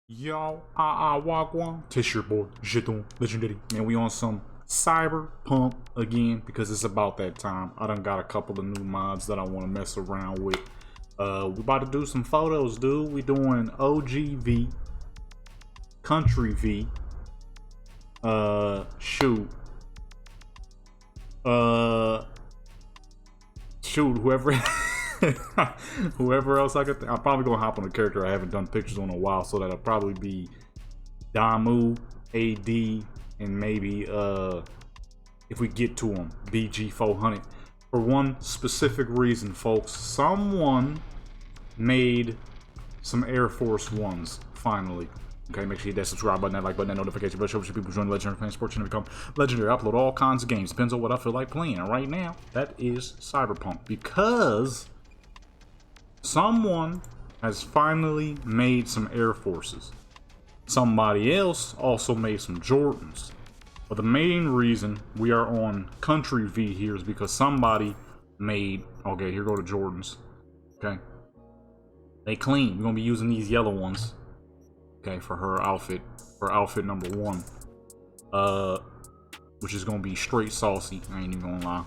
Yo, wagwan. Tish your boy, Jeton, legendary. Man, we on some Cyberpunk again because it's about that time. I done got a couple of new mods that I want to mess around with. We about to do some photos, dude. We doing OGV, Country V, shoot, whoever. Whoever else I could, I'm probably gonna hop on a character I haven't done pictures on in a while, so that'll probably be Damu, AD, and maybe if we get to him, BG 400. For one specific reason, folks, someone made some Air Force Ones finally. Okay, make sure you hit that subscribe button, that like button, that notification bell, show people join the Legendary Fan Sports Channel, become legendary. I upload all kinds of games, depends on what I feel like playing. And right now, that is Cyberpunk, because someone has finally made some Air Forces. Somebody else also made some Jordans. But the main reason we are on Country V here is because somebody made, okay, here go the Jordans. Okay. They clean. We're gonna be using these yellow ones. Okay, for her outfit number 1. Which is gonna be straight saucy. I ain't even gonna lie.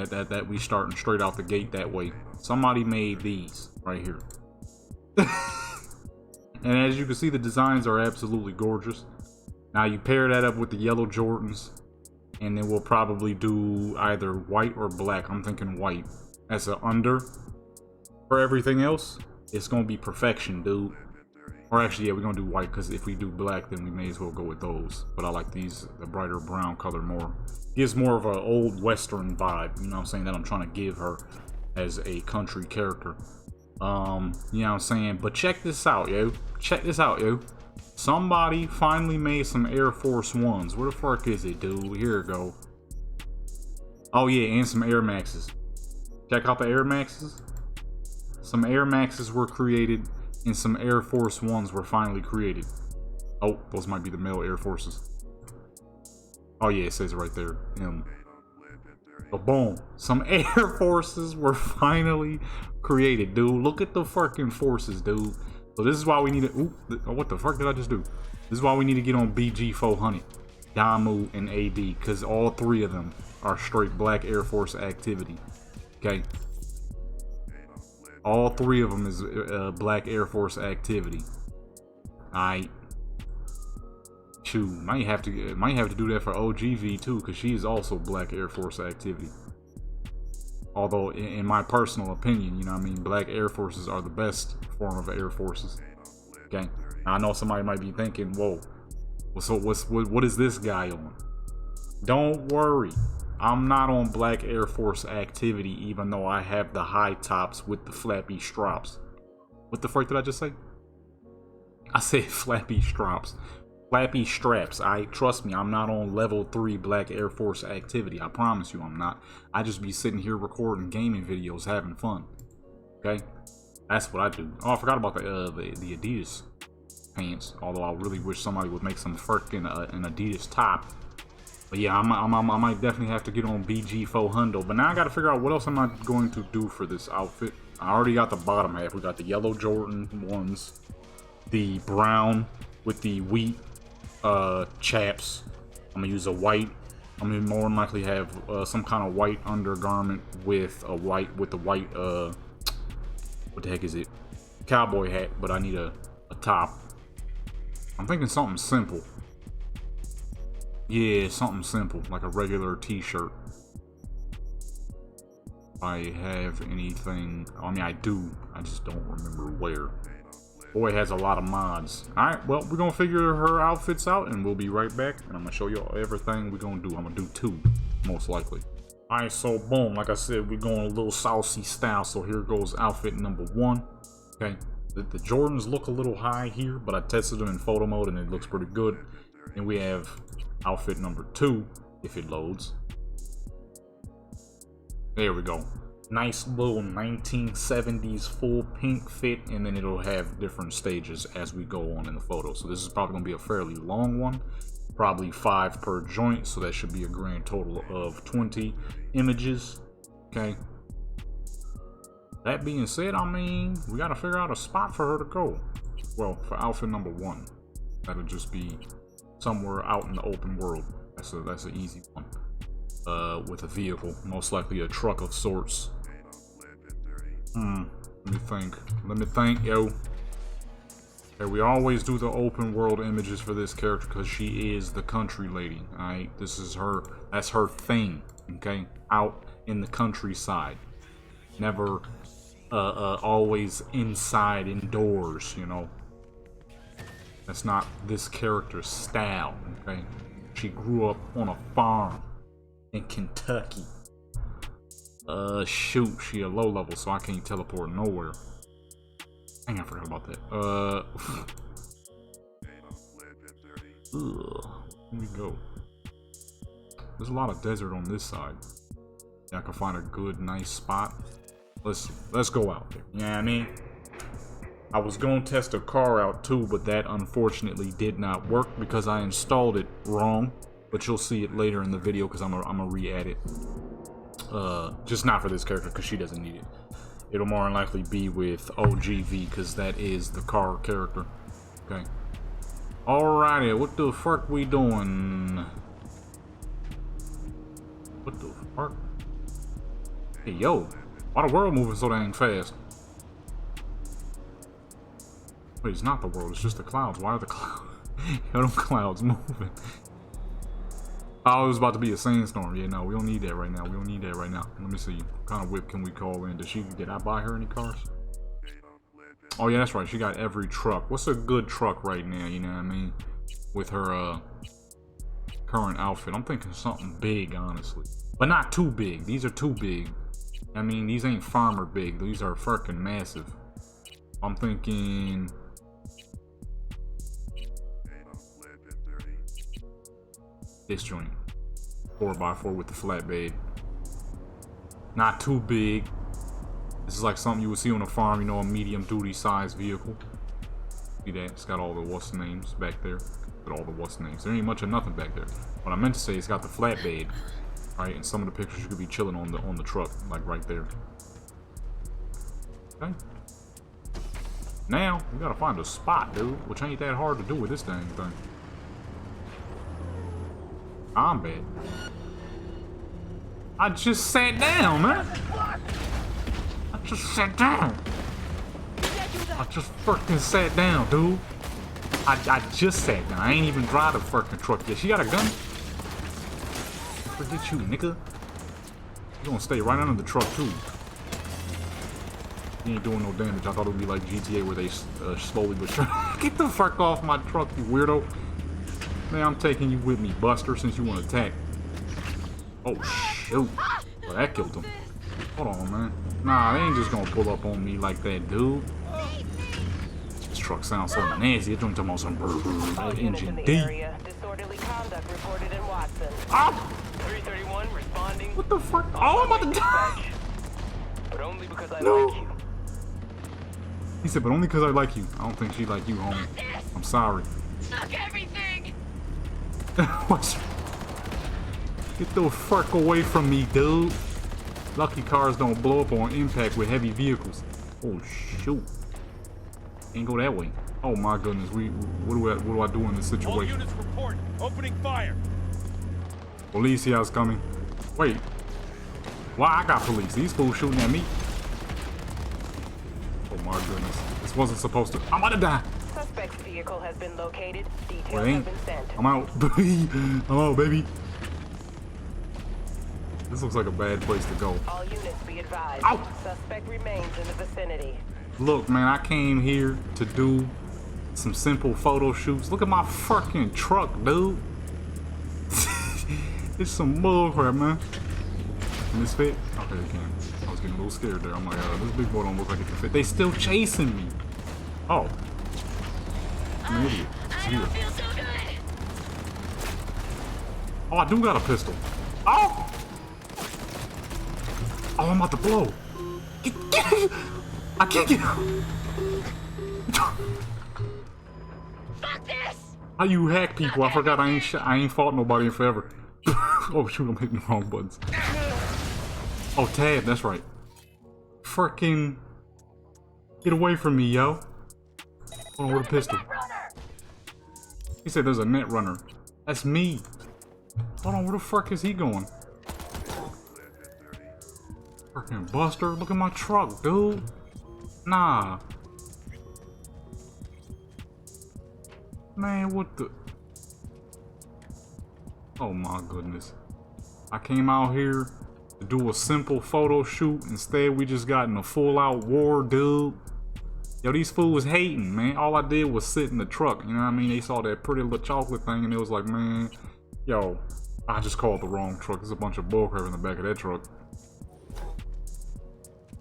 That we starting straight out the gate that way. Somebody made these right here. And as you can see, the designs are absolutely gorgeous. Now you pair that up with the yellow Jordans, and then we'll probably do either white or black. I'm thinking white as an under. For everything else, it's gonna be perfection, dude. Or actually, yeah, we're gonna do white, because if we do black, then we may as well go with those. But I like these, the brighter brown color more. Gives more of an old Western vibe, you know what I'm saying, that I'm trying to give her as a country character. You know what I'm saying? But check this out, yo. Check this out, yo. Somebody finally made some Air Force Ones. Where the fuck is it, dude? Here we go. Oh yeah, and some Air Maxes. Check out the Air Maxes. Some Air Maxes were created, and some Air Force Ones were finally created. Oh, those might be the male Air Forces. Oh yeah, it says it right there. But boom, some Air Forces were finally created, dude. Look at the fucking forces, dude. So this is why we need to, what the fuck did I just do? This is why we need to get on BG 400, Damu, and AD, because all three of them are straight black Air Force activity. Okay. All three of them is black Air Force activity. Alright. Shoot, might have to do that for OGV too, because she is also black Air Force activity. Although, in my personal opinion, you know what I mean, black Air Forces are the best form of Air Forces. Okay, now, I know somebody might be thinking, whoa, so what is this guy on? Don't worry, I'm not on black Air Force activity, even though I have the high tops with the flappy straps. What the fuck did I just say? I said flappy straps. Flappy straps. Trust me, I'm not on level 3 black Air Force activity. I promise you I'm not. I just be sitting here recording gaming videos, having fun. Okay? That's what I do. Oh, I forgot about the Adidas pants. Although I really wish somebody would make some freaking an Adidas top. But yeah, I might definitely have to get on BG 400. But now I gotta figure out what else am I going to do for this outfit. I already got the bottom half. We got the yellow Jordan ones, the brown with the wheat chaps. I'm gonna use a white. I'm gonna more than likely have some kind of white undergarment with the white what the heck is it, cowboy hat, but I need a top. I'm thinking something simple. Yeah, something simple, like a regular t-shirt. If I have anything, I mean I do, I just don't remember where. Boy has a lot of mods. Alright, well, we're gonna figure her outfits out, and we'll be right back, and I'm gonna show you everything we're gonna do. I'm gonna do 2, most likely. Alright, so boom, like I said, we're going a little saucy style, so here goes outfit number 1. Okay, the Jordans look a little high here, but I tested them in photo mode, and it looks pretty good. And we have outfit number 2, if it loads. There we go. Nice little 1970s full pink fit, and then it'll have different stages as we go on in the photo. So this is probably going to be a fairly long one, probably 5 per joint, so that should be a grand total of 20 images. Okay, that being said, I mean, we got to figure out a spot for her to go. Well, for outfit number 1, that'll just be somewhere out in the open world. That's an easy one. With a vehicle, most likely a truck of sorts. Let me think, yo. Okay, we always do the open world images for this character because she is the country lady. Alright, this is her, that's her thing. Okay, out in the countryside. Never, always inside, indoors, you know. That's not this character's style, okay? She grew up on a farm in Kentucky. Shoot, she a low level, so I can't teleport nowhere. Dang, I forgot about that. Here we go. There's a lot of desert on this side. Yeah, I can find a good, nice spot. Let's go out there. You know what I mean? I was gonna test a car out too, but that unfortunately did not work because I installed it wrong. But you'll see it later in the video because I'm gonna re-add it. Just not for this character because she doesn't need it. It'll more than likely be with OGV because that is the car character. Okay. Alrighty, what the fuck we doing? What the fuck? Hey yo, why the world moving so dang fast? Wait, it's not the world, it's just the clouds. Why are the clouds? Yo, them clouds moving. Oh, it was about to be a sandstorm. Yeah, no, we don't need that right now. We don't need that right now. Let me see. What kind of whip can we call in? Did I buy her any cars? Oh yeah, that's right. She got every truck. What's a good truck right now? You know what I mean? With her current outfit, I'm thinking something big, honestly, but not too big. These are too big. I mean, these ain't farmer big. These are fucking massive. I'm thinking. This joint, 4x4 with the flatbed. Not too big. This is like something you would see on a farm, you know, a medium duty size vehicle. See that? It's got all the what's names back there. Got all the what's names. There ain't much of nothing back there. What I meant to say, it's got the flatbed, right? And some of the pictures you could be chilling on the truck, like right there. Okay. Now we gotta find a spot, dude, which ain't that hard to do with this dang thing. Combat. I just sat down, man. I just sat down. I just fucking sat down, dude. I just sat down. I ain't even drive the fucking truck yet. She got a gun? Forget you, nigga. You gonna stay right under the truck too. You ain't doing no damage. I thought it would be like GTA where they slowly but surely. Get the fuck off my truck, you weirdo. Man, I'm taking you with me, Buster, since you want to attack. Oh, shoot. Well, that killed him. Hold on, man. Nah, they ain't just gonna pull up on me like that, dude. This truck sounds so nasty. It's talking about some engine D. Disorderly conduct reported in Watson. Ah! 331 responding. What the fuck? Oh, I'm about to die. But only because I like you. He said, but only because I like you. I don't think she like you, homie. I'm sorry. Suck everything. What? Get the fuck away from me, dude. Lucky cars don't blow up on impact with heavy vehicles. Oh shoot. Ain't go that way. Oh my goodness. What do I do in this situation? All units report. Opening fire. Police is coming. Wait. Why I got police? These fools shooting at me. Oh my goodness. This wasn't supposed to. I'm about to die. Suspect's vehicle has been located. Details Wait. have been sent. I'm out. I'm out, baby. This looks like a bad place to go. All units be advised. Ow. Suspect remains in the vicinity. Look, man, I came here to do some simple photo shoots. Look at my fucking truck, dude. It's some bullcrap, man. Can this fit? Okay, it can. I was getting a little scared there. I'm like, this big boy don't look like it can fit. They still chasing me. Oh. I'm an idiot. It's I here. don't feel so good. Oh, I do got a pistol. Oh! Oh, I'm about to blow. Get I can't get out. Fuck this. How you hack people? I forgot I ain't fought nobody in forever. Oh shoot, I'm hitting the wrong buttons. Oh, tab, that's right. Freaking get away from me, yo. Hold on, with a pistol. He said there's a net runner. That's me. Hold on, where the fuck is he going? Fucking Buster, look at my truck, dude. Nah. Man, what the... Oh my goodness. I came out here to do a simple photo shoot. Instead, we just got in a full-out war, dude. Yo, these fools hating, man. All I did was sit in the truck, you know what I mean? They saw that pretty little chocolate thing and it was like, man, yo, I just called the wrong truck. There's a bunch of bullcrap in the back of that truck.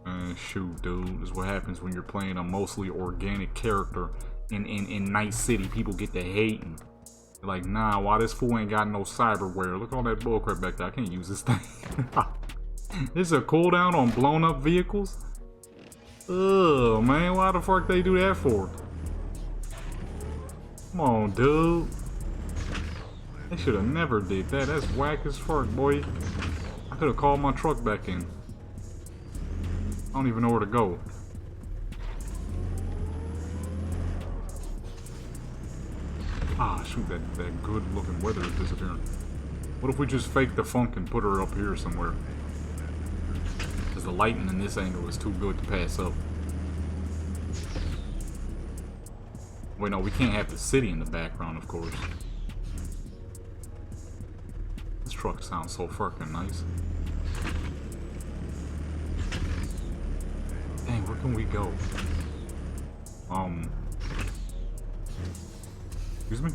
Man, shoot, dude. This is what happens when you're playing a mostly organic character in Night City. People get to hating. They're like, nah, why this fool ain't got no cyberware? Look at all that bullcrap back there. I can't use this thing. This is a cooldown on blown up vehicles? Ugh, man, why the fuck they do that for? Come on, dude. They should have never did that. That's whack as fuck, boy. I could have called my truck back in. I don't even know where to go. Ah, shoot, that good looking weather is disappearing. What if we just fake the funk and put her up here somewhere? Because the lighting in this angle is too good to pass up. Wait, no, we can't have the city in the background, of course. This truck sounds so fucking nice. Dang, where can we go? Excuse me?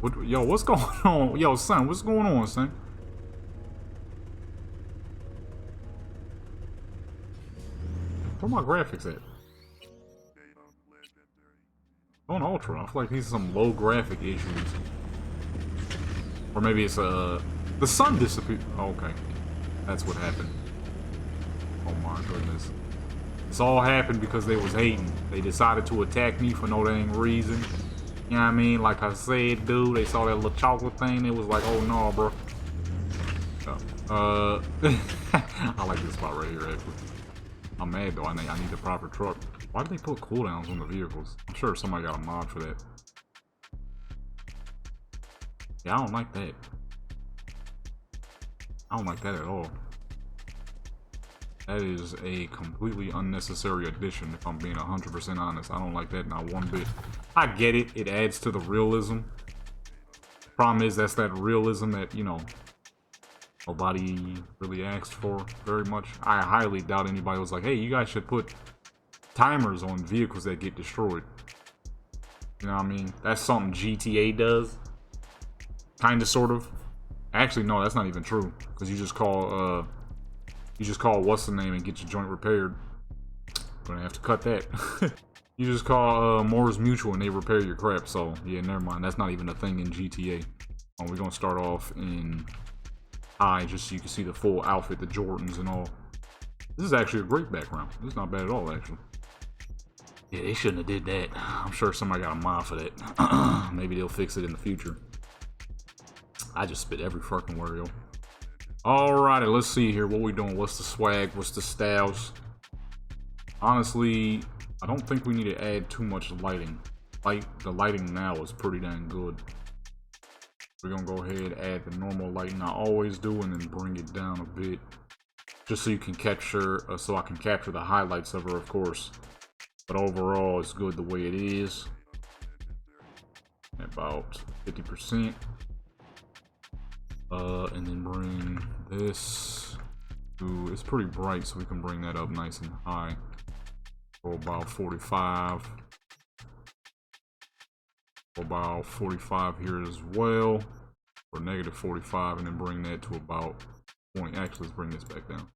What, yo, what's going on? Yo, son, what's going on, son? Where my graphics at? On Ultra, I feel like these are some low graphic issues. Or maybe it's the sun disappeared. Oh, okay. That's what happened. Oh my goodness. This all happened because they was hating. They decided to attack me for no dang reason. You know what I mean? Like I said, dude, they saw that little chocolate thing. It was like, oh no, bro. I like this spot right here, actually. I'm mad though. I need the proper truck. Why did they put cooldowns on the vehicles? I'm sure somebody got a mod for that. Yeah, I don't like that. I don't like that at all. That is a completely unnecessary addition, if I'm being 100% honest. I don't like that not one bit. I get it. It adds to the realism. Problem is, that's that realism that, you know, nobody really asked for very much. I highly doubt anybody was like, hey, you guys should put timers on vehicles that get destroyed. You know what I mean? That's something GTA does. Kinda, sort of. Actually, no, that's not even true. Because you just call what's the name and get your joint repaired. Gonna have to cut that. You just call Moore's Mutual and they repair your crap. So yeah, never mind. That's not even a thing in GTA. We're gonna start off in high, just so you can see the full outfit, the Jordans and all. This is actually a great background. This is not bad at all, actually. Yeah, they shouldn't have did that. I'm sure somebody got a mod for that. Maybe they'll fix it in the future. I just spit every fucking word, yo. Alrighty, let's see here. What we doing? What's the swag? What's the styles? Honestly, I don't think we need to add too much lighting. The lighting now is pretty dang good. We're gonna go ahead and add the normal lighting I always do and then bring it down a bit. Just so you can capture, so I can capture the highlights of her, of course. But overall, it's good the way it is. About 50%. And then bring this to, it's pretty bright, so we can bring that up nice and high. Go about 45. Go about 45 here as well. Or negative 45, and then bring that to about 20. Actually, let's bring this back down.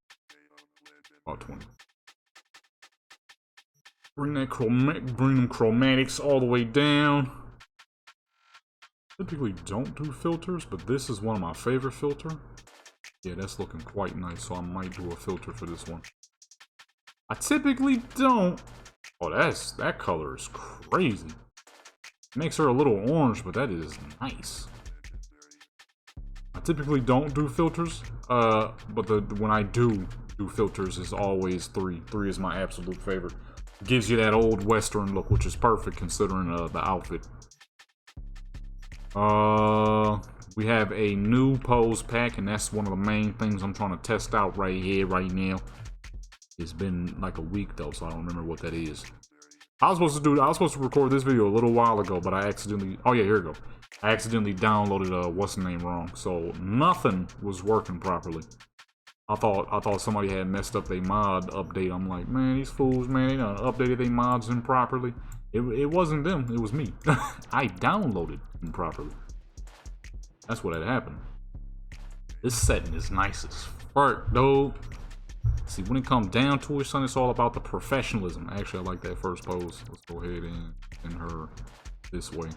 About 20. Bring them chromatics all the way down. Typically don't do filters, but this is one of my favorite filter. Yeah, that's looking quite nice, so I might do a filter for this one. I typically don't. Oh, that color is crazy. Makes her a little orange, but that is nice. I typically don't do filters, but when I do filters, it's always 3. 3 is my absolute favorite. Gives you that old Western look, which is perfect considering the outfit. We have a new pose pack, and that's one of the main things I'm trying to test out right here, right now. It's been like a week though, so I don't remember what that is. I was supposed to record this video a little while ago, but I accidentally, oh yeah, here we go. I accidentally downloaded what's the name wrong, so nothing was working properly. I thought somebody had messed up their mod update. I'm like, man, these fools, man, they done updated their mods improperly. It wasn't them, it was me. I downloaded improperly. That's what had happened. This setting is nice as fuck, dude. See, when it comes down to it, son, it's all about the professionalism. Actually, I like that first pose. Let's go ahead and send her this way.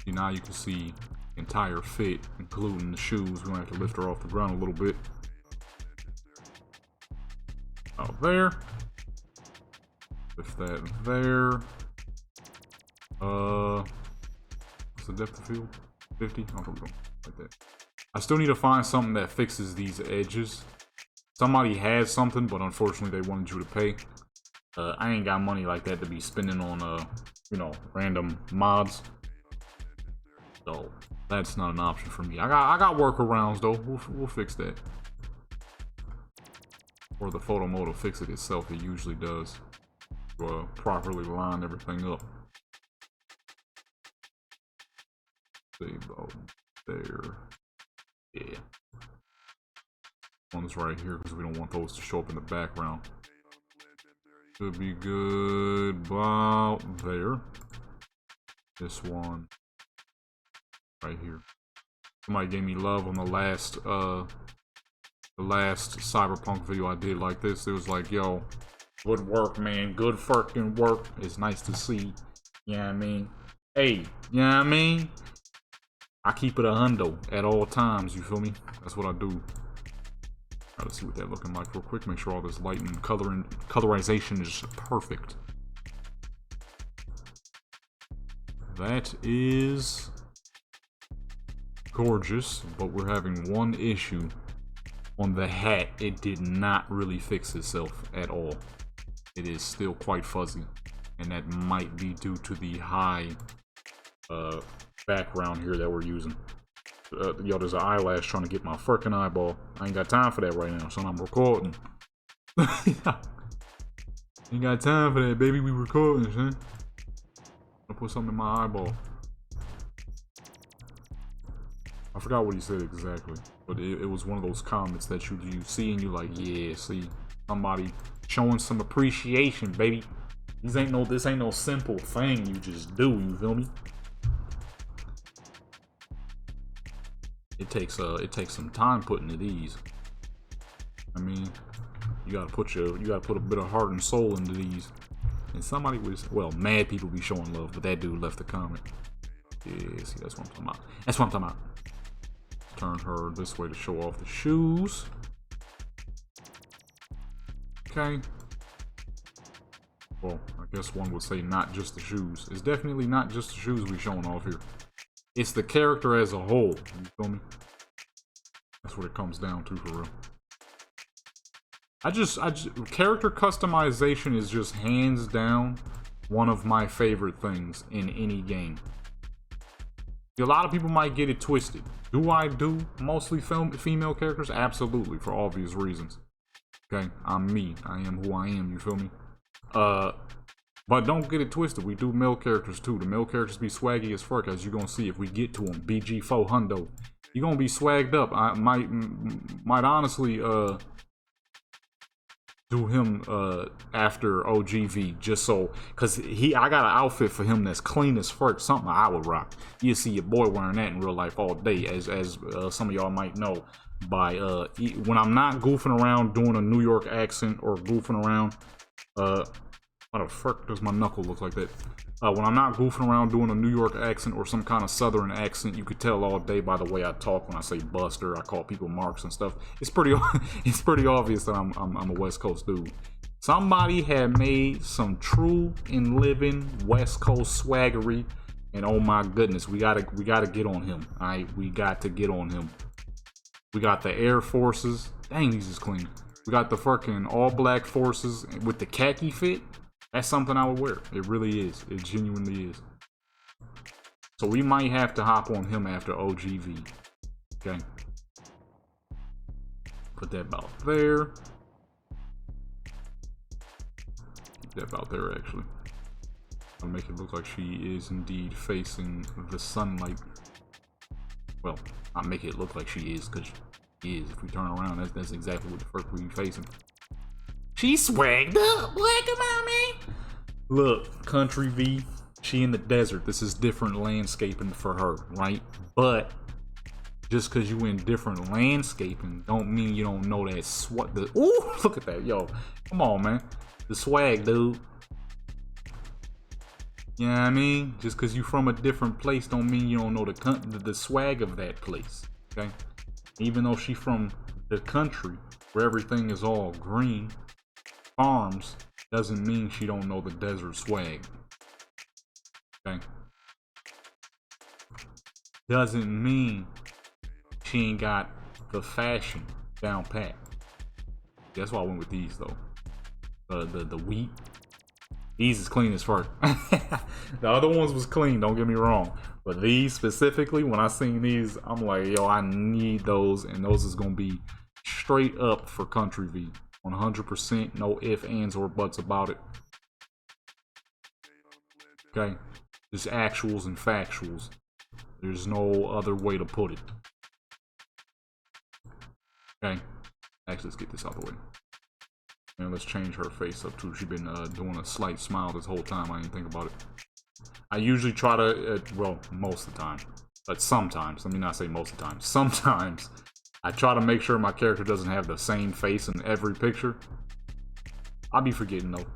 See, now you can see the entire fit, including the shoes. We're gonna have to lift her off the ground a little bit. Oh, there. Lift that there. What's the depth of field? 50? Oh, here we go. Like that. I still need to find something that fixes these edges. Somebody had something, but unfortunately they wanted you to pay. I ain't got money like that to be spending on, you know, random mods. So that's not an option for me. I got workarounds though. We'll fix that. Or the photo mode will fix it itself. It usually does. Properly line everything up. Save about there. Yeah. One's right here because we don't want those to show up in the background. Should be good about there. This one right here. Somebody gave me love on the last Cyberpunk video I did like this. It was like, yo, good work, man. Good fucking work. It's nice to see. You know what I mean? Hey, you know what I mean? I keep it a hundo at all times, you feel me? That's what I do. Try to see what that looking like real quick. Make sure all this light and colorization is perfect. That is gorgeous, but we're having one issue on the hat. It did not really fix itself at all. It is still quite fuzzy, and that might be due to the high background here that we're using. Yo, there's an eyelash trying to get my freaking eyeball. I ain't got time for that right now, son. I'm recording. Ain't got time for that, baby. We recording, son. I put something in my eyeball. I forgot what he said exactly, but it was one of those comments that you see and you like, yeah, see, somebody showing some appreciation, baby. This ain't no simple thing you just do, you feel me? It takes some time putting to these. I mean, you gotta put a bit of heart and soul into these. And somebody was, well, mad people be showing love, but that dude left a comment. Yeah, see, that's what I'm talking about. That's what I'm talking about. Turn her this way to show off the shoes. Okay. Well, I guess one would say not just the shoes. It's definitely not just the shoes we showing off here. It's the character as a whole. You feel me? That's what it comes down to for real. Character customization is just hands down one of my favorite things in any game. A lot of people might get it twisted. Do I do mostly female characters? Absolutely, for obvious reasons. Okay, I'm me. I am who I am, you feel me? But don't get it twisted. We do male characters too. The male characters be swaggy as fuck, as you're gonna see if we get to them. BG4 Hundo. You're gonna be swagged up. I might honestly do him after OGV just so, cause I got an outfit for him that's clean as fuck, something I would rock. You see your boy wearing that in real life all day, as some of y'all might know by when I'm not goofing around doing a New York accent or goofing around why the fuck does my knuckle look like that? When I'm not goofing around doing a New York accent or some kind of southern accent, you could tell all day by the way I talk. When I say Buster, I call people Marks and stuff. It's pretty obvious that I'm a West Coast dude. Somebody had made some true and living West Coast swaggery And oh my goodness, we gotta get on him. Alright, we got to get on him. We got the Air Forces. Dang, these is clean. We got the fucking all black forces with the khaki fit. That's something I would wear. It really is. It genuinely is. So we might have to hop on him after OGV. Okay. Put that about there. Keep that about there, actually. I'll make it look like she is indeed facing the sunlight. Well, not make it look like she is, because she is. If we turn around, that's exactly what the fuck we facing. She swagged up. Boy, come on, man. Look, Country V, she in the desert. This is different landscaping for her, right? But just because you in different landscaping don't mean you don't know that ooh, look at that, yo. Come on, man. The swag, dude. You know what I mean? Just because you from a different place don't mean you don't know the swag of that place, okay? Even though she from the country where everything is all green, farms, doesn't mean she don't know the desert swag, okay? Doesn't mean she ain't got the fashion down pat. That's why I went with these though. The wheat. These is clean as fuck. The other ones was clean, don't get me wrong. But these specifically, when I seen these, I'm like, yo, I need those. And those is going to be straight up for Country V. 100%, no ifs, ands, or buts about it. Okay? Just actuals and factuals. There's no other way to put it. Okay? Actually, let's get this out the way. And let's change her face up too. She's been doing a slight smile this whole time. I didn't think about it. I usually try to, well, most of the time. But sometimes, let me not say most of the time. Sometimes, I try to make sure my character doesn't have the same face in every picture. I'll be forgetting though.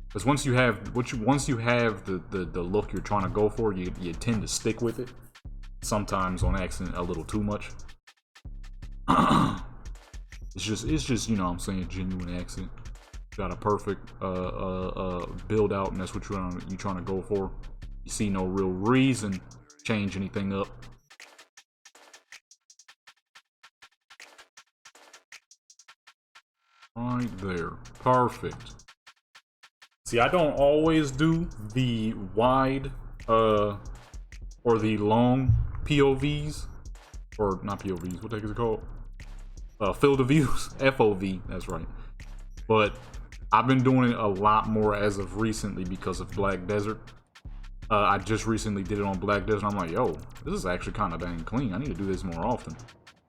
Because once you have the look you're trying to go for, you tend to stick with it. Sometimes on accident a little too much. It's just, you know what I'm saying, genuine accident. Got a perfect build out, and that's what you're trying to go for. You see no real reason to change anything up. Right there. Perfect. See, I don't always do the wide or the long POVs. Or not POVs, what the heck is it called? Field of views. FOV, that's right. But I've been doing it a lot more as of recently because of Black Desert. I just recently did it on Black Desert, and I'm like, yo, this is actually kind of dang clean. I need to do this more often.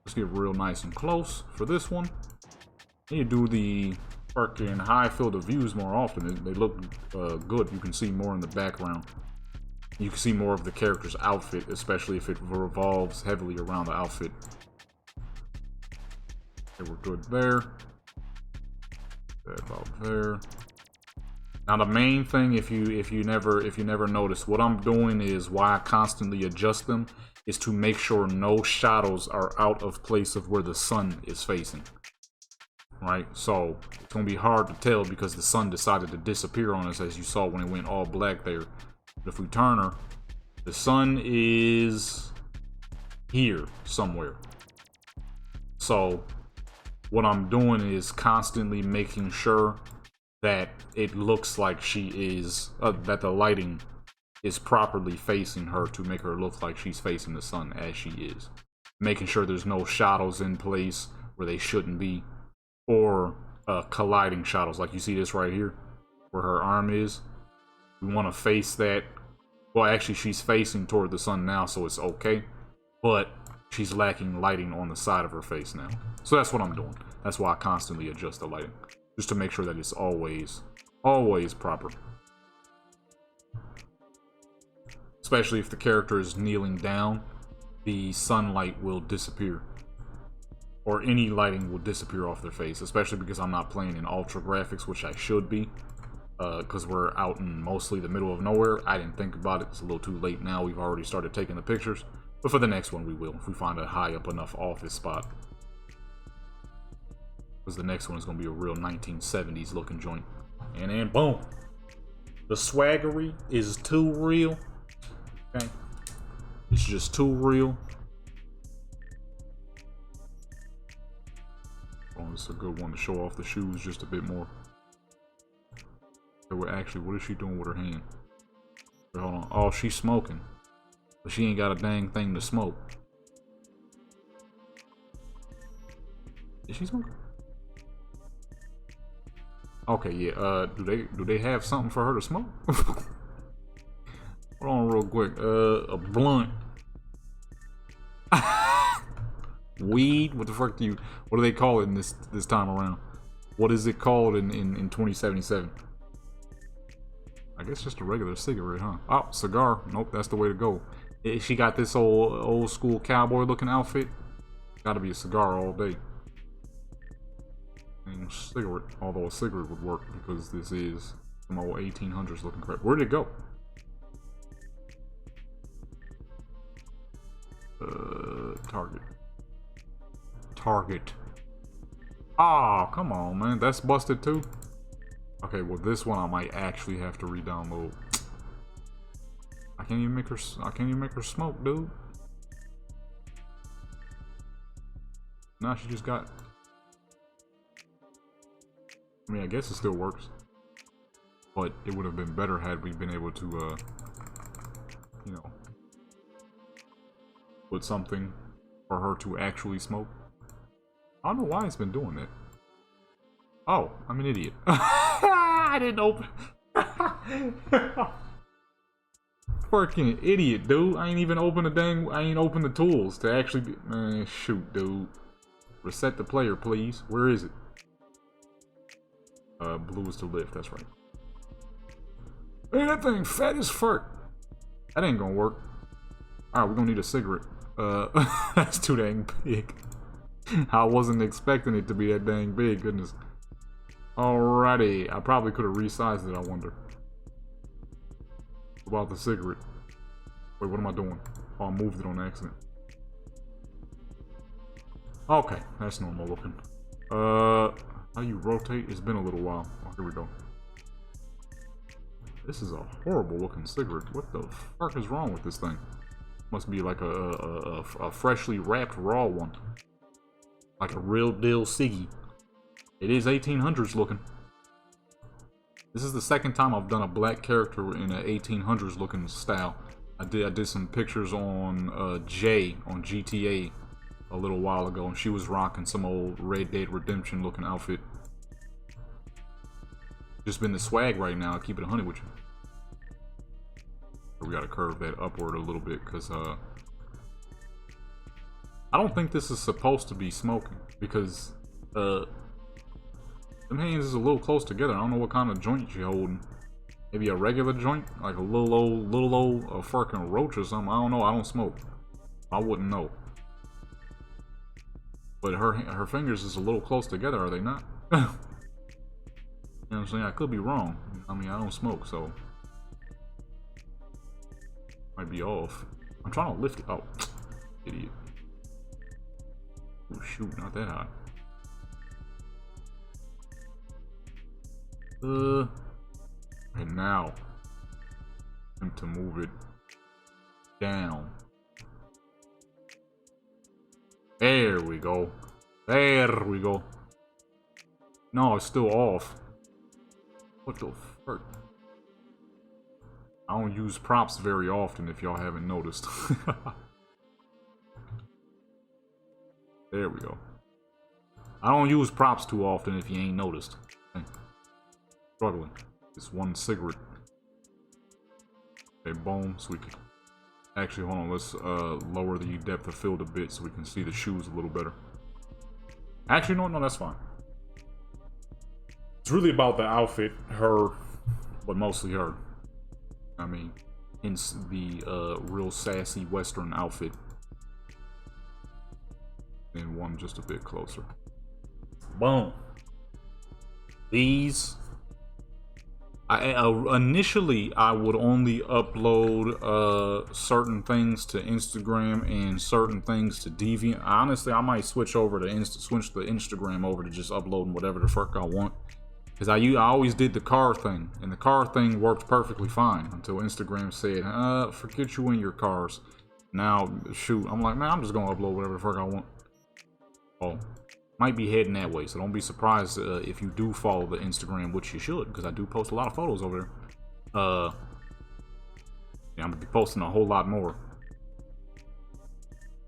Let's get real nice and close for this one. I need to do the fucking high field of views more often. They look good. You can see more in the background. You can see more of the character's outfit, especially if it revolves heavily around the outfit. Okay, we're good there. That about there. Now the main thing, if you never notice, what I'm doing is why I constantly adjust them is to make sure no shadows are out of place of where the sun is facing. Right, so it's gonna be hard to tell because the sun decided to disappear on us, as you saw when it went all black there. But if we turn her, the sun is here somewhere. So what I'm doing is constantly making sure that it looks like she is, that the lighting is properly facing her to make her look like she's facing the sun as she is. Making sure there's no shadows in place where they shouldn't be, or colliding shadows. Like you see this right here, where her arm is. We want to face that. Well, actually, she's facing toward the sun now, so it's okay. But she's lacking lighting on the side of her face now. So that's what I'm doing. That's why I constantly adjust the lighting. Just to make sure that it's always proper. Especially if the character is kneeling down, the sunlight will disappear. Or any lighting will disappear off their face. Especially because I'm not playing in ultra graphics, which I should be. Because we're out in mostly the middle of nowhere. I didn't think about it. It's a little too late now. We've already started taking the pictures. But for the next one, we will. If we find a high up enough office spot. Because the next one is going to be a real 1970s looking joint. And then boom. The swaggery is too real. Okay. It's just too real. Oh, this is a good one to show off the shoes just a bit more. Actually, what is she doing with her hand? Wait, hold on. Oh, she's smoking. But she ain't got a dang thing to smoke. Is she smoking? Okay, yeah. Do they have something for her to smoke? Hold on real quick. A blunt. Weed? What the fuck what do they call it in this time around? What is it called in 2077? I guess just a regular cigarette, huh? Oh, cigar. Nope, that's the way to go. She got this old school cowboy looking outfit. Gotta be a cigar all day. And cigarette, although a cigarette would work because this is some old 1800s looking crap. Where'd it go? Target. Ah, come on, man. That's busted too. Okay, well this one I might actually have to re-download. I can't even make her smoke, dude. Now she just got. I mean, I guess it still works, but it would have been better had we been able to, you know, put something for her to actually smoke. I don't know why it's been doing that. Oh, I'm an idiot. I didn't open. Fucking idiot, dude. I ain't even open the tools to actually be. Man, shoot, dude. Reset the player, please. Where is it? Blue is to lift, that's right. Man, that thing fat as fuck. That ain't gonna work. Alright, we're gonna need a cigarette. That's too dang big. I wasn't expecting it to be that dang big, goodness. Alrighty, I probably could have resized it, I wonder. About the cigarette. Wait, what am I doing? Oh, I moved it on accident. Okay, that's normal looking. How you rotate? It's been a little while. Oh, here we go. This is a horrible looking cigarette. What the fuck is wrong with this thing? Must be like a freshly wrapped raw one. Like a real deal ciggy. It is 1800s looking. This is the second time I've done a black character in an 1800s looking style. I did some pictures on Jay on GTA a little while ago, and she was rocking some old Red Dead Redemption looking outfit. Just been the swag right now. Keep it 100 with you. We gotta curve that upward a little bit because I don't think this is supposed to be smoking because them hands is a little close together. I don't know what kind of joint you're holding. Maybe a regular joint, like a little old fucking roach or something. I don't know. I don't smoke. I wouldn't know. But her fingers is a little close together, are they not? You know what I'm saying? I could be wrong. I mean, I don't smoke, so might be off. I'm trying to lift it. Oh, idiot. Oh shoot, not that high. And now, attempt to move it down. There we go. There we go. No, it's still off. What the fuck? I don't use props very often if y'all haven't noticed. There we go. I don't use props too often if you ain't noticed. Okay. Struggling. It's one cigarette. Okay, boom. So we can... Actually, hold on. Let's lower the depth of field a bit so we can see the shoes a little better. Actually, no, that's fine. It's really about the outfit, her, but mostly her. I mean, in the real sassy Western outfit. And one just a bit closer. Boom. These. Initially, I would only upload certain things to Instagram and certain things to Deviant. Honestly, I might switch over to switch the Instagram over to just uploading whatever the fuck I want. Because I always did the car thing, and the car thing worked perfectly fine until Instagram said, forget you in your cars. Now, shoot, I'm like, man, I'm just gonna upload whatever the fuck I want. Oh, might be heading that way, so don't be surprised if you do follow the Instagram, which you should, because I do post a lot of photos over there. Yeah, I'm gonna be posting a whole lot more.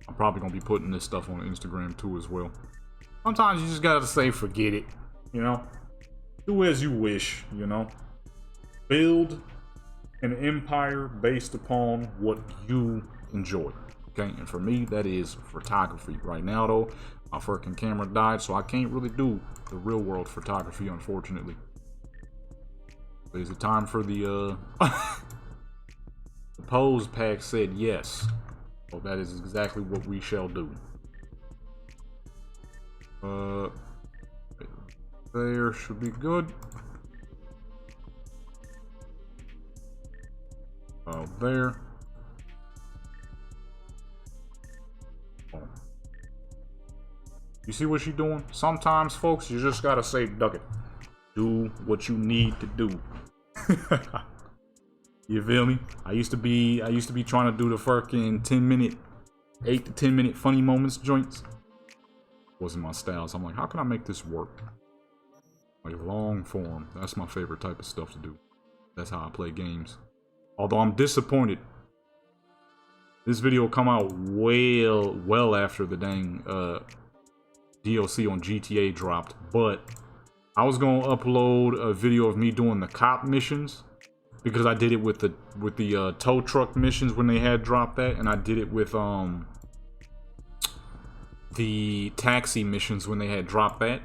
I'm probably gonna be putting this stuff on Instagram too as well. Sometimes you just gotta say, forget it, you know? Do as you wish, you know? Build an empire based upon what you enjoy, okay? And for me, that is photography. Right now, though, my freaking camera died, so I can't really do the real world photography, unfortunately. But is it time for the, the pose pack said yes. So that is exactly what we shall do. There should be good. There. Oh. You see what she's doing? Sometimes, folks, you just gotta say, duck it. Do what you need to do. You feel me? I used to be trying to do the fucking 8 to 10 minute funny moments joints. Wasn't my style, so I'm like, how can I make this work? Like long form. That's my favorite type of stuff to do. That's how I play games. Although I'm disappointed. This video will come out well after the dang DLC on GTA dropped. But I was gonna upload a video of me doing the cop missions. Because I did it with the tow truck missions when they had dropped that, and I did it with the taxi missions when they had dropped that.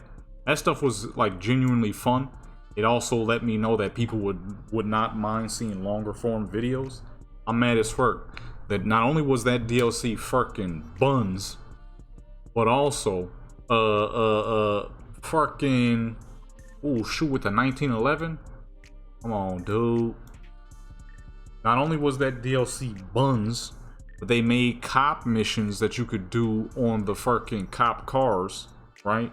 That stuff was like genuinely fun. It also let me know that people would not mind seeing longer form videos. I'm mad as fuck that not only was that DLC fucking buns, but also fucking shoot with the 1911. Come on, dude. Not only was that DLC buns, but they made cop missions that you could do on the fucking cop cars, right?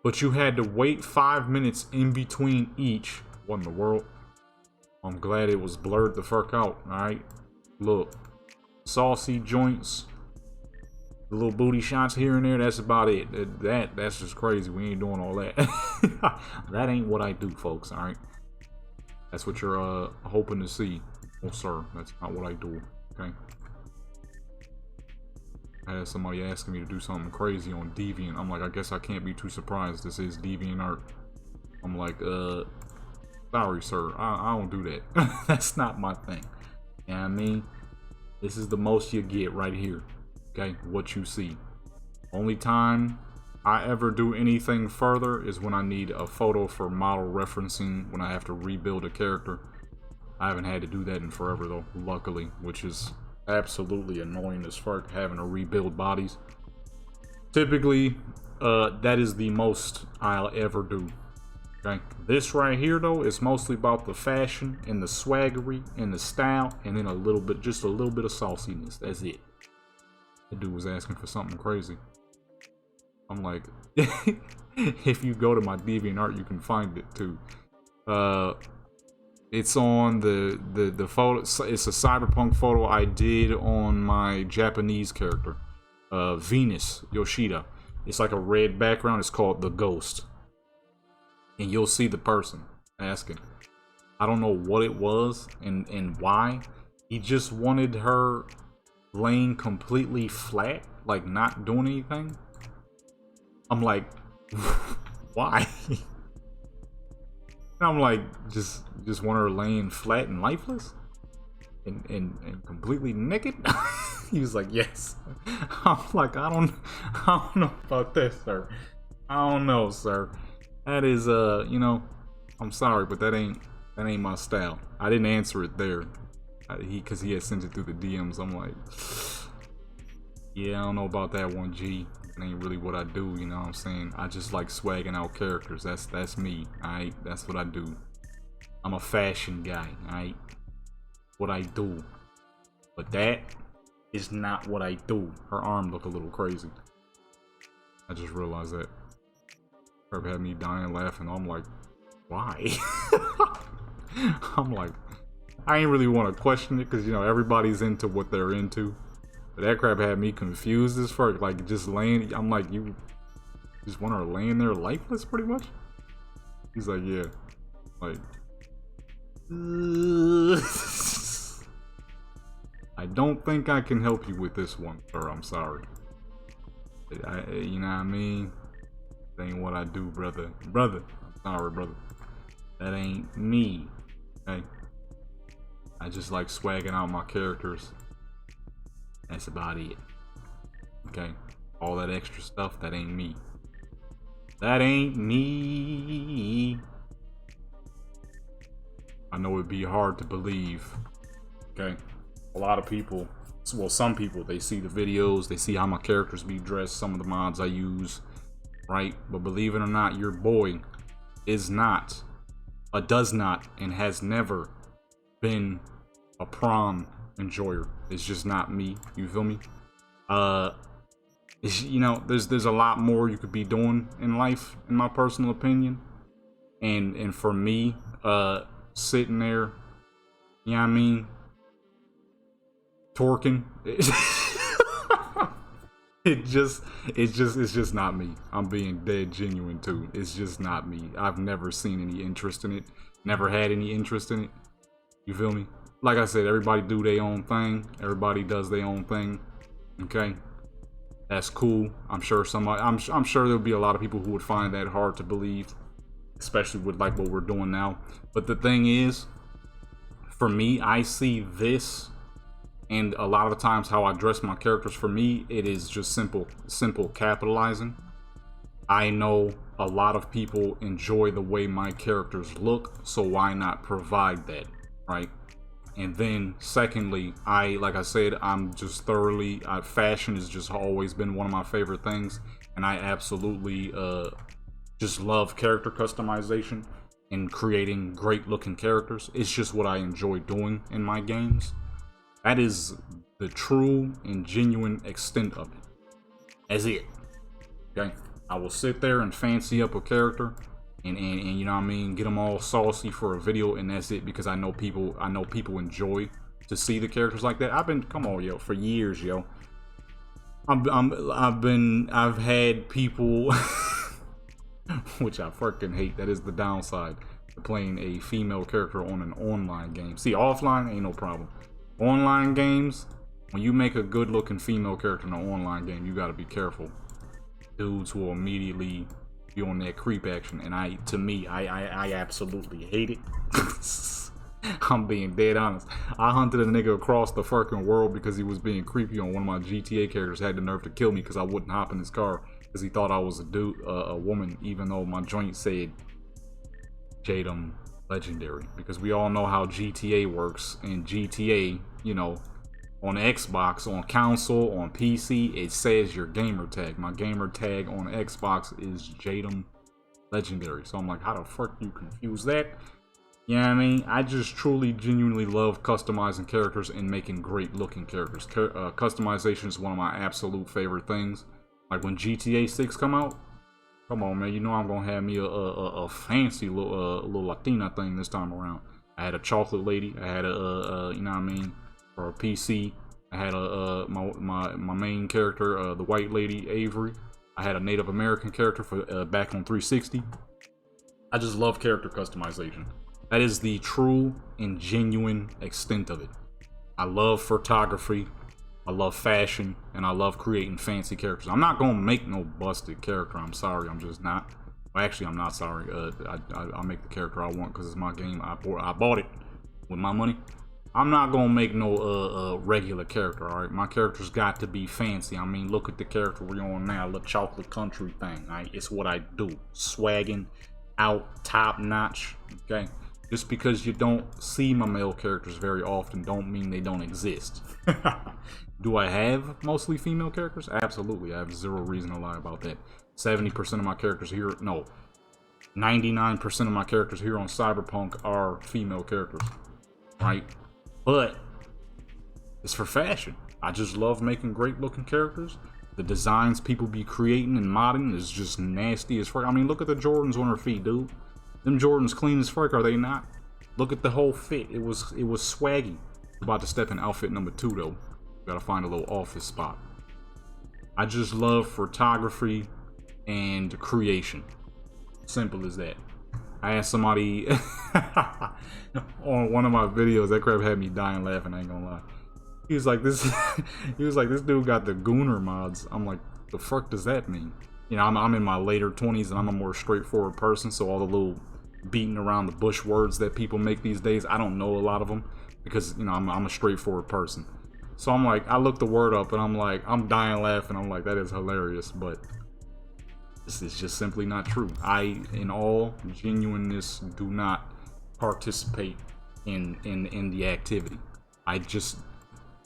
But you had to wait 5 minutes in between each. What in the world? I'm glad it was blurred the fuck out, alright? Look. Saucy joints. The little booty shots here and there, that's about it. That's just crazy. We ain't doing all that. That ain't what I do, folks, alright? That's what you're hoping to see. Oh, sir, that's not what I do, okay? I had somebody asking me to do something crazy on Deviant. I'm like, I guess I can't be too surprised. This is DeviantArt. I'm like, sorry, sir. I don't do that. That's not my thing. You know what I mean? This is the most you get right here. Okay? What you see. Only time I ever do anything further is when I need a photo for model referencing, when I have to rebuild a character. I haven't had to do that in forever, though, luckily, which is absolutely annoying as fuck, having to rebuild bodies. Typically, that is the most I'll ever do. Okay, this right here though is mostly about the fashion and the swaggery and the style, and then just a little bit of sauciness. That's it. The dude was asking for something crazy. I'm like, if you go to my DeviantArt, you can find it too. It's on the photo. It's a Cyberpunk photo I did on my Japanese character, Venus Yoshida. It's like a red background. It's called The Ghost, and you'll see the person asking. I don't know what it was and why. He just wanted her laying completely flat, like not doing anything. I'm like, why? I'm like, just want her laying flat and lifeless? And completely naked? He was like, yes. I'm like, I don't know about this, sir. I don't know, sir. That is, you know, I'm sorry, but that ain't my style. I didn't answer it there. Because he had sent it through the DMs. I'm like, yeah, I don't know about that one, G. It ain't really what I do, you know what I'm saying? I just like swagging out characters. That's me, alright? That's what I do. I'm a fashion guy, alright? What I do. But that is not what I do. Her arm look a little crazy. I just realized that. crap had me dying laughing. I'm like, why? I'm like, I ain't really want to question it because, you know, everybody's into what they're into. But that crap had me confused as fuck. Like, just laying, I'm like, you just want her laying there lifeless, pretty much? He's like, yeah. Like, I don't think I can help you with this one, sir. I'm sorry. You know what I mean? That ain't what I do, brother. Brother, I'm sorry, brother. That ain't me. Okay? I just like swagging out my characters. That's about it. Okay? All that extra stuff, that ain't me. That ain't me. I know it'd be hard to believe. Okay? A lot of people, well, some people, they see the videos, they see how my characters be dressed, some of the mods I use, right? But believe it or not, your boy is not, does not, and has never been a prom enjoyer. It's just not me. You feel me? You know, there's a lot more you could be doing in life, in my personal opinion. And for me, sitting there, you know what I mean, torquing, it's just not me. I'm being dead genuine too. It's just not me. I've never seen any interest in it. Never had any interest in it. You feel me? Like I said, everybody do their own thing. Everybody does their own thing. Okay, that's cool. I'm sure somebody. I'm sure there'll be a lot of people who would find that hard to believe, especially with like what we're doing now. But the thing is, for me, I see this, and a lot of the times how I dress my characters, for me, it is just simple capitalizing. I know a lot of people enjoy the way my characters look, so why not provide that, right? And then secondly, like I said, I'm just thoroughly, fashion has just always been one of my favorite things, and I absolutely just love character customization and creating great looking characters. It's just what I enjoy doing in my games. That is the true and genuine extent of it. That's it. Okay? I will sit there and fancy up a character and you know what I mean, get them all saucy for a video, and that's it, because I know people enjoy to see the characters like that. Come on, yo, for years, yo. I've had people which I fucking hate. That is the downside to playing a female character on an online game. See, offline ain't no problem. Online games, when you make a good looking female character in an online game, you gotta be careful. Dudes will immediately be on that creep action, and I absolutely hate it. I'm being dead honest. I hunted a nigga across the fucking world because he was being creepy on one of my GTA characters. Had the nerve to kill me because I wouldn't hop in his car because he thought I was a woman, even though my joint said Jadam Legendary. Because we all know how GTA works. In GTA, you know, on Xbox, on console, on PC, it says your gamer tag. My gamer tag on Xbox is Jadam Legendary. So I'm like, how the fuck do you confuse that? You know what I mean? I just truly, genuinely love customizing characters and making great looking characters. Customization is one of my absolute favorite things. Like when GTA 6 come out, come on, man, you know I'm gonna have me a fancy little Latina thing this time around. I had a chocolate lady. I had a you know what I mean, for a PC. I had my main character, the white lady Avery. I had a Native American character for back on 360. I just love character customization. That is the true and genuine extent of it. I love photography, I love fashion, and I love creating fancy characters. I'm not gonna make no busted character. I'm sorry, I'm just not. Well, actually, I'm not sorry. I'll make the character I want because it's my game. I bought it with my money. I'm not gonna make no regular character. All right, my character's got to be fancy. I mean, look at the character we're on now, the chocolate country thing. Right? It's what I do. Swagging out, top notch. Okay. Just because you don't see my male characters very often don't mean they don't exist. Do I have mostly female characters? Absolutely. I have zero reason to lie about that. 70% of my characters here, no, 99% of my characters here on Cyberpunk are female characters, right? But it's for fashion. I just love making great looking characters, The designs people be creating and modding is just nasty as fuck. I mean, look at the Jordans on her feet, dude. Them Jordans clean as fuck, are they not? Look at the whole fit. It was swaggy. About to step in outfit number 2 though. Gotta find a little office spot. I just love photography and creation. Simple as that. I asked somebody on one of my videos, that crap had me dying laughing, I ain't gonna lie. He was like, this dude got the Gooner mods. I'm like, the fuck does that mean? You know, I'm in my later 20s and I'm a more straightforward person, so all the little beating around the bush words that people make these days, I don't know a lot of them because, you know, I'm a straightforward person. So I'm like, I looked the word up and I'm like, I'm dying laughing. I'm like, that is hilarious, but this is just simply not true. I, in all genuineness, do not participate in the activity. I just,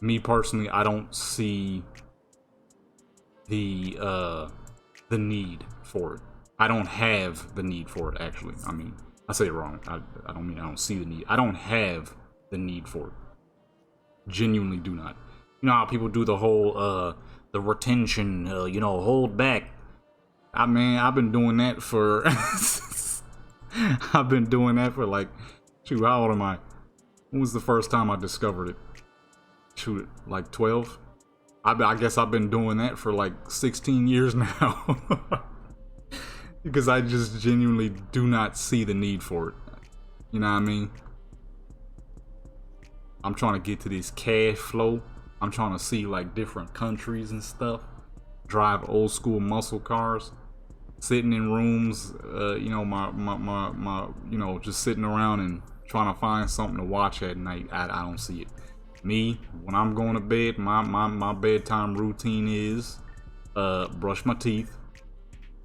me personally, I don't see the need for it. I don't have the need for it, actually. I mean, I say it wrong. I don't mean I don't see the need. I don't have the need for it. Genuinely do not. You know how people do the whole, the retention, you know, hold back. I mean, I've been doing that for, I've been doing that for like, shoot, how old am I? When was the first time I discovered it? Shoot, like 12? I guess I've been doing that for like 16 years now. Because I just genuinely do not see the need for it. You know what I mean? I'm trying to get to this cash flow. I'm trying to see like different countries and stuff. Drive old school muscle cars. Sitting in rooms, you know, my you know, just sitting around and trying to find something to watch at night. I don't see it. Me, when I'm going to bed, my bedtime routine is brush my teeth,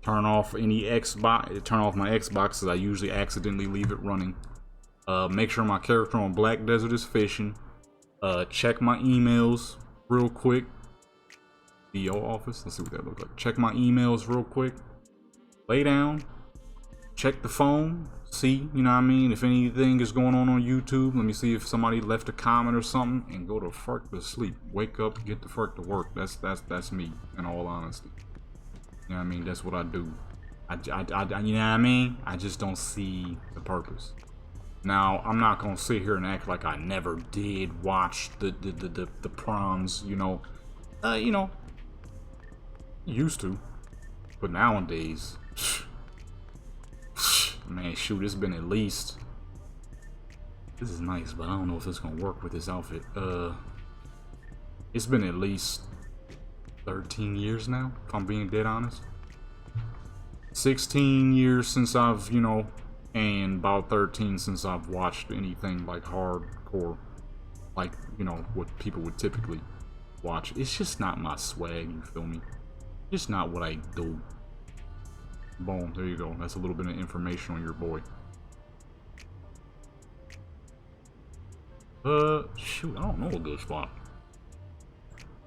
turn off any Xbox, turn off my Xbox because I usually accidentally leave it running. Make sure my character on Black Desert is fishing. Check my emails real quick. DO office, let's see what that looks like. Check my emails real quick. Lay down, check the phone, see, you know what I mean, if anything is going on YouTube. Let me see if somebody left a comment or something, and go to fuck to sleep. Wake up, get the fuck to work. That's me, in all honesty. You know what I mean? That's what I do. I you know what I mean? I just don't see the purpose. Now, I'm not gonna sit here and act like I never did watch the proms, you know. You know, used to, but nowadays, man, shoot, it's been at least, this is nice, but I don't know if it's gonna work with this outfit. It's been at least 13 years now, if I'm being dead honest. 16 years since I've, you know, and about 13 since I've watched anything like hardcore, like, you know, what people would typically watch. It's just not my swag, you feel me? Just not what I do. Boom, there you go. That's a little bit of information on your boy. Shoot, I don't know a good spot.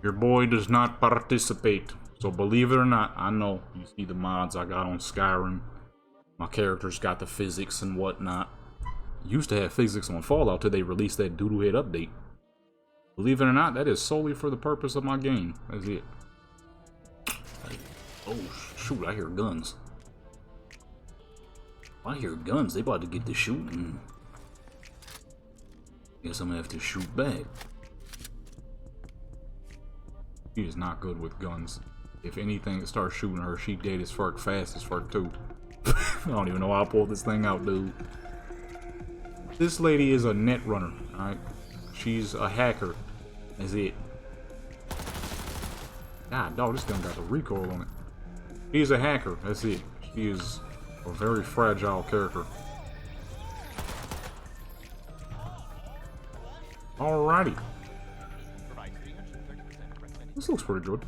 Your boy does not participate. So believe it or not, I know. You see the mods I got on Skyrim. My character's got the physics and whatnot. Used to have physics on Fallout till they released that doodle head update. Believe it or not, that is solely for the purpose of my game. That's it. Oh, shoot, I hear guns. I hear guns. They about to get to shooting. Guess I'm gonna have to shoot back. She is not good with guns. If anything starts shooting her, she dead as fuck, fast as fuck too. I don't even know how I pulled this thing out, dude. This lady is a net runner, alright? She's a hacker. That's it. God, dog, this gun got the recoil on it. She's a hacker, that's it. She is a very fragile character. Alrighty. This looks pretty good.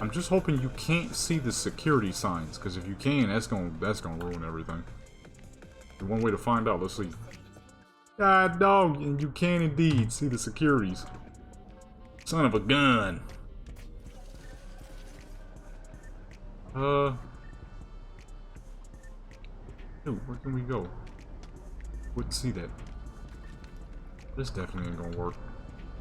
I'm just hoping you can't see the security signs, because if you can, that's gonna ruin everything. One way to find out, let's see. God dog, and you can indeed see the securities. Son of a gun. Dude, where can we go? Wouldn't see that. This definitely ain't gonna work.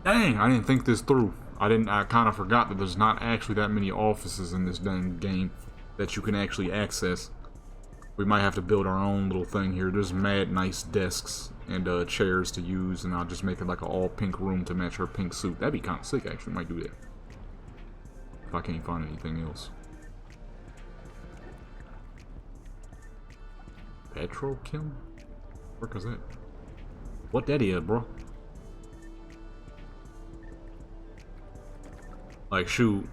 Dang, I didn't think this through. I kind of forgot that there's not actually that many offices in this dang game that you can actually access. We might have to build our own little thing here. There's mad nice desks and chairs to use, and I'll just make it like an all pink room to match her pink suit. That'd be kind of sick, actually. Might do that if I can't find anything else. Petrochem? Where is that? What that is, bro? Like, shoot.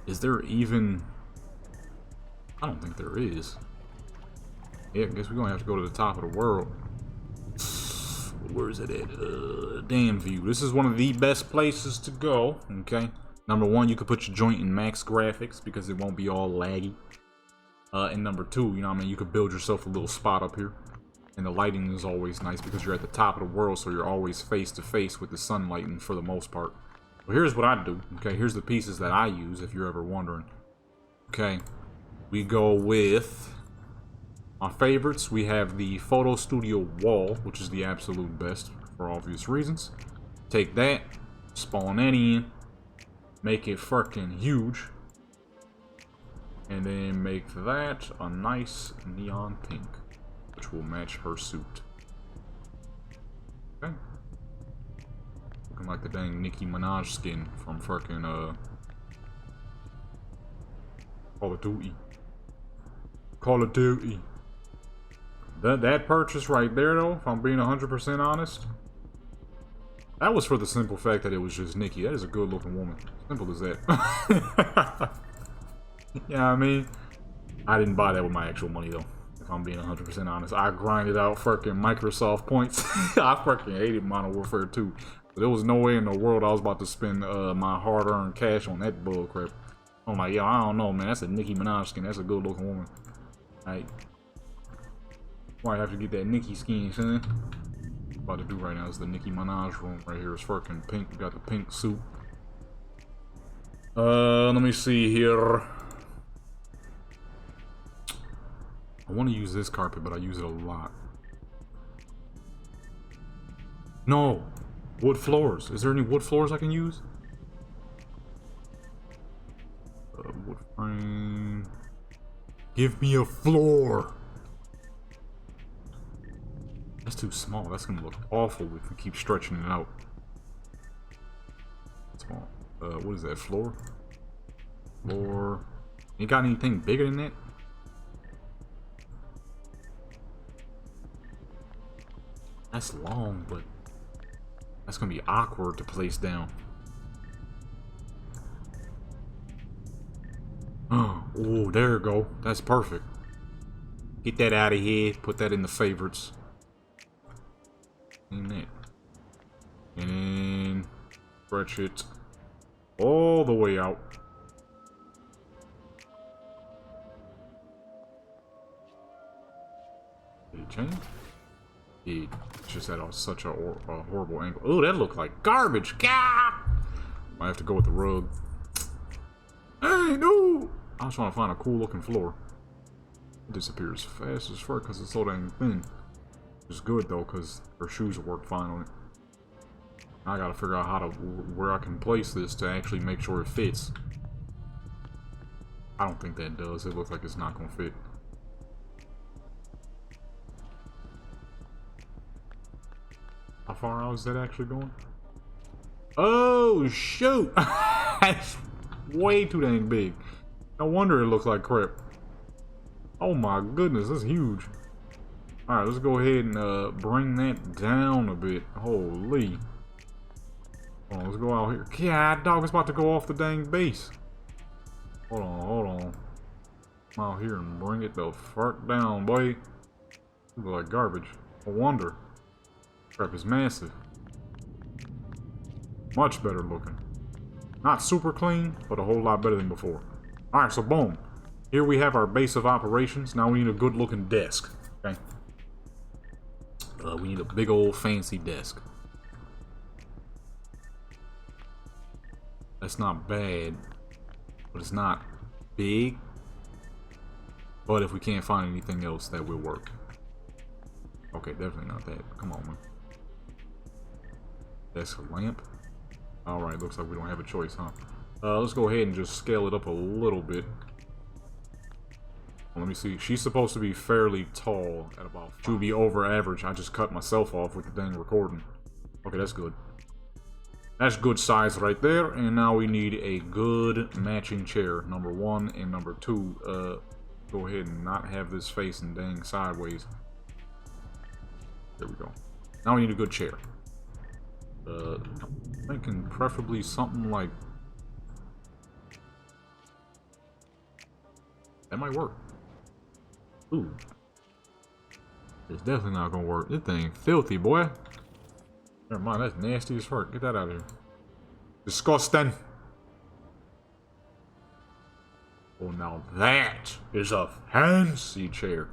Is there even... I don't think there is. Yeah, I guess we're gonna have to go to the top of the world. Where is it at? Damn view. This is one of the best places to go, okay? Number one, you could put your joint in max graphics because it won't be all laggy. And number two, you know what I mean, you could build yourself a little spot up here. And the lighting is always nice because you're at the top of the world, so you're always face to face with the sunlight for the most part. Well, here's what I do, okay? Here's the pieces that I use, if you're ever wondering. Okay, we go with my favorites. We have the photo studio wall, which is the absolute best for obvious reasons. Take that, spawn that in, make it fucking huge. And then make that a nice neon pink, which will match her suit. Okay. Looking like the dang Nicki Minaj skin from fucking Call of Duty. Call of Duty. That purchase right there, though, if I'm being 100% honest, that was for the simple fact that it was just Nicki. That is a good looking woman. Simple as that. Yeah, I mean, I didn't buy that with my actual money, though. If I'm being 100% honest, I grinded out fucking Microsoft points. I fucking hated Modern Warfare 2. But there was no way in the world I was about to spend my hard-earned cash on that bullcrap. I'm like, yo, I don't know, man. That's a Nicki Minaj skin. That's a good-looking woman. Right? Might have to get that Nicki skin, son. What I'm about to do right now is the Nicki Minaj room right here. It's fucking pink. We got the pink suit. Let me see here. I want to use this carpet, but I use it a lot. No! Wood floors. Is there any wood floors I can use? Wood frame. Give me a floor! That's too small. That's gonna look awful if we keep stretching it out. Small. What is that? Floor? Floor. You got anything bigger than that? That's long, but that's gonna be awkward to place down. Oh, there you go. That's perfect. Get that out of here. Put that in the favorites. And that. And then stretch it all the way out. Did it change? It's just at such a horrible angle. Oh, that looked like garbage. Gah! Might have to go with the rug. Hey, no! I was trying to find a cool looking floor. It disappears fast as fuck because it's so dang thin. It's good though because her shoes will work fine on it. I gotta figure out how to where I can place this to actually make sure it fits. I don't think that does. It looks like it's not gonna fit. How far out is that actually going? Oh, shoot! That's way too dang big. No wonder it looks like crap. Oh my goodness, that's huge. Alright, let's go ahead and bring that down a bit. Holy. Hold on, let's go out here. God, dog, it's about to go off the dang base. Hold on. Come out here and bring it the fuck down, boy. It looks like garbage. No wonder. Crap is massive. Much better looking. Not super clean, but a whole lot better than before. Alright, so boom. Here we have our base of operations. Now we need a good looking desk. Okay. We need a big old fancy desk. That's not bad, but it's not big. But if we can't find anything else, that will work. Okay, definitely not that. Come on, man. Desk lamp. Alright, looks like we don't have a choice, huh? Let's go ahead and just scale it up a little bit. Let me see. She's supposed to be fairly tall at about 5. She would be over average. I just cut myself off with the dang recording. Okay, that's good. That's good size right there. And now we need a good matching chair. Number 1 and number 2. Go ahead and not have this facing dang sideways. There we go. Now we need a good chair. I'm thinking preferably something like... That might work. Ooh. It's definitely not gonna work. This thing filthy, boy. Never mind, that's nasty as fuck. Get that out of here. Disgusting. Oh, now that is a fancy chair.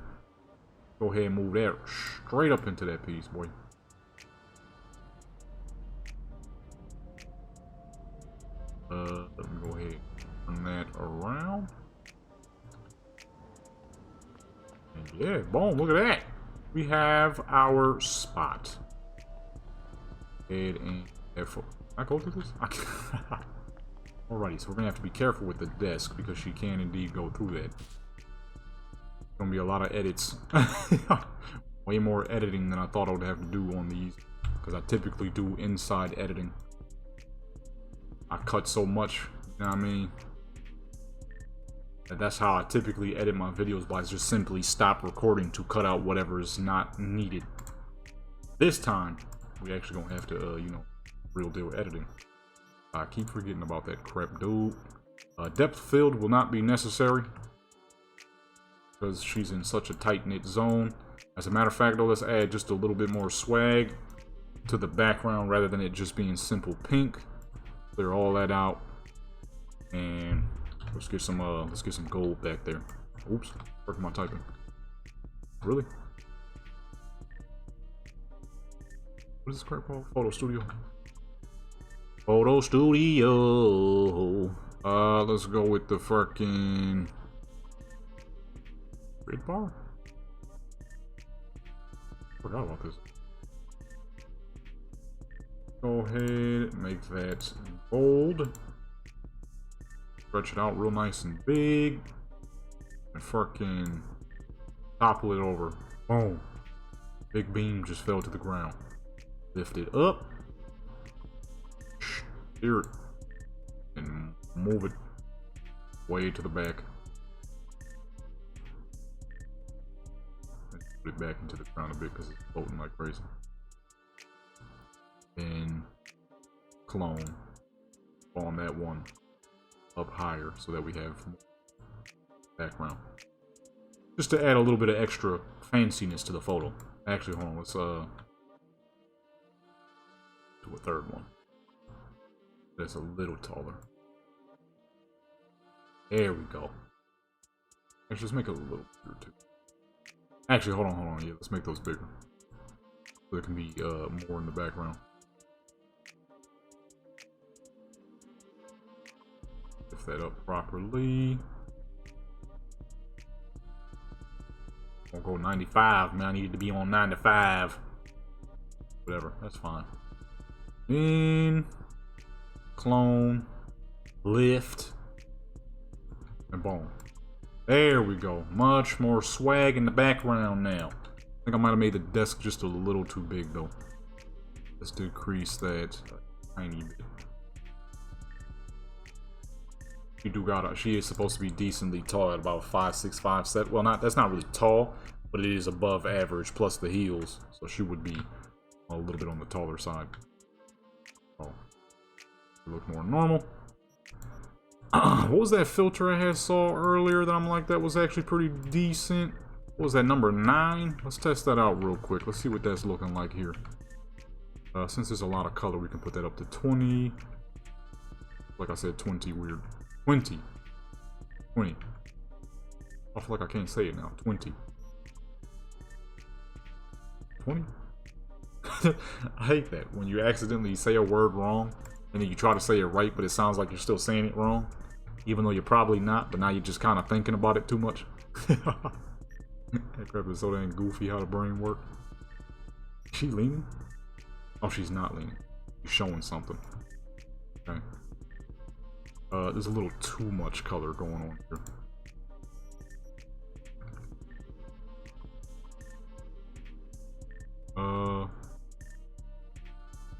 Go ahead and move that straight up into that piece, boy. Let me go ahead and turn that around. And yeah, boom, look at that. We have our spot. Head and F4. Can I go through this? I can't. Alrighty, so we're gonna have to be careful with the desk because she can indeed go through that. Gonna be a lot of edits. Way more editing than I thought I would have to do on these, because I typically do inside editing. I cut so much, you know what I mean? That's how I typically edit my videos, by just simply stop recording to cut out whatever is not needed. This time, we actually gonna have to, you know, real deal editing. I keep forgetting about that crap, dude. Depth field will not be necessary because she's in such a tight-knit zone. As a matter of fact, though, let's add just a little bit more swag to the background rather than it just being simple pink. Clear all that out, and let's get some gold back there. Oops, where am I typing? Really? What is this crap called? Photo Studio. Photo Studio. Let's go with the fucking grid bar. Forgot about this. Go ahead, make that bold. Stretch it out real nice and big. And fucking topple it over. Boom. Big beam just fell to the ground. Lift it up. Steer it. And move it way to the back. Put it back into the ground a bit because it's floating like crazy. And clone on that one up higher so that we have background, just to add a little bit of extra fanciness to the photo. Actually, hold on, let's do a third one that's a little taller. There we go. Actually, let's make it a little bigger too. Actually, hold on, yeah, let's make those bigger so there can be more in the background. Lift that up properly. I'll go 95, man. I needed to be on 95. Whatever, that's fine. In, clone, lift, and boom. There we go. Much more swag in the background now. I think I might have made the desk just a little too big though. Let's decrease that a tiny bit. She is supposed to be decently tall at about 5'6", 5'7". Well, that's not really tall, but it is above average plus the heels, so she would be a little bit on the taller side. Oh, look more normal. What was that filter I had saw earlier that I'm like, that was actually pretty decent? What was that, number 9? Let's test that out real quick. Let's see what that's looking like here. Since there's a lot of color, we can put that up to 20. Like I said, 20 weird. 20. I feel like I can't say it now. 20. 20? I hate that when you accidentally say a word wrong and then you try to say it right, but it sounds like you're still saying it wrong, even though you're probably not, but now you're just kind of thinking about it too much. That crap is so dang goofy how the brain works. Is she leaning? Oh, she's not leaning. showing something. Okay. There's a little too much color going on here.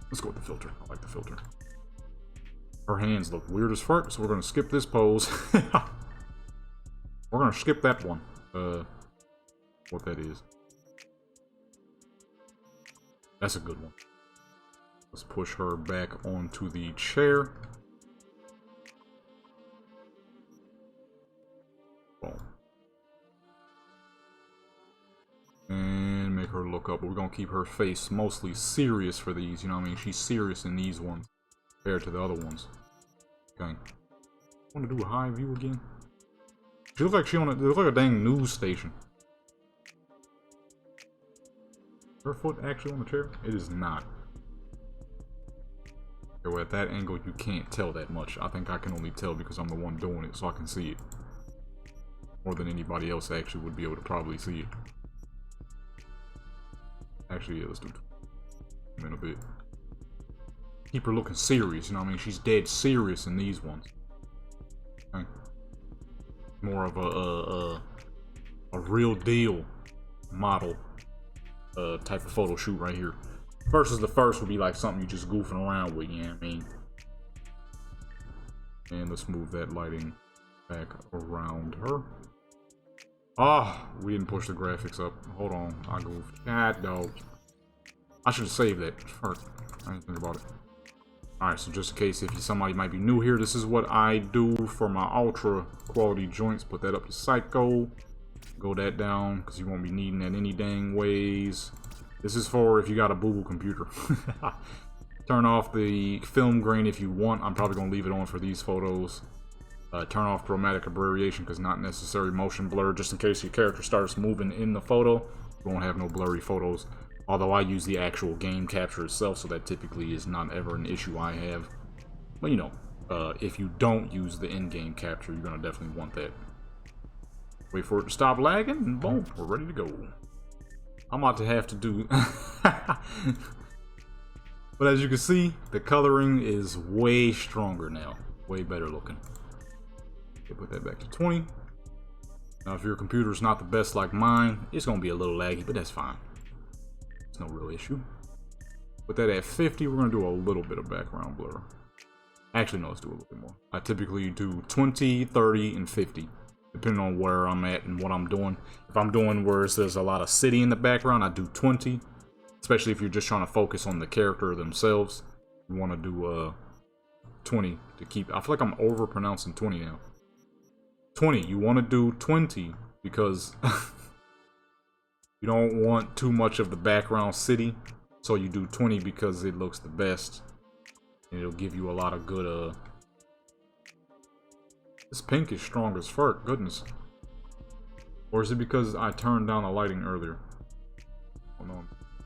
Let's go with the filter. I like the filter. Her hands look weird as fuck, so we're gonna skip this pose. We're gonna skip that one. What that is. That's a good one. Let's push her back onto the chair. Boom. And make her look up. But we're gonna keep her face mostly serious for these. You know what I mean? She's serious in these ones compared to the other ones. Okay. Want to do a high view again? She looks like she on a, it looks like a dang news station. Her foot actually on the chair? It is not. Okay, well, at that angle, you can't tell that much. I think I can only tell because I'm the one doing it, so I can see it. More than anybody else actually would be able to probably see it. Actually, yeah, let's do it in a bit. Keep her looking serious, you know what I mean? She's dead serious in these ones. Okay. More of a real deal model type of photo shoot right here. Versus the first would be like something you just goofing around with, you know what I mean? And let's move that lighting back around her. Ah, we didn't push the graphics up. Hold on, I goofed. God, dog. I should have saved that first. I didn't think about it. Alright, so just in case if somebody might be new here, this is what I do for my ultra quality joints. Put that up to psycho. Go that down, because you won't be needing that any dang ways. This is for if you got a boo-boo computer. Turn off the film grain if you want. I'm probably going to leave it on for these photos. Turn off chromatic aberration because not necessary. Motion blur just in case your character starts moving in the photo. You won't have no blurry photos. Although I use the actual game capture itself, so that typically is not ever an issue I have. But you know, if you don't use the in-game capture, you're going to definitely want that. Wait for it to stop lagging, and boom, we're ready to go. I'm about to have to do... But as you can see, the coloring is way stronger now. Way better looking. Okay, put that back to 20. Now if your computer's not the best like mine, it's going to be a little laggy, but that's fine. It's no real issue. Put that at 50, we're going to do a little bit of background blur. Actually, no, let's do a little bit more. I typically do 20, 30, and 50. Depending on where I'm at and what I'm doing. If I'm doing where there's a lot of city in the background, I do 20. Especially if you're just trying to focus on the character themselves. You want to do 20 to keep... I feel like I'm over-pronouncing 20 now. 20. You want to do 20 because... you don't want too much of the background city. So you do 20 because it looks the best. And it'll give you a lot of good... This pink is strong as fuck, goodness. Or is it because I turned down the lighting earlier? Oh no,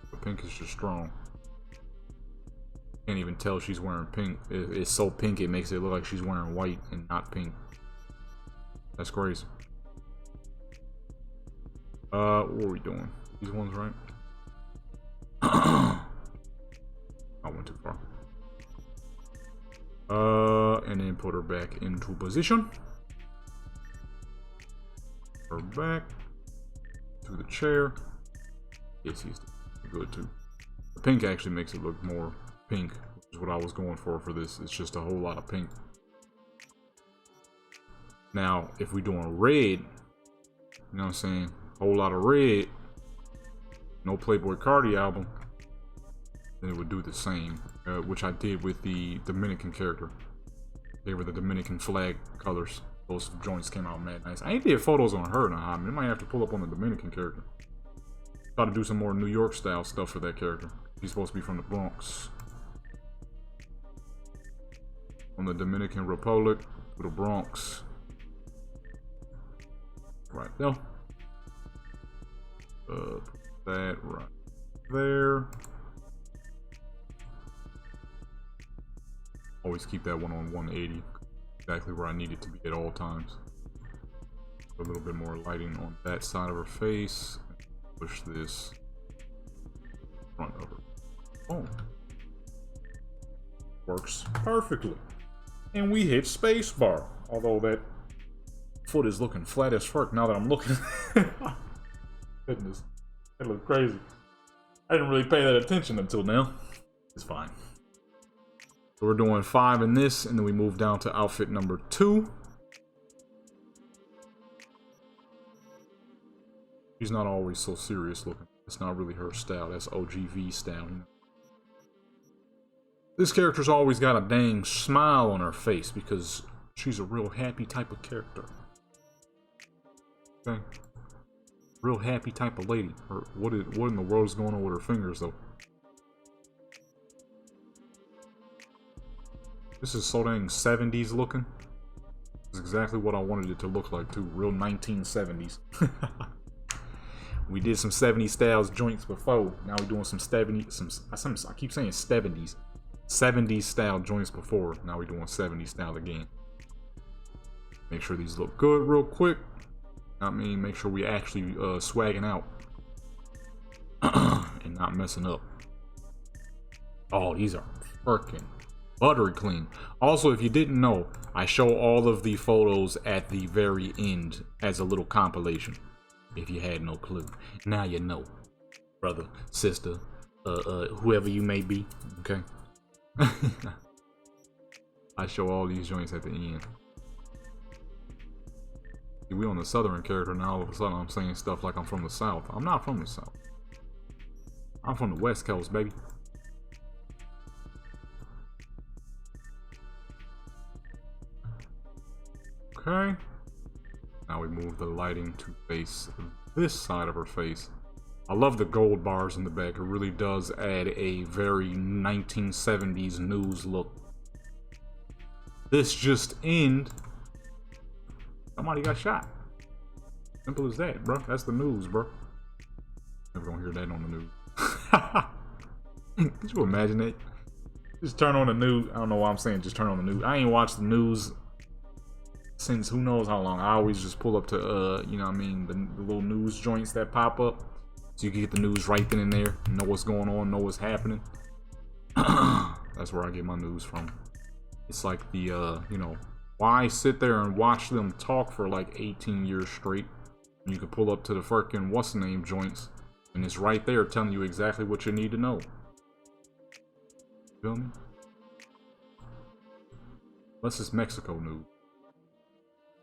the pink is just strong. Can't even tell she's wearing pink. It's so pink it makes it look like she's wearing white and not pink. That's crazy. What are we doing? These ones, right? I went too far. And then put her back into position. Her back to the chair. Yes, he's good too. The pink actually makes it look more pink, which is what I was going for this. It's just a whole lot of pink. Now, if we're doing red, you know what I'm saying? Whole lot of red. No Playboy Cardi album. Then it would do the same, which I did with the Dominican character. They were the Dominican flag colors. Those joints came out mad nice. I ain't did photos on her now. I might have to pull up on the Dominican character. Try to do some more New York style stuff for that character. He's supposed to be from the Bronx. From the Dominican Republic to the Bronx. Right there. Put that right there. Always keep that one on 180. Exactly where I need it to be at all times. A little bit more lighting on that side of her face. Push this front of her. Oh. Works perfectly. And we hit spacebar. Although that foot is looking flat as fuck now that I'm looking. Goodness. That looked crazy. I didn't really pay that attention until now. It's fine. So we're doing 5 in this, and then we move down to outfit number 2. She's not always so serious looking. It's not really her style. That's OGV style. You know? This character's always got a dang smile on her face because she's a real happy type of character. Okay. Real happy type of lady. What in the world is going on with her fingers though? This is so dang 70s looking. This is exactly what I wanted it to look like too. Real 1970s. We did some 70s styles joints before. Now we're doing some 70s. I keep saying 70s. 70s style joints before. Now we're doing 70s style again. Make sure these look good real quick. I mean, make sure we actually swagging out and not messing up. Oh, these are freaking buttery clean. Also, if you didn't know, I show all of the photos at the very end as a little compilation. If you had no clue, now you know, brother, sister, whoever you may be. Okay. I show all these joints at the end. We on the southern character now. All of a sudden, I'm saying stuff like I'm from the south. I'm not from the south. I'm from the west coast, baby. Okay. Now we move the lighting to face this side of her face. I love the gold bars in the back. It really does add a very 1970s news look. This just in. Somebody got shot. Simple as that, bro. That's the news, bro. Never gonna hear that on the news. Could you imagine that? Just turn on the news. I don't know why I'm saying just turn on the news. I ain't watched the news since who knows how long. I always just pull up to you know what I mean, the little news joints that pop up, so you can get the news right then and there, know what's going on, know what's happening. That's where I get my news from. It's like the you know, why sit there and watch them talk for like 18 years straight? You can pull up to the freaking what's the name joints, and it's right there telling you exactly what you need to know. Feel me? Unless it's Mexico news.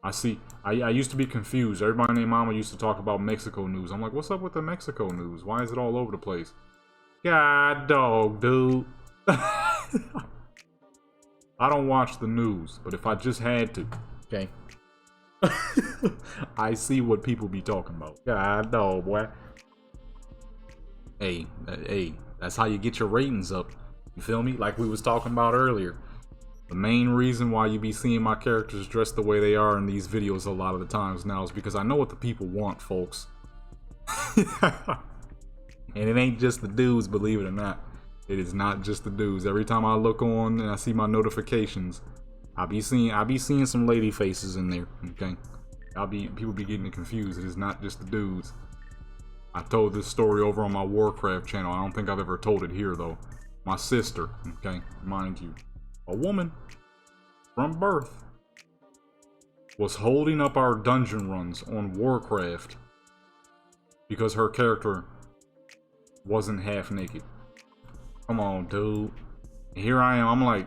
I see. I used to be confused. Everybody named Mama used to talk about Mexico news. I'm like, what's up with the Mexico news? Why is it all over the place? God dog, dude. I don't watch the news, but if I just had to, okay. I see what people be talking about. God dog, boy. Hey, that's how you get your ratings up. You feel me? Like we was talking about earlier. The main reason why you be seeing my characters dressed the way they are in these videos a lot of the times now is because I know what the people want, folks. And it ain't just the dudes, believe it or not. It is not just the dudes. Every time I look on and I see my notifications, I be seeing some lady faces in there. Okay, people be getting it confused. It is not just the dudes. I told this story over on my Warcraft channel. I don't think I've ever told it here though. My sister, okay, mind you, a woman from birth was holding up our dungeon runs on Warcraft because her character wasn't half naked. Come on, dude. And here I am. I'm like,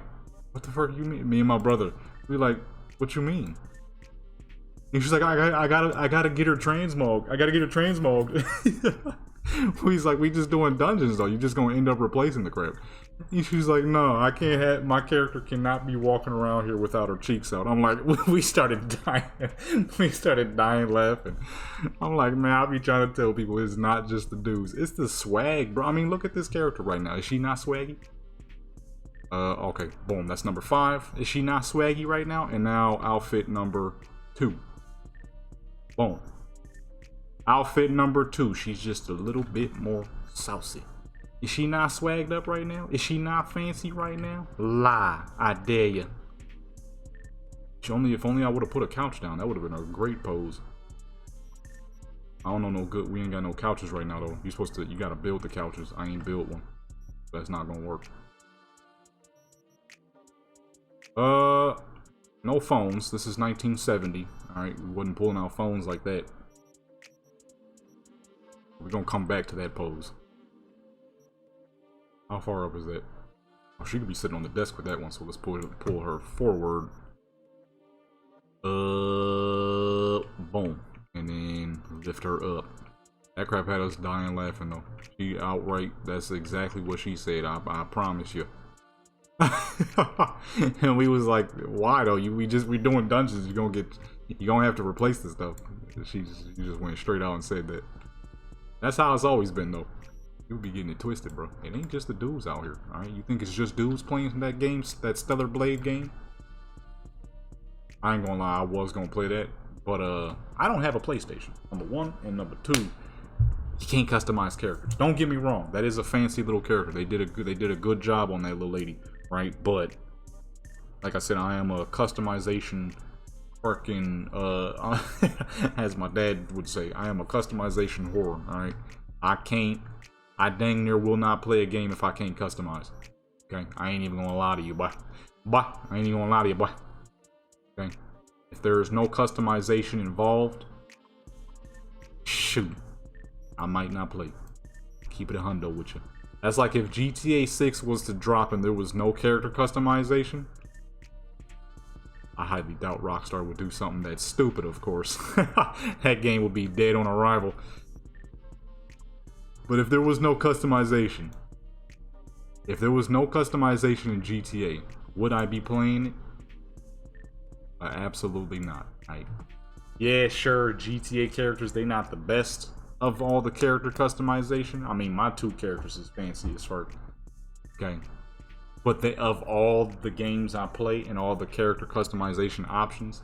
what the fuck you mean? Me and my brother, we like, what you mean? And she's like, I gotta get her transmog. I gotta get her transmog. He's like, we just doing dungeons though. You just gonna end up replacing the crap. And she's like, no, I can't have, my character cannot be walking around here without her cheeks out. I'm like, we started dying. We started dying laughing. I'm like, man, I'll be trying to tell people it's not just the dudes. It's the swag, bro. I mean, look at this character right now. Is she not swaggy? Okay, boom, that's number 5. Is she not swaggy right now? And now outfit number 2. Boom. Outfit number 2, she's just a little bit more saucy. Is she not swagged up right now? Is she not fancy right now? Lie, I dare you. If only I would have put a couch down, that would have been a great pose. I don't know no good, we ain't got no couches right now though. You gotta build the couches. I ain't built one. That's not gonna work. No phones. This is 1970. Alright, we wasn't pulling out phones like that. We're gonna come back to that pose. How far up is that? Oh, she could be sitting on the desk with that one, so let's pull her forward. Boom. And then lift her up. That crap had us dying laughing though. She outright, that's exactly what she said, I promise you. And we was like, why though? We doing dungeons, you're gonna have to replace this stuff. She just went straight out and said that. That's how it's always been though. You'll be getting it twisted, bro. It ain't just the dudes out here, alright? You think it's just dudes playing that game, that Stellar Blade game? I ain't gonna lie, I was gonna play that, but I don't have a PlayStation. Number one, and number two, you can't customize characters. Don't get me wrong, that is a fancy little character. They did a good job on that little lady, right? But like I said, I am a customization fucking as my dad would say, I am a customization whore, alright? I dang near will not play a game if I can't customize. Okay? I ain't even gonna lie to you, boy. I ain't even gonna lie to you, boy. Okay? If there is no customization involved, shoot, I might not play. Keep it a hundo with you. That's like if GTA 6 was to drop and there was no character customization. I highly doubt Rockstar would do something that's stupid, of course. That game would be dead on arrival. But if there was no customization, in GTA, would I be playing it? Absolutely not. Yeah, sure, GTA characters, they not the best of all the character customization. I mean, my two characters is fancy as fuck. Okay. But of all the games I play and all the character customization options,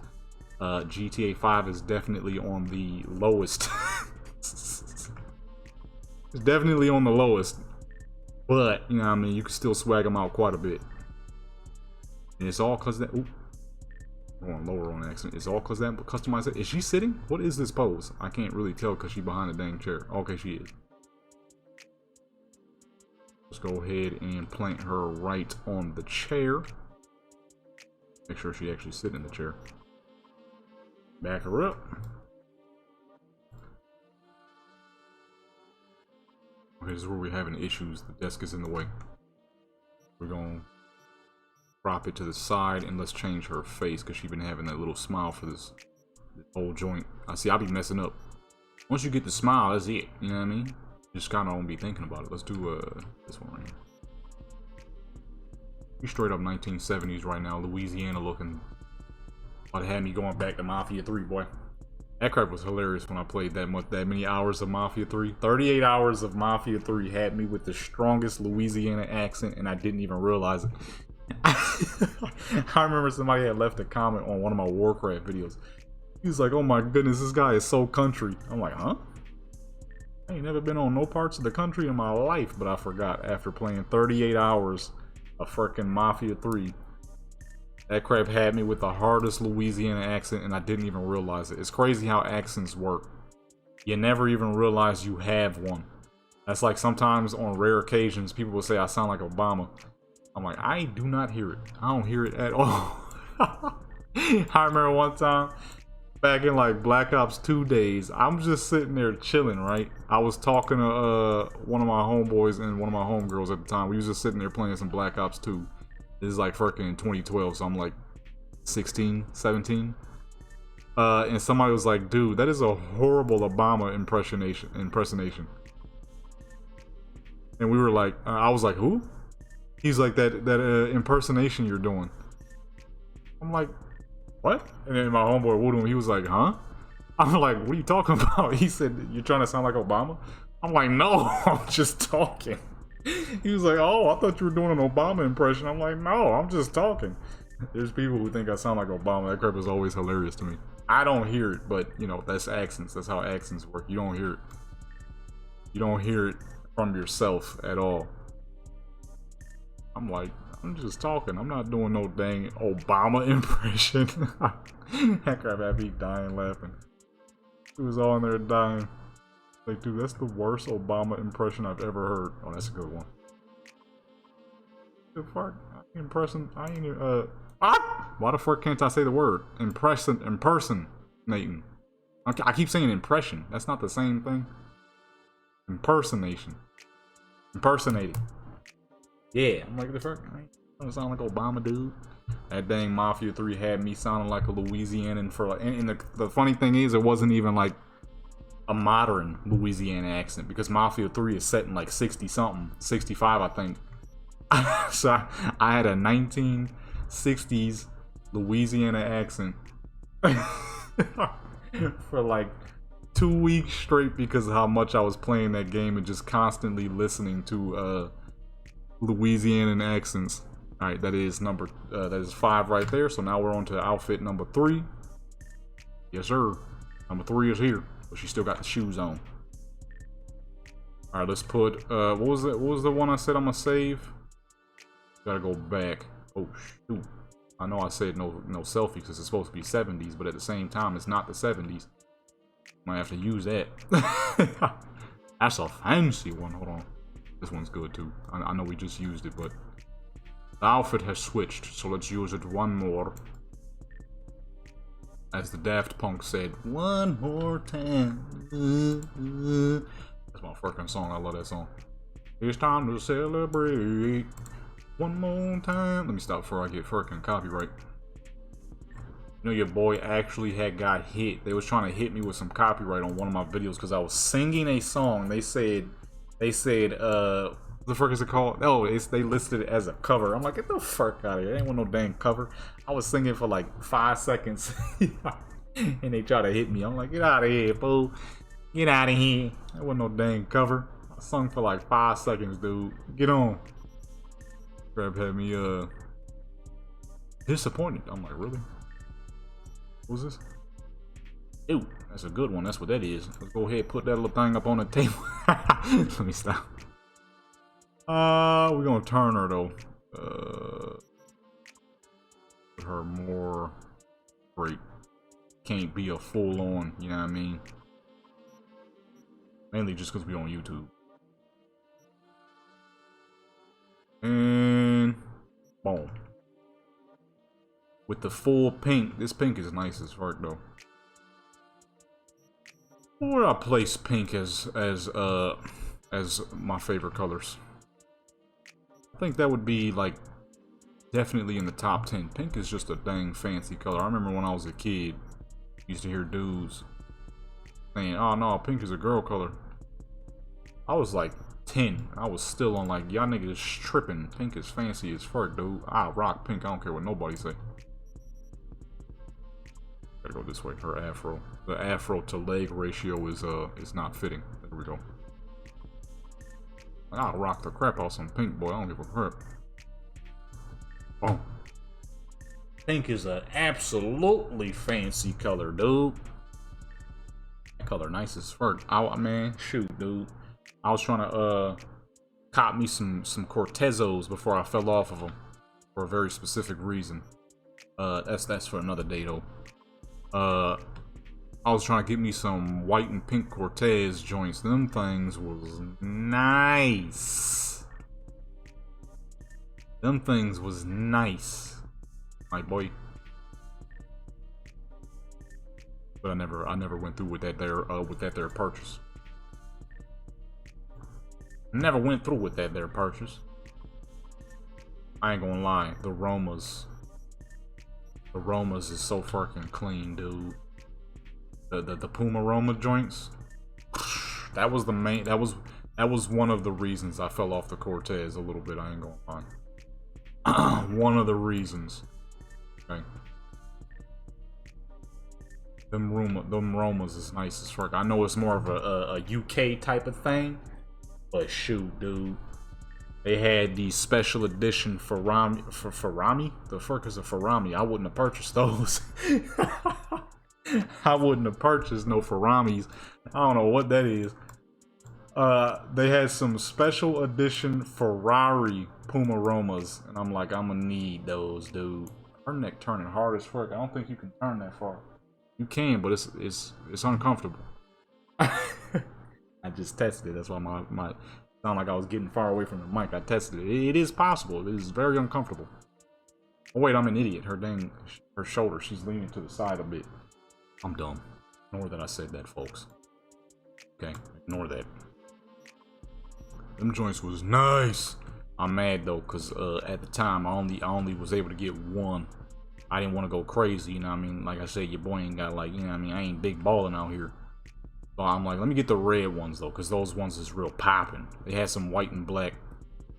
GTA 5 is definitely on the lowest. It's definitely on the lowest, but you know what I mean, you can still swag them out quite a bit. And it's all cause that, oop, going lower on accident. It's all cause that customization. Is she sitting? What is this pose? I can't really tell cause she's behind the dang chair. Okay, she is. Let's go ahead and plant her right on the chair. Make sure she actually sits in the chair. Back her up. Okay, this is where we're having issues. The desk is in the way. We're gonna drop it to the side and let's change her face because she's been having that little smile for this whole joint. I see, I'll be messing up. Once you get the smile, that's it. You know what I mean? Just kind of don't be thinking about it. Let's do this one right here. You straight up 1970s right now, Louisiana looking. But had me going back to Mafia 3, boy. That crap was hilarious when I played that many hours of Mafia 3. 38 hours of Mafia 3 had me with the strongest Louisiana accent, and I didn't even realize it. I remember somebody had left a comment on one of my Warcraft videos. He was like, "Oh my goodness, this guy is so country." I'm like, huh? I ain't never been on no parts of the country in my life, but I forgot after playing 38 hours of freaking Mafia 3. That crap had me with the hardest Louisiana accent and I didn't even realize it. It's crazy how accents work. You never even realize you have one. That's like sometimes on rare occasions people will say I sound like Obama. I'm like, I do not hear it. I don't hear it at all. I remember one time back in like Black Ops 2 days, I'm just sitting there chilling, right? I was talking to one of my homeboys and one of my homegirls at the time. We was just sitting there playing some Black Ops 2. This is like freaking 2012, so I'm like 16, 17. And somebody was like, dude, that is a horrible Obama impersonation. And we were like, I was like, who? He's like, that impersonation you're doing. I'm like, what? And then my homeboy Woodham, he was like, huh? I'm like, what are you talking about? He said, you're trying to sound like Obama? I'm like, no, I'm just talking. He was like, oh, I thought you were doing an Obama impression. I'm like, no, I'm just talking. There's people who think I sound like Obama. That crap is always hilarious to me. I don't hear it, but you know, that's accents. That's how accents work. You don't hear it. You don't hear it from yourself at all. I'm like, I'm just talking. I'm not doing no dang Obama impression. That crap had me dying laughing. It was all in there dying. Like, dude, that's the worst Obama impression I've ever heard. Oh, that's a good one. The fuck? I ain't Why the fuck can't I say the word? Impersonating. I keep saying impression. That's not the same thing. Impersonation. Impersonating. Yeah, I'm like, the fuck? I don't sound like Obama, dude. That dang Mafia 3 had me sounding like a Louisianan for like. And the funny thing is, it wasn't even like a modern Louisiana accent, because Mafia 3 is set in like 60 something, 65, I think. So I had a 1960s Louisiana accent for like 2 weeks straight because of how much I was playing that game and just constantly listening to Louisianan accents. All right, that is 5 right there. So now we're on to outfit number 3. Yes, sir. Number 3 is here, but she still got the shoes on. All right, let's put what was the one I said I'm gonna save? Gotta go back. Oh shoot! I know I said no selfie because it's supposed to be 70s, but at the same time it's not the 70s. Might have to use that. That's a fancy one. Hold on, this one's good too. I know we just used it, but the outfit has switched, so let's use it one more. As the Daft Punk said, one more time. That's my fucking song. I love that song. It's time to celebrate. One more time. Let me stop before I get fucking copyright. You know, your boy actually got hit. They was trying to hit me with some copyright on one of my videos because I was singing a song. They said, what the fuck is it called? Oh, they listed it as a cover. I'm like, get the fuck out of here. Ain't want no dang cover. I was singing for like 5 seconds. And they try to hit me. I'm like, get out of here, fool. Get out of here. That wasn't no dang cover. I sung for like 5 seconds, dude. Get on. Crab had me disappointed. I'm like, really? What was this? Ew, that's a good one. That's what that is. Let's go ahead and put that little thing up on the table. Let me stop. We're gonna turn her though. Put her more great. Can't be a full on, you know what I mean? Mainly just because we on YouTube. And boom. With the full pink. This pink is nice as fuck though. Where would I place pink as my favorite colors? I think that would be like definitely in the top 10. Pink is just a dang fancy color. I remember when I was a kid, used to hear dudes saying, "Oh no, pink is a girl color." I was like 10. I was still on like, y'all niggas tripping. Pink is fancy as fuck, dude. I rock pink. I don't care what nobody say. Gotta go this way. Her afro. The afro to leg ratio is not fitting. There we go. I'll rock the crap out some pink, boy. I don't give a crap. Oh. Pink is an absolutely fancy color, dude. That color nice as fuck. Man, shoot, dude. I was trying to cop me some Cortezos before I fell off of them for a very specific reason. That's for another day though. I was trying to get me some white and pink Cortez joints. Them things was nice. Them things was nice, my boy. But I never went through with that there purchase. Never went through with that there purchase. I ain't gonna lie, the Romas is so fucking clean, dude. The Puma Roma joints. That was the main. That was one of the reasons I fell off the Cortez a little bit. I ain't gonna lie. One of the reasons. Okay. Them Romas is nice as fuck. I know it's more of a UK type of thing. But shoot, dude, they had the special edition Farami. The fuck is a Farami? I wouldn't have purchased those. I wouldn't have purchased no Faramis. I don't know what that is. They had some special edition Ferrari Puma Romas, and I'm like, I'm gonna need those, dude. Her neck turning hard as fuck. I don't think you can turn that far. You can, but it's uncomfortable. I just tested it. That's why my sound like I was getting far away from the mic. I tested it. It is possible. It is very uncomfortable. Oh wait, I'm an idiot. Her shoulder, she's leaning to the side a bit. I'm dumb. Ignore that I said that, folks. Okay, ignore that. Them joints was nice. I'm mad though, cause at the time I only was able to get one. I didn't want to go crazy, you know what I mean? Like I said, your boy ain't got, like, you know what I mean? I ain't big balling out here. So I'm like, let me get the red ones though, cause those ones is real popping. They had some white and black.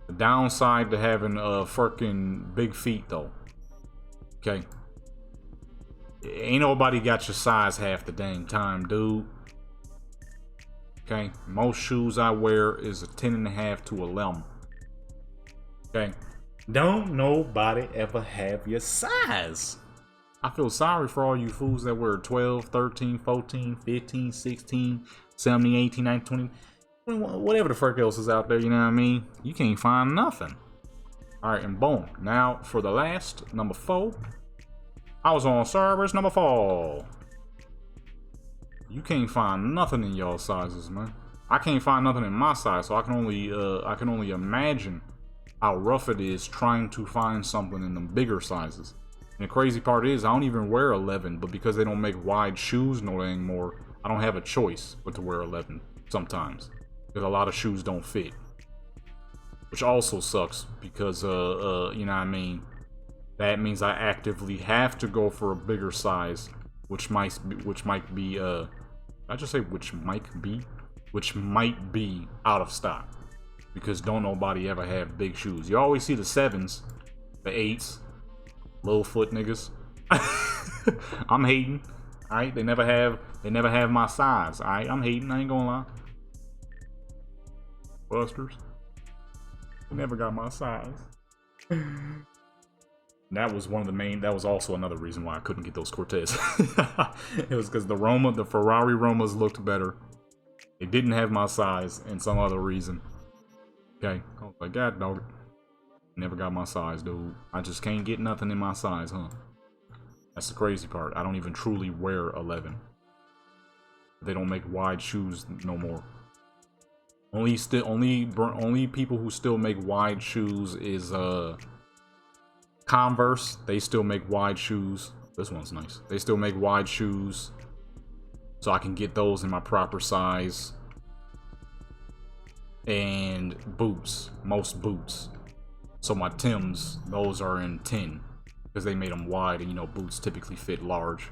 The downside to having freaking big feet though. Okay. Ain't nobody got your size half the dang time, dude. Okay. Most shoes I wear is a 10.5 to 11. Okay. Don't nobody ever have your size. I feel sorry for all you fools that wear 12, 13, 14, 15, 16, 17, 18, 19, 20, 21, whatever the fuck else is out there, you know what I mean? You can't find nothing. Alright, and boom. Now, for the last, number 4. I was on servers number 4. You can't find nothing in y'all sizes, man. I can't find nothing in my size, so I can only imagine how rough it is trying to find something in them bigger sizes. And the crazy part is, I don't even wear 11, but because they don't make wide shoes no anymore, I don't have a choice but to wear 11 sometimes. Because a lot of shoes don't fit. Which also sucks, because, you know what I mean? That means I actively have to go for a bigger size, which might be out of stock. Because don't nobody ever have big shoes. You always see the 7s, the 8s, little foot niggas. I'm hating. Alright, they never have my size. Alright, I'm hating, I ain't gonna lie. Busters. They never got my size. That was also another reason why I couldn't get those Cortez. It was because the Ferrari Romas looked better. They didn't have my size and some other reason. Okay, I was like, God dog, never got my size, dude. I just can't get nothing in my size, huh? That's the crazy part. I don't even truly wear 11. They don't make wide shoes no more. Only people who still make wide shoes is Converse. They still make wide shoes. This one's nice. They still make wide shoes, so I can get those in my proper size. And boots, most boots. So my Timbs, those are in 10 because they made them wide, and you know boots typically fit large.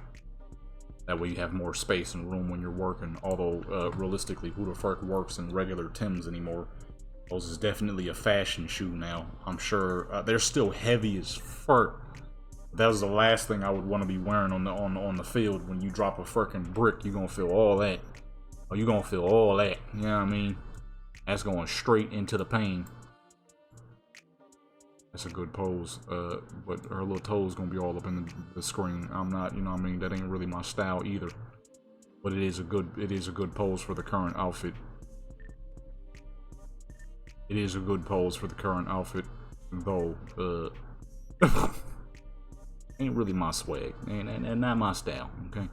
That way you have more space and room when you're working. Although realistically, who the fuck works in regular Timbs anymore? Those is definitely a fashion shoe now. I'm sure they're still heavy as fuck. That was the last thing I would want to be wearing on the field. When you drop a fucking brick, you're gonna feel all that. Oh, you're gonna feel all that. You know what I mean? That's going straight into the pain. That's a good pose. But her little toes gonna be all up in the screen. I'm not, you know what I mean? That ain't really my style either. But it is a good pose for the current outfit. It is a good pose for the current outfit, though. Ain't really my swag, and not my style. Okay.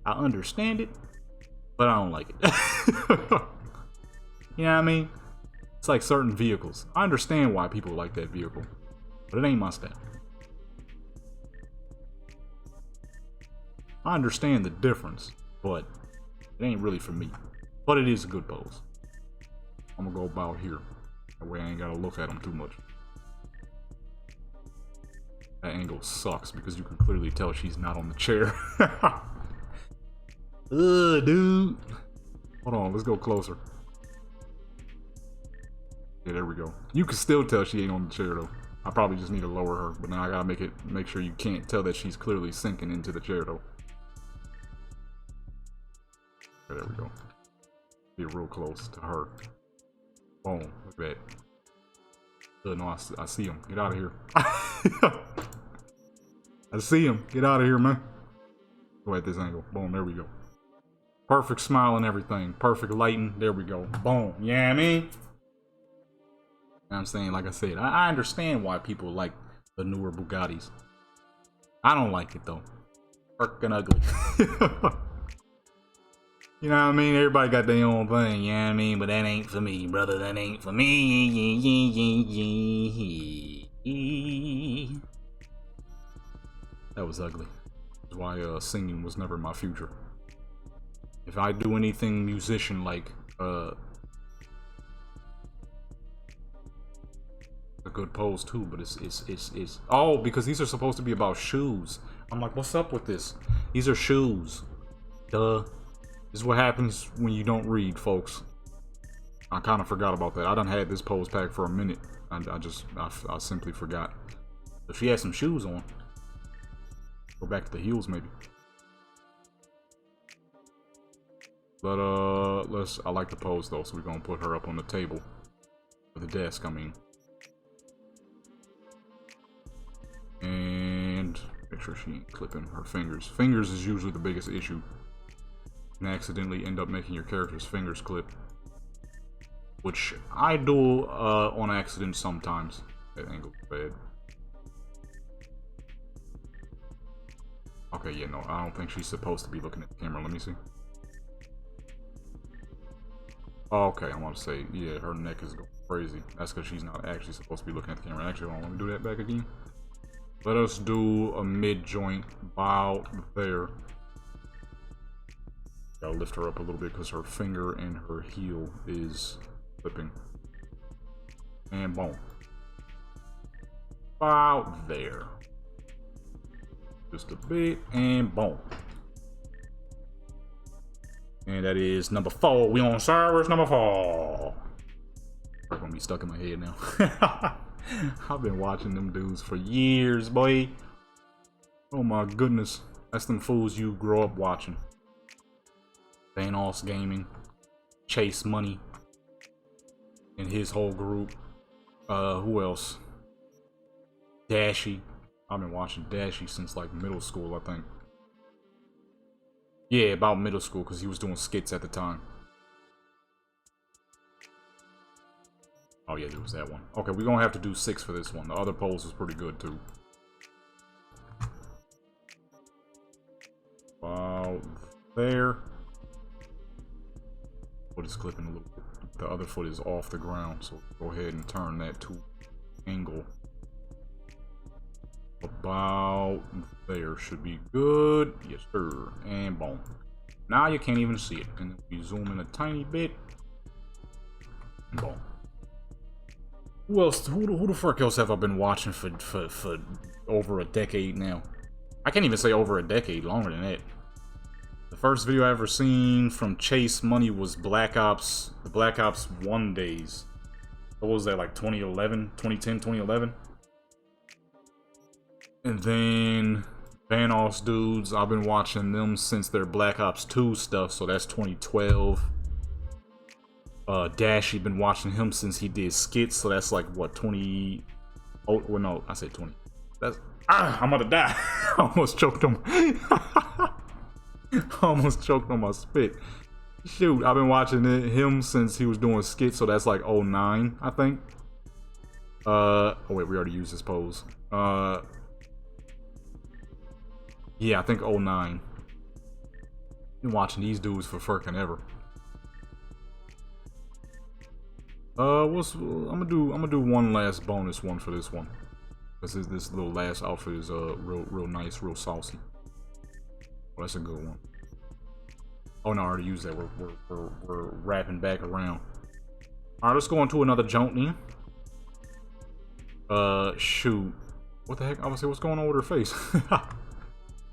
I understand it, but I don't like it. You know what I mean? It's like certain vehicles. I understand why people like that vehicle, but it ain't my style. I understand the difference, but it ain't really for me. But it is a good pose. I'm gonna go about here. That way I ain't gotta look at them too much. That angle sucks because you can clearly tell she's not on the chair. Dude. Hold on, let's go closer. Yeah, there we go. You can still tell she ain't on the chair though. I probably just need to lower her, but now I gotta make sure you can't tell that she's clearly sinking into the chair though. There we go. Get real close to her. Boom, look at that. No, I see him. Get out of here. I see him. Get out of here, man. Go at this angle. Boom, there we go. Perfect smile and everything. Perfect lighting. There we go. Boom. You know what I mean? You know what I'm saying? Like I said, I understand why people like the newer Bugattis. I don't like it, though. Freaking ugly. You know what I mean? Everybody got their own thing, you know what I mean? But that ain't for me, brother. That ain't for me. That was ugly. That's why singing was never my future. If I do anything musician like, a good pose too, but it's oh, because these are supposed to be about shoes. I'm like, what's up with this? These are shoes. Duh. This is what happens when you don't read, folks. I kind of forgot about that. I done had this pose pack for a minute. I simply forgot. If she had some shoes on, go back to the heels maybe. But I like the pose though, so we're gonna put her up on the table, or the desk, I mean. And make sure she ain't clipping her fingers. Fingers is usually the biggest issue. And accidentally end up making your character's fingers clip. Which I do on accident sometimes. That angle's bad. Okay, yeah, no, I don't think she's supposed to be looking at the camera. Let me see. Okay, I want to say, yeah, her neck is going crazy. That's because she's not actually supposed to be looking at the camera. Actually, let me do that back again. Let us do a mid-joint bow there. Gotta lift her up a little bit because her finger and her heel is flipping. And boom. Bow there. Just a bit, and boom. And that is number 4. We on servers number 4. They're gonna be stuck in my head now. I've been watching them dudes for years, boy. Oh my goodness. That's them fools you grow up watching. Thanos Gaming, Chase Money, and his whole group. Who else? Dashy. I've been watching Dashy since like middle school, I think. Yeah, about middle school, because he was doing skits at the time. Oh yeah, there was that one. Okay, we're gonna have to do 6 for this one. The other pose was pretty good too. About there. Foot is clipping a little bit. The other foot is off the ground, so go ahead and turn that to angle. About there should be good. Yes, sir. And boom. Now you can't even see it. And if we zoom in a tiny bit, and boom. Who else? Who the fuck else have I been watching for over a decade now? I can't even say over a decade. Longer than that. The first video I ever seen from Chase Money was Black Ops. The Black Ops 1 days. What was that, like 2011, 2010, 2011? And then Thanos dudes, I've been watching them since their Black Ops 2 stuff, so that's 2012. Dashy, been watching him since he did skits, so that's like what, 20? Oh, well, no, I said 20. That's I'm gonna die. I almost choked him. Almost choked on my spit. Shoot, I've been watching him since he was doing skits, so that's like 09, I think. Oh wait, we already used this pose. Yeah, I think 09. Been watching these dudes for fucking ever. I'm gonna do one last bonus one for this one. Because this little last outfit is real nice, real saucy. Well, that's a good one. Oh no, I already used that. We're wrapping back around. Alright, let's go into another jump then. Shoot. What the heck? I was say, what's going on with her face?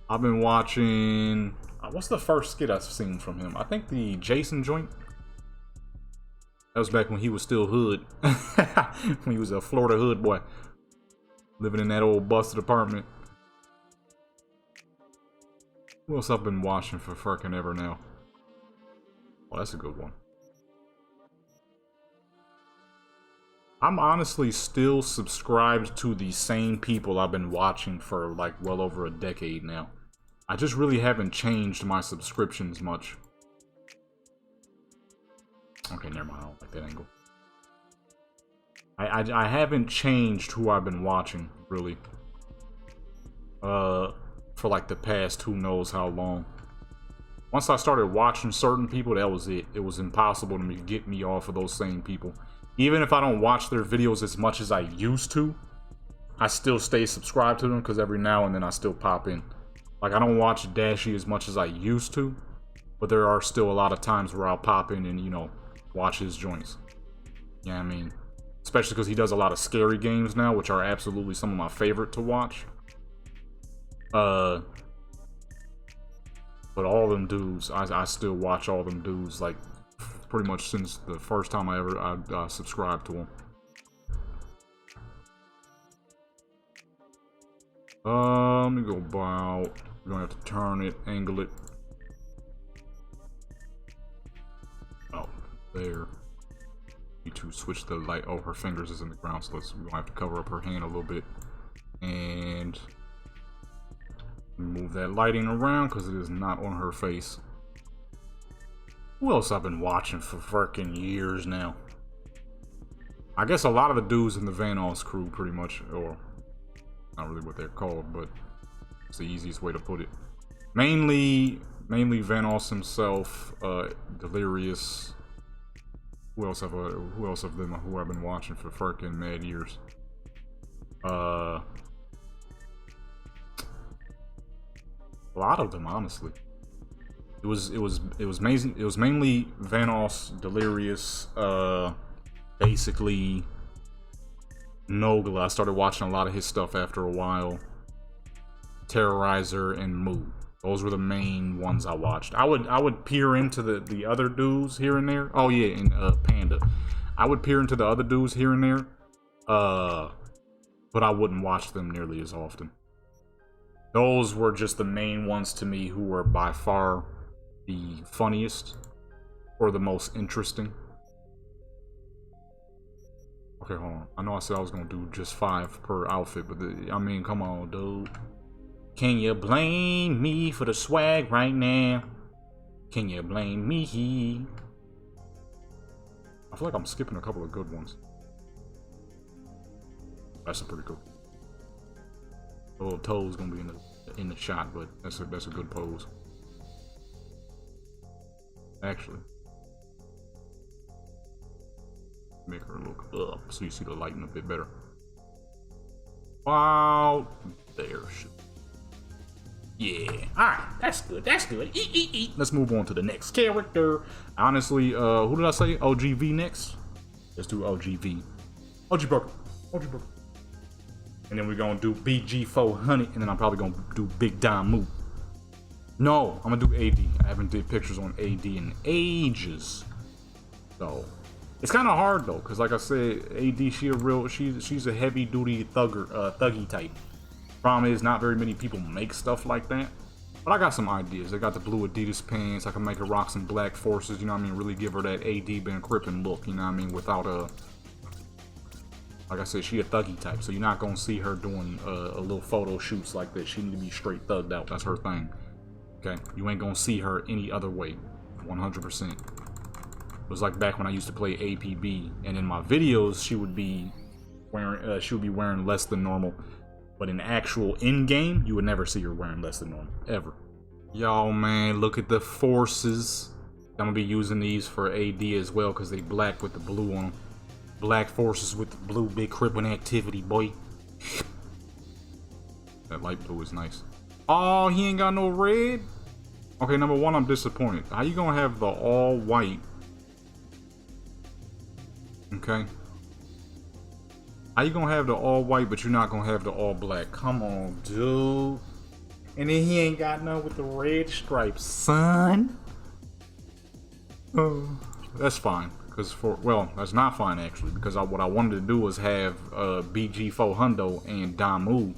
I've been watching... what's the first skit I've seen from him? I think the Jason joint. That was back when he was still hood. When he was a Florida hood boy. Living in that old busted apartment. Who else I've been watching for fucking ever now? Oh, that's a good one. I'm honestly still subscribed to the same people I've been watching for like well over a decade now. I just really haven't changed my subscriptions much. Okay, never mind. I don't like that angle. I haven't changed who I've been watching, really. For like the past who knows how long. Once I started watching certain people, that was it. It was impossible to get me off of those same people. Even if I don't watch their videos as much as I used to, I still stay subscribed to them because every now and then I still pop in. Like, I don't watch Dashy as much as I used to, but there are still a lot of times where I'll pop in and, you know, watch his joints. Yeah, I mean, especially because he does a lot of scary games now, which are absolutely some of my favorite to watch. But all them dudes, I still watch all them dudes, like, pretty much since the first time I subscribed to them. Let me go about. We're gonna have to turn it, angle it. Oh, there. Need to switch the light. Oh, her fingers is in the ground, so we're gonna have to cover up her hand a little bit. And move that lighting around because it is not on her face. Who else I've been watching for freaking years now? I guess a lot of the dudes in the Vanoss crew, pretty much, or not really what they're called, but it's the easiest way to put it. Mainly Vanoss himself, Delirious. Who else have them who I've been watching for freaking mad years? A lot of them, honestly. It was amazing. It was mainly Vanoss, Delirious, basically Nogla. I started watching a lot of his stuff after a while. Terrorizer and Moo. Those were the main ones I watched. I would peer into the other dudes here and there. Oh yeah, and Panda. I would peer into the other dudes here and there. But I wouldn't watch them nearly as often. Those were just the main ones to me who were by far the funniest or the most interesting. Okay, hold on. I know I said I was gonna do just 5 per outfit, but I mean, come on, dude. Can you blame me for the swag right now? Can you blame me? I feel like I'm skipping a couple of good ones. That's a pretty cool. The little toe's gonna be in the shot, but that's a good pose. Actually, make her look up so you see the lighting a bit better. Wow, there. Yeah, alright, that's good, that's good. Let's move on to the next character. Honestly, who did I say? OGV next? Let's do OGV. OG Burger. And then we're gonna do BG400, and then I'm probably gonna do Big Damu. No, I'm gonna do AD. I haven't did pictures on AD in ages. So, it's kind of hard though, because like I said, AD, she's a heavy duty thuggy type. Problem is, not very many people make stuff like that. But I got some ideas. I got the blue Adidas pants. I can make her rock some black forces, you know what I mean? Really give her that AD Ben Crippen look, you know what I mean? Without like I said, she a thuggy type, so you're not gonna see her doing a little photo shoots like that. She need to be straight thugged out. That's her thing. Okay, you ain't gonna see her any other way. 100%. It was like back when I used to play APB, and in my videos she would be wearing less than normal. But in actual in-game, you would never see her wearing less than normal, ever. Yo, man, look at the forces. I'm gonna be using these for AD as well, because they black with the blue on them. Black forces with the blue, big crippling activity, boy. That light blue is nice. Oh, he ain't got no red? Okay, number one, I'm disappointed. How you gonna have the all white? Okay. How you gonna have the all white, but you're not gonna have the all black? Come on, dude. And then he ain't got none with the red stripes, son. Oh, that's fine. Well, that's not fine actually, because what I wanted to do was have BG400 and Damu,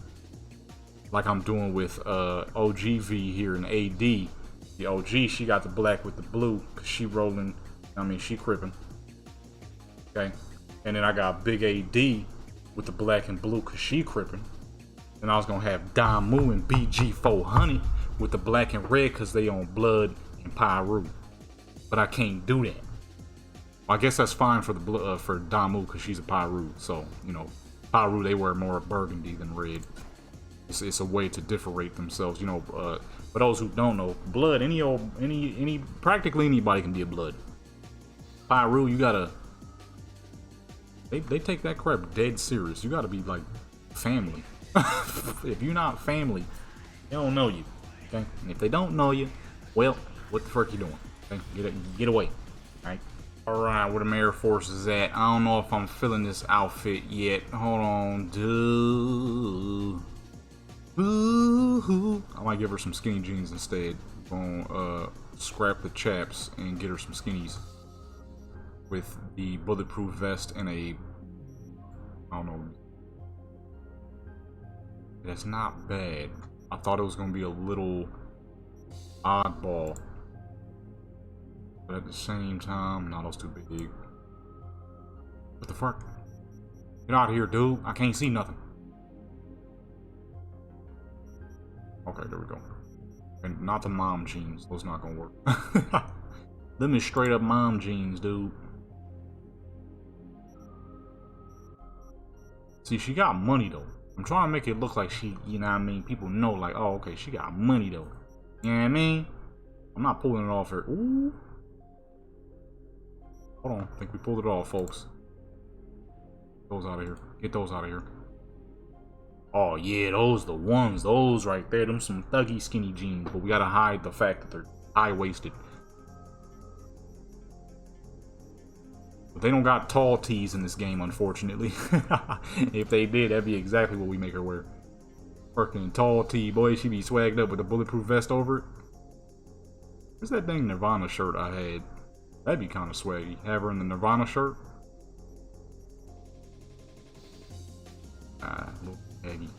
like I'm doing with OGV here in AD. The OG, she got the black with the blue, cause she rolling. I mean, she crippin'. Okay, and then I got Big AD with the black and blue, cause she crippin'. And I was gonna have Damu and BG400 with the black and red, cause they on Blood and Pyru. But I can't do that. Well, I guess that's fine for the for Damu, cause she's a Pyru. So you know, Pyru, they wear more burgundy than red. It's a way to differentiate themselves. You know, for those who don't know, Blood, practically anybody can be a Blood. Pyru, you gotta. They take that crap dead serious. You gotta be like family. If you're not family, they don't know you. Okay? And if they don't know you, well, what the fuck you doing? Okay? Get away. Alright? Alright, where the Air Force is at. I don't know if I'm feeling this outfit yet. Hold on. Dude. Ooh. I might give her some skinny jeans instead. Gonna scrap the chaps and get her some skinnies. With the bulletproof vest and a, I don't know. That's not bad. I thought it was gonna be a little oddball, but at the same time, no, those too big. What the fuck? Get out of here, dude! I can't see nothing. Okay, there we go. And not the mom jeans. Those not gonna work. Them is straight up mom jeans, dude. See, she got money though. I'm trying to make it look like she, you know what I mean? People know, like, oh, okay, she got money though. You know what I mean? I'm not pulling it off here. Ooh. Hold on. I think we pulled it off, folks. Get those out of here. Get those out of here. Oh, yeah, those the ones. Those right there. Them some thuggy skinny jeans. But we gotta hide the fact that they're high-waisted. But they don't got tall tees in this game, unfortunately. If they did, that'd be exactly what we make her wear. Fucking tall tee. Boy, she be swagged up with a bulletproof vest over it. Where's that dang Nirvana shirt I had? That'd be kind of swaggy. Have her in the Nirvana shirt. Ah, a little baggy.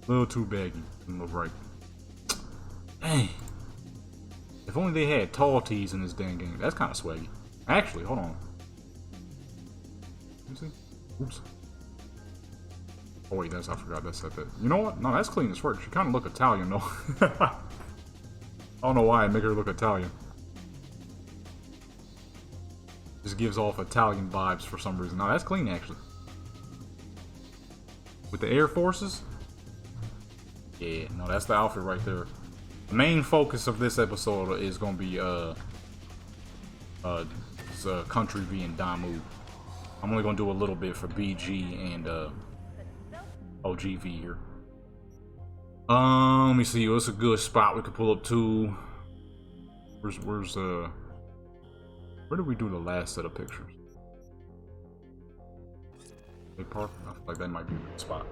A little too baggy. Doesn't look right. Dang. If only they had tall tees in this dang game. That's kind of swaggy. Actually, hold on. Let me see. Oops. Oh wait, I forgot that said that. You know what? No, that's clean as fuck. She kind of look Italian though. I don't know why I make her look Italian. Just gives off Italian vibes for some reason. No, that's clean actually. With the Air Forces? Yeah, no, that's the outfit right there. The main focus of this episode is going to be Country V and Damu. I'm only going to do a little bit for BG and OGV here. Let me see. What's a good spot we could pull up to? Where did we do the last set of pictures? They park? I feel like that might be a good spot.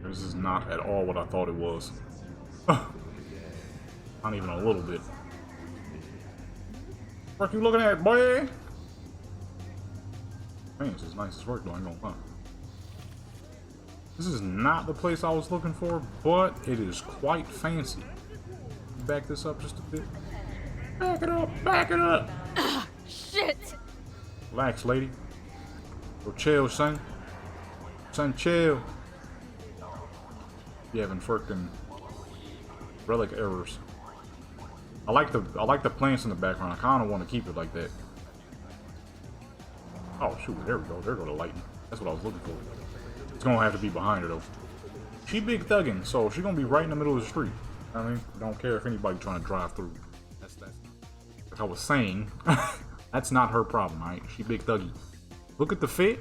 This is not at all what I thought it was. Not even a little bit. What you looking at, boy? Man, this is nice as work, though. I ain't gonna lie. This is not the place I was looking for, but it is quite fancy. Back this up just a bit. Back it up! Back it up! Shit! Relax, lady. Go chill, son. Son, chill. You having freaking relic errors. I like the plants in the background. I kind of want to keep it like that. Oh shoot, there we go. There go the lightning. That's what I was looking for. It's gonna have to be behind her though. She big thuggin', so she gonna be right in the middle of the street. I mean, don't care if anybody trying to drive through. That's like I was saying. That's not her problem, right? She big thuggy. Look at the fit.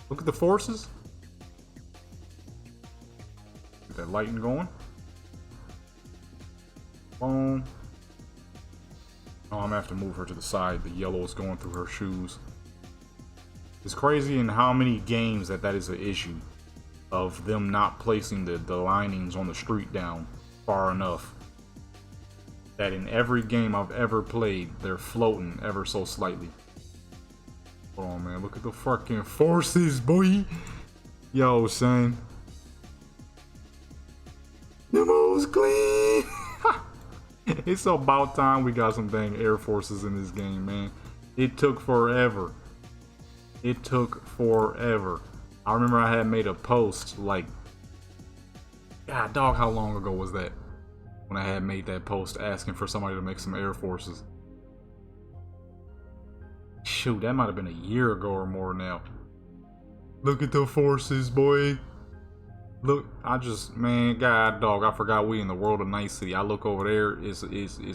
Look at the forces. Get that lighting going. Boom. Oh, I'm gonna have to move her to the side. The yellow is going through her shoes. It's crazy in how many games that is an issue of them not placing the linings on the street down far enough. That in every game I've ever played, they're floating ever so slightly. Oh man, look at the fucking forces, boy. Yo, son. The most clean. It's about time we got some dang Air Forces in this game, man. It took forever. It took forever. I remember I had made a post like, God dog, how long ago was that? When I had made that post asking for somebody to make some Air Forces. Shoot, that might have been a year ago or more now. Look at the forces, boy. Look, man, God dog, I forgot we in the world of Night City. I look over there, it's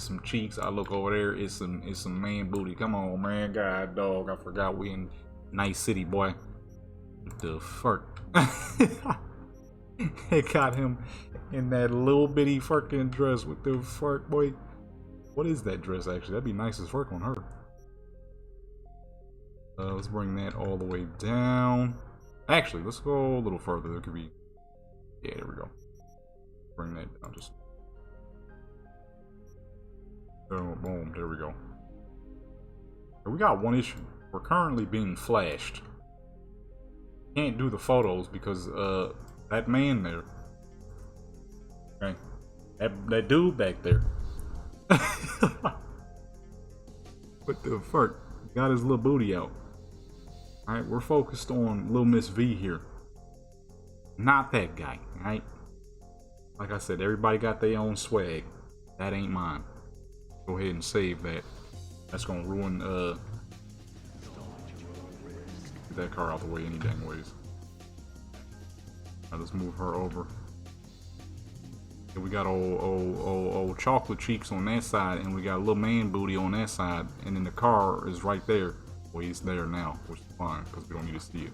some cheeks. I look over there, it's some man booty. Come on, man, God dog, I forgot we in Night City, boy. The fuck? It got him in that little bitty fucking dress with the fuck, boy. What is that dress actually? That'd be nice as fuck on her. Let's bring that all the way down. Actually, let's go a little further. There could be. Yeah, there we go. Bring that down just. Boom, boom. There we go. We got one issue. We're currently being flashed. Can't do the photos because that man there. Okay. That dude back there. What the fuck? Got his little booty out. Alright, we're focused on Lil Miss V here. Not that guy, alright? Like I said, everybody got their own swag. That ain't mine. Go ahead and save that. That's gonna ruin get that car out the way any dang ways. Alright, let's move her over. And we got old chocolate cheeks on that side, and we got a little man booty on that side, and then the car is right there. Well, he's there now, which is fine because we don't need to see it.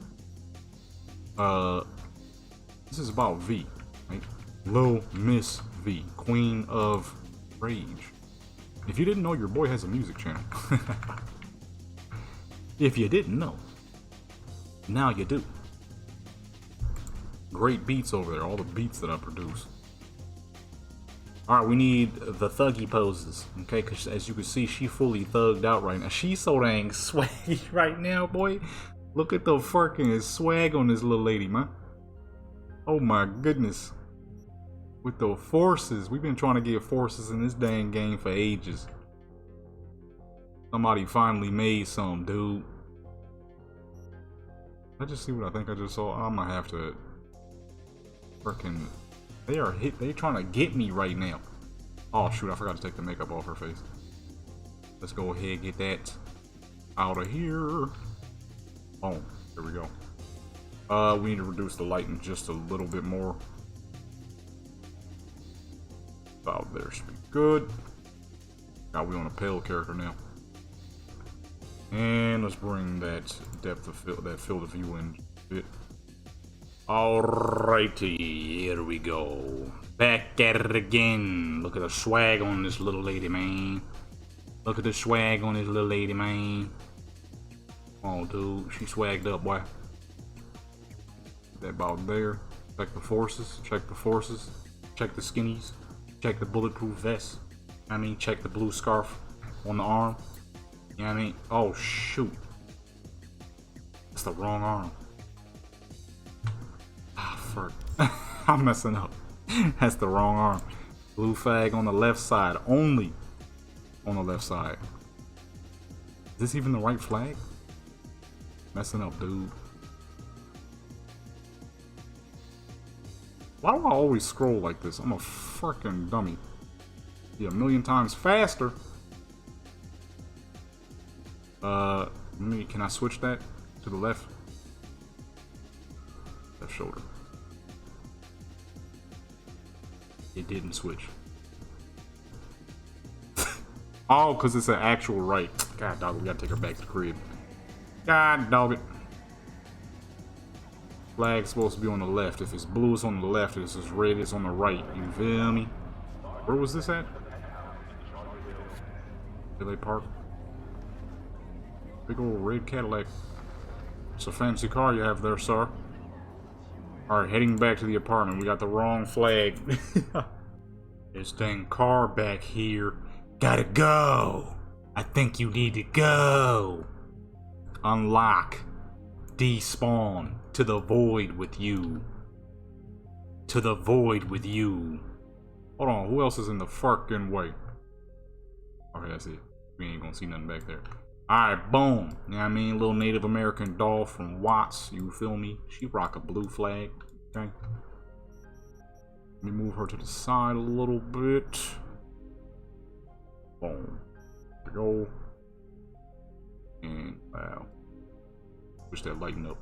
This is about V, right? Lil Miss V, Queen of Rage. If you didn't know, your boy has a music channel. If you didn't know, now you do. Great beats over there, all the beats that I produce. Alright, we need the thuggy poses, okay? Because as you can see, she fully thugged out right now. She's so dang swaggy right now, boy. Look at the fucking swag on this little lady, man. Oh my goodness. With the forces. We've been trying to get forces in this dang game for ages. Somebody finally made some, dude. I just see what I think I just saw. I'm gonna have to freaking. They're trying to get me right now. Oh shoot, I forgot to take the makeup off her face. Let's go ahead and get that out of here. Boom. There we go. We need to reduce the lighting just a little bit more. About there should be good. Got we on a pale character now. And let's bring that depth of field, that field of view in a bit. Alrighty, here we go. Back at it again. Look at the swag on this little lady, man. Look at the swag on this little lady, man. Oh, dude, she swagged up, boy. That about there. Check the forces. Check the forces. Check the skinnies. Check the bulletproof vest. I mean, check the blue scarf on the arm. You know what I mean? Oh, shoot. That's the wrong arm. I'm messing up. That's the wrong arm. Blue flag on the left side. Only on the left side. Is this even the right flag? Messing up, dude. Why do I always scroll like this? I'm a freaking dummy. Be a million times faster. Can I switch that to the left? Left shoulder. It didn't switch. Oh, because it's an actual right. God dog, we gotta take her back to the crib. God dog it. Flag's supposed to be on the left. If it's blue, it's on the left. If it's red, it's on the right. You feel me? Where was this at? LA Park. Big old red Cadillac. It's a fancy car you have there, sir. Alright, heading back to the apartment. We got the wrong flag. This dang car back here. Gotta go. I think you need to go. Unlock. Despawn. To the void with you. To the void with you. Hold on, who else is in the fucking way? Okay, that's it. We ain't gonna see nothing back there. Alright, boom. You know what I mean? Little Native American doll from Watts. You feel me? She rock a blue flag. Okay. Let me move her to the side a little bit. Boom. There we go. And wow. Push that lighten up.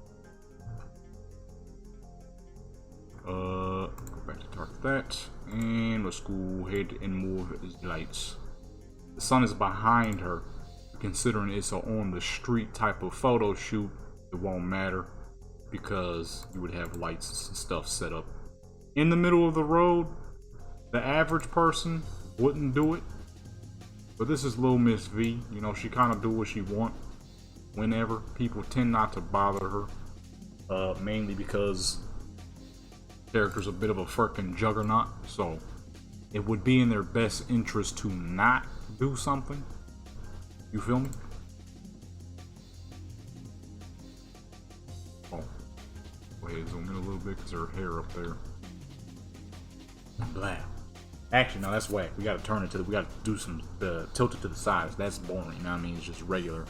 Go back to target that. And let's go ahead and move these lights. The sun is behind her. Considering it's a on the street type of photo shoot, it won't matter. because you would have lights and stuff set up in the middle of the road. The average person wouldn't do it, but this is Lil Miss V. You know, she kind of do what she want whenever. People tend not to bother her, mainly because the character's a bit of a freaking juggernaut, so it would be in their best interest to not do something. You feel me? Oh, go ahead and zoom in a little bit because her hair up there. Blah. Actually, no, that's whack. We gotta turn it to we gotta do some tilt it to the sides. That's boring, you know what I mean? It's just regular,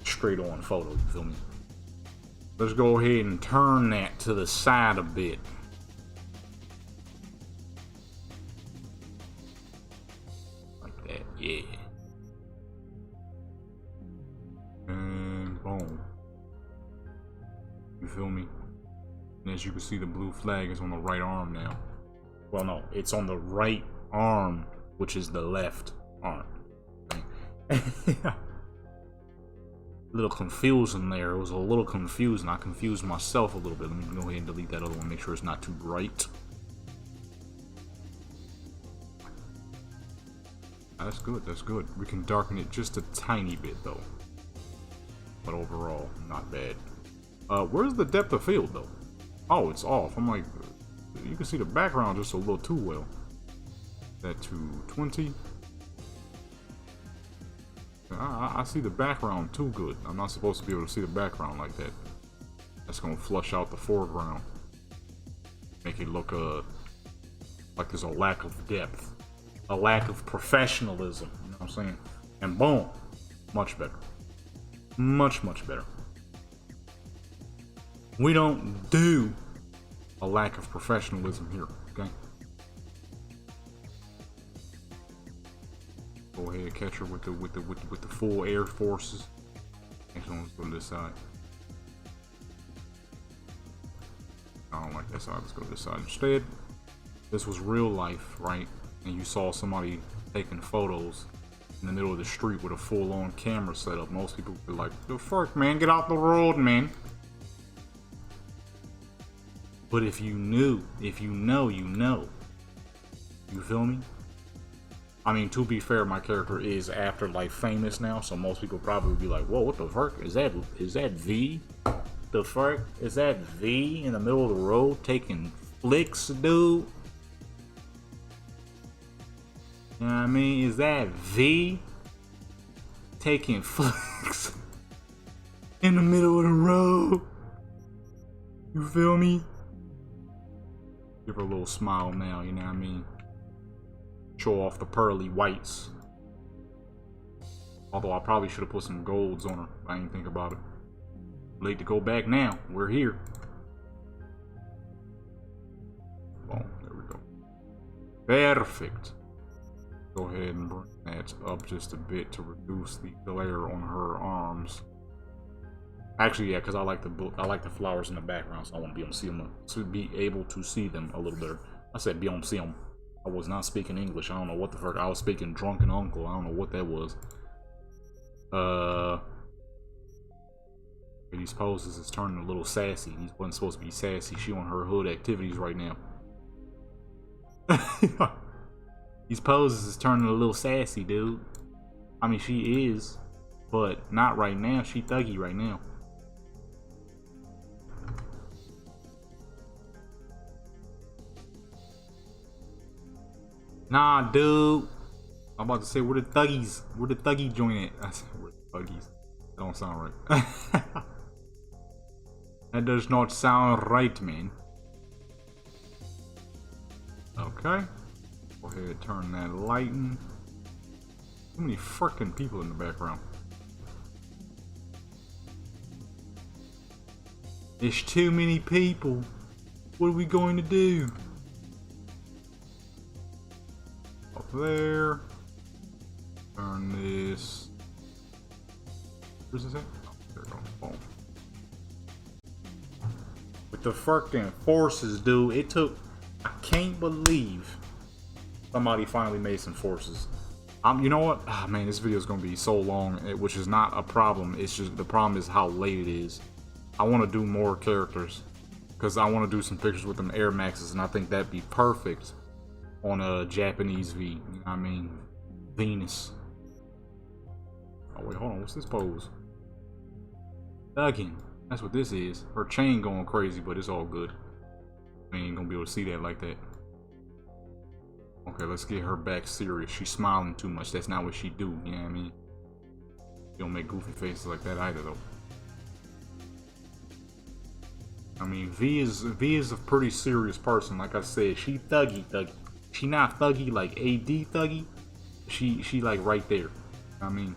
straight on photo, you feel me? Let's go ahead and turn that to the side a bit. Like that, yeah. And boom. You feel me? And as you can see, the blue flag is on the right arm now. Well, no, it's on the right arm, which is the left arm. A little confusion there. It was a little confusing. I confused myself a little bit. Let me go ahead and delete that other one. Make sure it's not too bright. That's good. That's good. We can darken it just a tiny bit, though. But overall, not bad. Where's the depth of field, though? Oh, it's off. I'm like... You can see the background just a little too well. That to 20. I see the background too good. I'm not supposed to be able to see the background like that. That's gonna flush out the foreground. Make it look like there's a lack of depth. A lack of professionalism. You know what I'm saying? And boom. Much better. Much, much better. We don't do a lack of professionalism here, okay? Go ahead, catch her with the full air forces. Actually, let's go to this side. I don't like that side. Let's go to this side instead. This was real life, right? And you saw somebody taking photos in the middle of the street with a full-on camera setup. Most people would be like, "The fuck, man? Get out the road, man." But if you knew, if you know, you know. You feel me? I mean, to be fair, my character is afterlife famous now, so most people probably would be like, "Whoa, what the fuck? Is that V? The fuck? Is that V in the middle of the road taking flicks, dude?" You know what I mean? Is that V taking flicks in the middle of the road? You feel me? Give her a little smile now, you know what I mean? Show off the pearly whites. Although I probably should have put some golds on her. I didn't think about it. Late to go back now. We're here. Boom, there we go. Perfect. Go ahead and bring that up just a bit to reduce the glare on her arms. Actually, yeah, because I like the flowers in the background, so I want to be able to see them a little better. I said be able to see them. I was not speaking English. I don't know what the fuck. I was speaking drunken uncle. I don't know what that was. These poses is turning a little sassy. These wasn't supposed to be sassy. She on her hood activities right now. These poses is turning a little sassy, dude. I mean, she is, but not right now. She thuggy right now. Nah, dude. I'm about to say, where the thuggies? Where the thuggy joint at? I said, where the thuggies? That don't sound right. That does not sound right, man. Okay. Go ahead and turn that lighting. Too many freaking people in the background. There's too many people. What are we going to do? Up there. Turn this. Where's this at? Oh, there we go. Boom. With the freaking forces, dude. It took. I can't believe somebody finally made some forces. You know what? Ah, man, this video is gonna be so long, which is not a problem. It's just the problem is how late it is. I want to do more characters because I want to do some pictures with them Air Maxes, and I think that'd be perfect on a Japanese V. You know what I mean? Venus. Oh wait, hold on. What's this pose? Thugging. That's what this is. Her chain going crazy, but it's all good. I ain't gonna be able to see that like that. Okay, let's get her back serious. She's smiling too much. That's not what she do. You know what I mean? You don't make goofy faces like that either, though. I mean, V is a pretty serious person. Like I said, she thuggy. She not thuggy like AD thuggy. She like right there. I mean,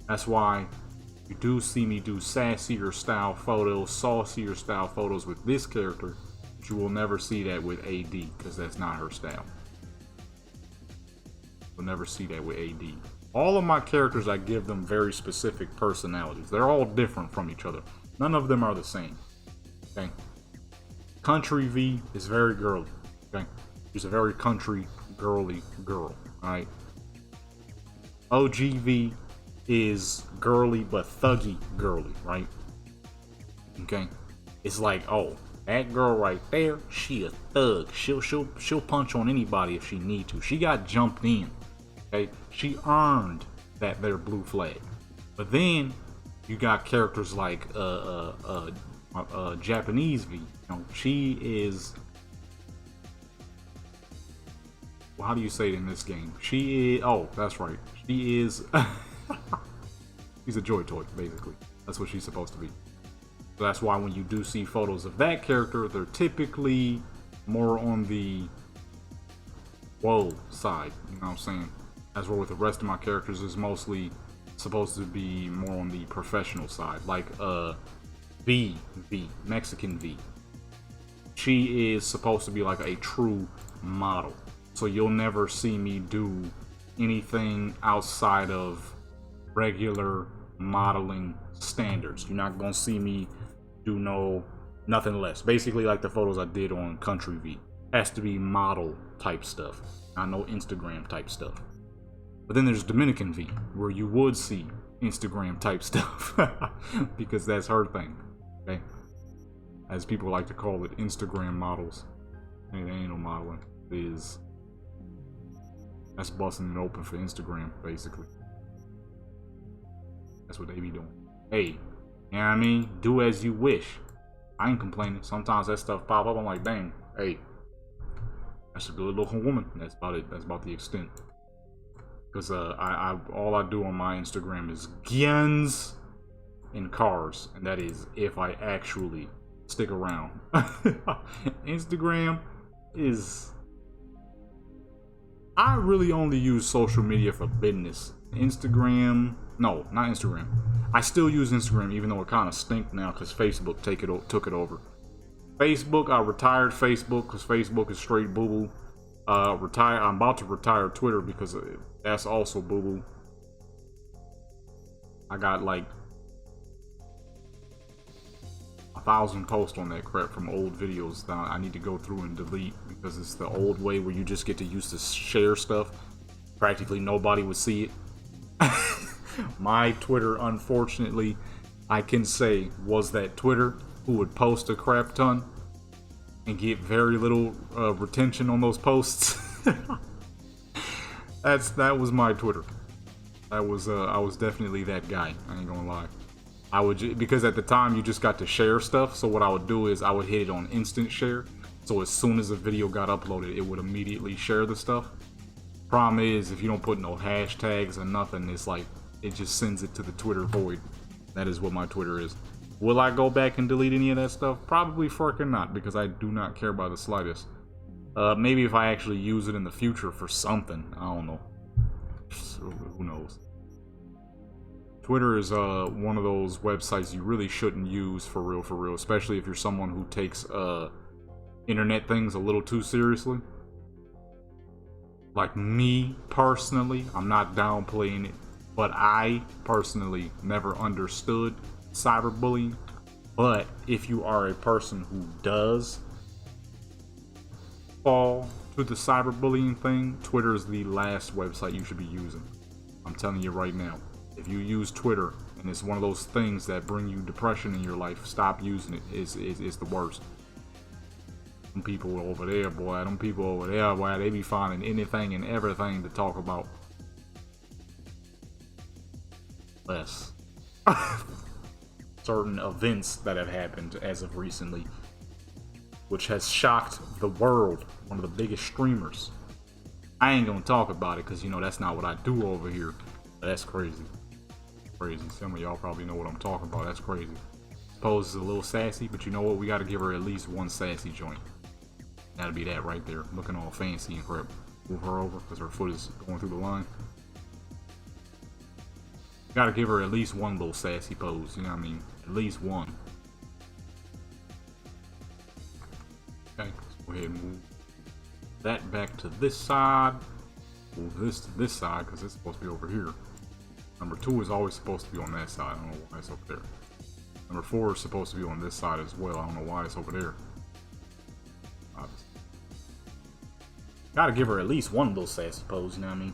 that's why you do see me do sassier style photos, saucier style photos with this character. But you will never see that with AD because that's not her style. You'll never see that with AD. All of my characters, I give them very specific personalities. They're all different from each other. None of them are the same. Okay. Country V is very girly. Okay. She's a very country girly girl. Alright. OGV is girly but thuggy girly, right? Okay. It's like, oh, that girl right there, she a thug. She'll punch on anybody if she need to. She got jumped in. Okay. She earned that there blue flag. But then you got characters like Japanese V. You know, she is, well, how do you say it in this game? She is, oh, that's right. She is she's a joy toy, basically. That's what she's supposed to be. So that's why when you do see photos of that character, they're typically more on the whoa side, you know what I'm saying? As well with the rest of my characters is mostly supposed to be more on the professional side, like Mexican V. She is supposed to be like a true model, so you'll never see me do anything outside of regular modeling standards. You're not gonna see me do nothing less. Basically, like the photos I did on Country V, has to be model type stuff, not no Instagram type stuff. But then there's Dominican V, where you would see Instagram type stuff because that's her thing. Okay, as people like to call it, Instagram models. It ain't no modeling. That's busting it open for Instagram, basically. That's what they be doing. Hey, you know what I mean? Do as you wish. I ain't complaining. Sometimes that stuff pop up. I'm like, dang, hey, that's a good looking woman. That's about it. That's about the extent. Because all I do on my Instagram is guns and cars, and that is if I actually stick around. Instagram is, I really only use social media for business. Instagram, no, not Instagram. I still use Instagram, even though it kind of stink now because Facebook took it over. Facebook, I retired Facebook because Facebook is straight boo boo. I'm about to retire Twitter because that's also boo boo. I got like 1,000 posts on that crap from old videos that I need to go through and delete because it's the old way where you just get to use to share stuff. Practically nobody would see it. My Twitter, unfortunately, I can say was that Twitter who would post a crap ton and get very little retention on those posts. That was my Twitter. I was definitely that guy. I ain't gonna lie. Because at the time you just got to share stuff. So what I would do is I would hit it on instant share. So as soon as a video got uploaded, it would immediately share the stuff. Problem is, if you don't put no hashtags or nothing, it's like it just sends it to the Twitter void. That is what my Twitter is. Will I go back and delete any of that stuff? Probably freaking not, because I do not care by the slightest. Maybe if I actually use it in the future for something, I don't know. Who knows? Twitter is one of those websites you really shouldn't use for real, especially if you're someone who takes internet things a little too seriously. Like me personally, I'm not downplaying it, but I personally never understood cyberbullying. But if you are a person who does fall to the cyberbullying thing, Twitter is the last website you should be using. I'm telling you right now. If you use Twitter and it's one of those things that bring you depression in your life. Stop using it. It's the worst. Them people over there, boy, they be finding anything and everything to talk about. Less. Certain events that have happened as of recently, which has shocked the world. One of the biggest streamers. I ain't gonna talk about it because, you know, that's not what I do over here. But that's crazy. Crazy. Some of y'all probably know what I'm talking about. That's crazy. Suppose it's a little sassy, but you know what? We gotta give her at least one sassy joint. That'll be that right there. Looking all fancy and crap. Move her over because her foot is going through the line. Gotta give her at least one little sassy pose, you know what I mean? At least one. Okay, let's go ahead and move that back to this side. Move this to this side because it's supposed to be over here. Number 2 is always supposed to be on that side. I don't know why it's over there. Number 4 is supposed to be on this side as well. I don't know why it's over there. Gotta give her at least one little sassy pose, you know what I mean?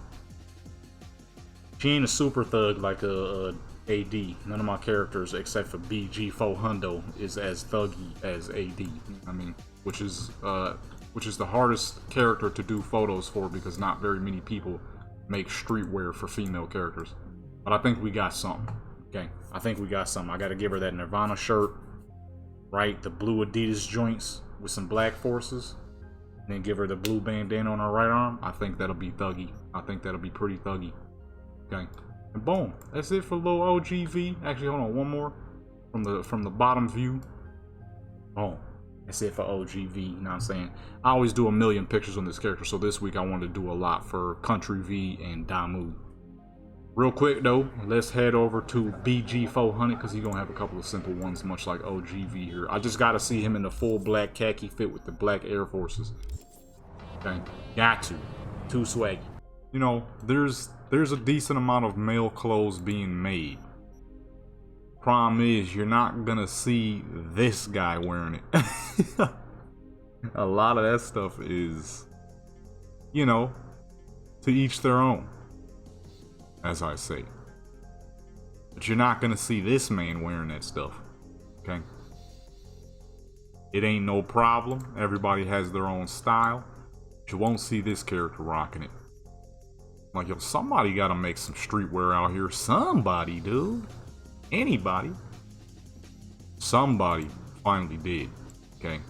She ain't a super thug like a AD. None of my characters, except for BG4 Hundo, is as thuggy as AD. I mean, which is the hardest character to do photos for because not very many people make streetwear for female characters. But I think we got something. Okay, I think we got something. I gotta give her that Nirvana shirt, right? The blue Adidas joints with some black forces. And then give her the blue bandana on her right arm. I think that'll be thuggy. I think that'll be pretty thuggy. Okay, and boom, that's it for little OGV. Actually, hold on, one more from the bottom view. Boom, that's it for OGV. You know what I'm saying? I always do a million pictures on this character, so this week I wanted to do a lot for Country V and Damu. Real quick though, let's head over to BG400 because he's gonna have a couple of simple ones, much like OGV here. I just gotta see him in the full black khaki fit with the black Air Forces. Okay, got to. Too swaggy. You know, there's a decent amount of male clothes being made. Problem is, you're not gonna see this guy wearing it. A lot of that stuff is, you know, to each their own, as I say. But you're not gonna see this man wearing that stuff, okay? It ain't no problem. Everybody has their own style. But you won't see this character rocking it. Like, yo, somebody gotta make some streetwear out here. Somebody, dude. Anybody. Somebody finally did. Okay.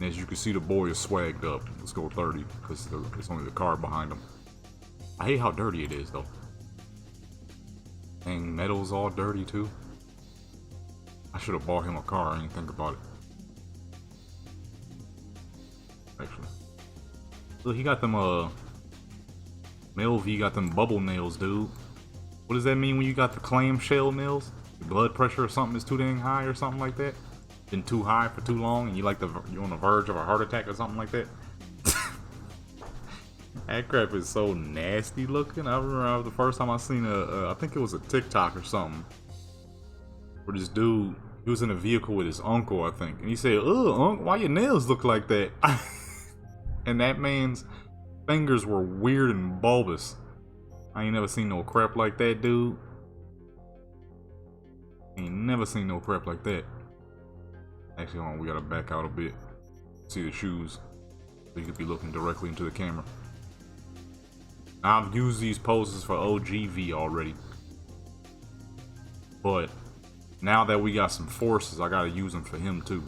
And as you can see, the boy is swagged up. Let's go 30, because it's only the car behind him. I hate how dirty it is, though. Dang, metal's all dirty, too. I should have bought him a car. I didn't think about it. Actually. Look, he got them, Mel V got them bubble nails, dude. What does that mean when you got the clamshell nails? Your blood pressure or something is too dang high or something like that? Been too high for too long and you're on the verge of a heart attack or something like that? That crap is so nasty looking. I remember the first time I seen I think it was a TikTok or something, where this dude, he was in a vehicle with his uncle, I think, and he said, "Ugh, Uncle, why your nails look like that?" And that man's fingers were weird and bulbous. I ain't never seen no crap like that, dude. Ain't never seen no crap like that. Actually, hold on, we gotta back out a bit. See the shoes. So you could be looking directly into the camera. I've used these poses for OGV already. But now that we got some forces, I gotta use them for him too.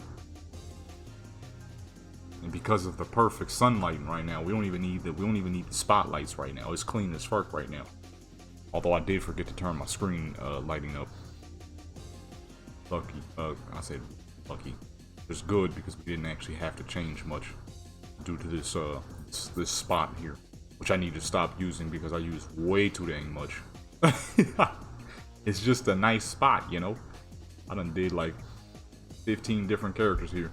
And because of the perfect sunlighting right now, we don't even need the spotlights right now. It's clean as fuck right now. Although I did forget to turn my screen lighting up. Lucky. I said lucky. It's good because we didn't actually have to change much due to this this spot here, which I need to stop using because I use way too dang much. It's just a nice spot, you know. I done did like 15 different characters here.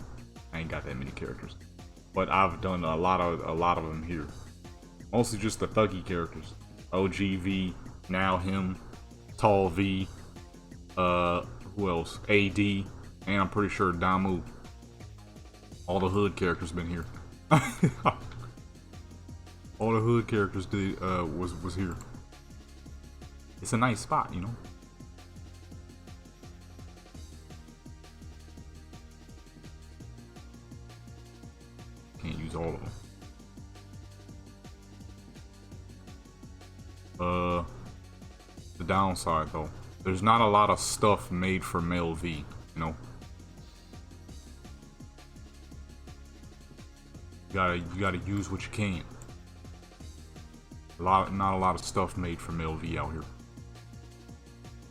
I ain't got that many characters, but I've done a lot of them here. Mostly just the thuggy characters. OGV, now him, Tall V, who else? AD, and I'm pretty sure Damu. All the hood characters been here. All the hood characters did was here. It's a nice spot, you know. downside though. There's not a lot of stuff made for male V, you know. You gotta use what you can. Not a lot of stuff made for male V out here.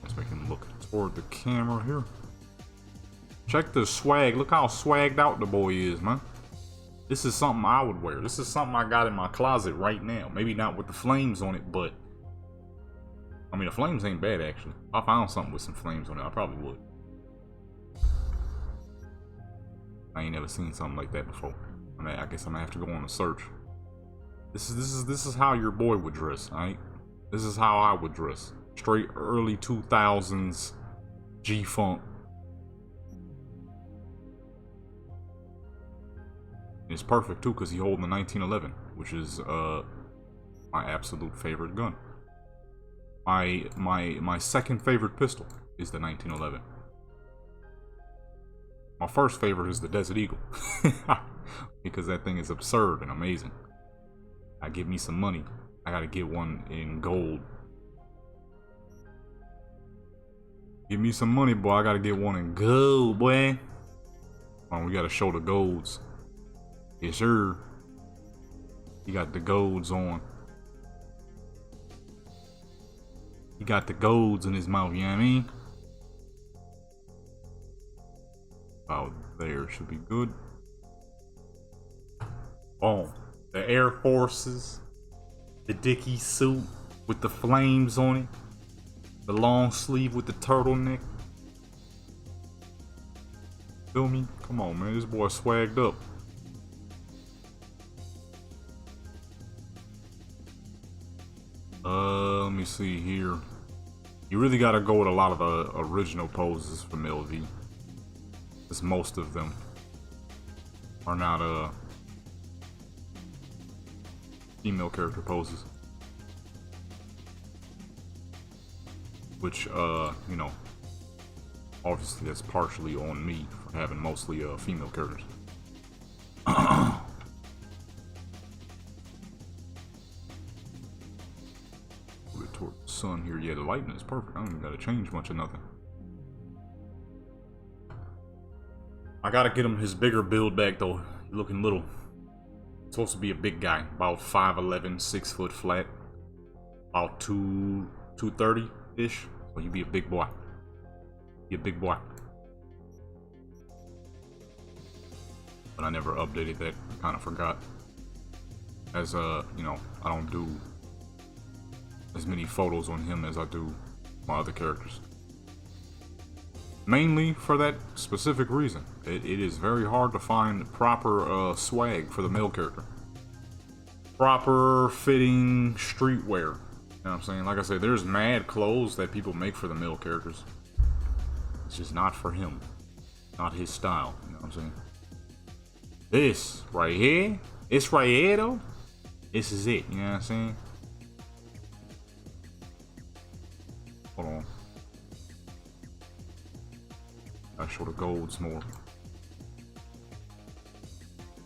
Let's make him look toward the camera here. Check the swag. Look how swagged out the boy is, man. This is something I would wear. This is something I got in my closet right now. Maybe not with the flames on it, but I mean, the flames ain't bad, actually. If I found something with some flames on it, I probably would. I ain't never seen something like that before. I mean, I guess I'm gonna have to go on a search. This is how your boy would dress, alright? This is how I would dress. Straight early 2000s G-Funk. It's perfect too, because he holding the 1911, which is my absolute favorite gun. My second favorite pistol is the 1911. My first favorite is the Desert Eagle. Because that thing is absurd and amazing. I give me some money. I gotta get one in gold. Give me some money, boy. I gotta get one in gold, boy. Oh, we gotta show the golds. Yes, sir. He got the golds on. He got the golds in his mouth, you know what I mean? About there should be good. Boom. The Air Forces. The Dickie suit with the flames on it. The long sleeve with the turtleneck. Feel me? Come on, man. This boy swagged up. Let me see here. You really gotta go with a lot of the original poses from LV. Because most of them are not female character poses. Which, you know, obviously that's partially on me for having mostly female characters. Toward the sun here. Yeah, the lighting is perfect. I don't even gotta change much of nothing. I gotta get him his bigger build back though. He's looking little. He's supposed to be a big guy, about 5'11", 6 foot flat, about 230 ish. So you be a big boy. Be a big boy. But I never updated that. I kind of forgot. As you know, I don't do as many photos on him as I do my other characters. Mainly for that specific reason. It is very hard to find proper swag for the male character. Proper fitting streetwear. You know what I'm saying? Like I said, there's mad clothes that people make for the male characters. It's just not for him. Not his style. You know what I'm saying? This right here. It's right here though. This is it. You know what I'm saying? Hold on. I show the golds more.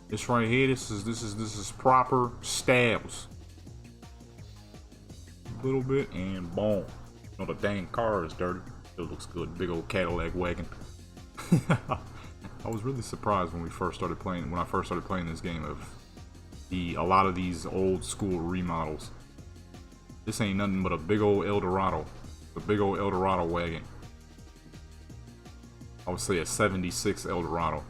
This right here, this is proper stabs. A little bit and boom. You know the dang car is dirty. It looks good. Big old Cadillac wagon. I was really surprised when we first started playing. When I first started playing this game, of a lot of these old school remodels. This ain't nothing but a big old Eldorado. A big old Eldorado wagon. I would say a 76 Eldorado,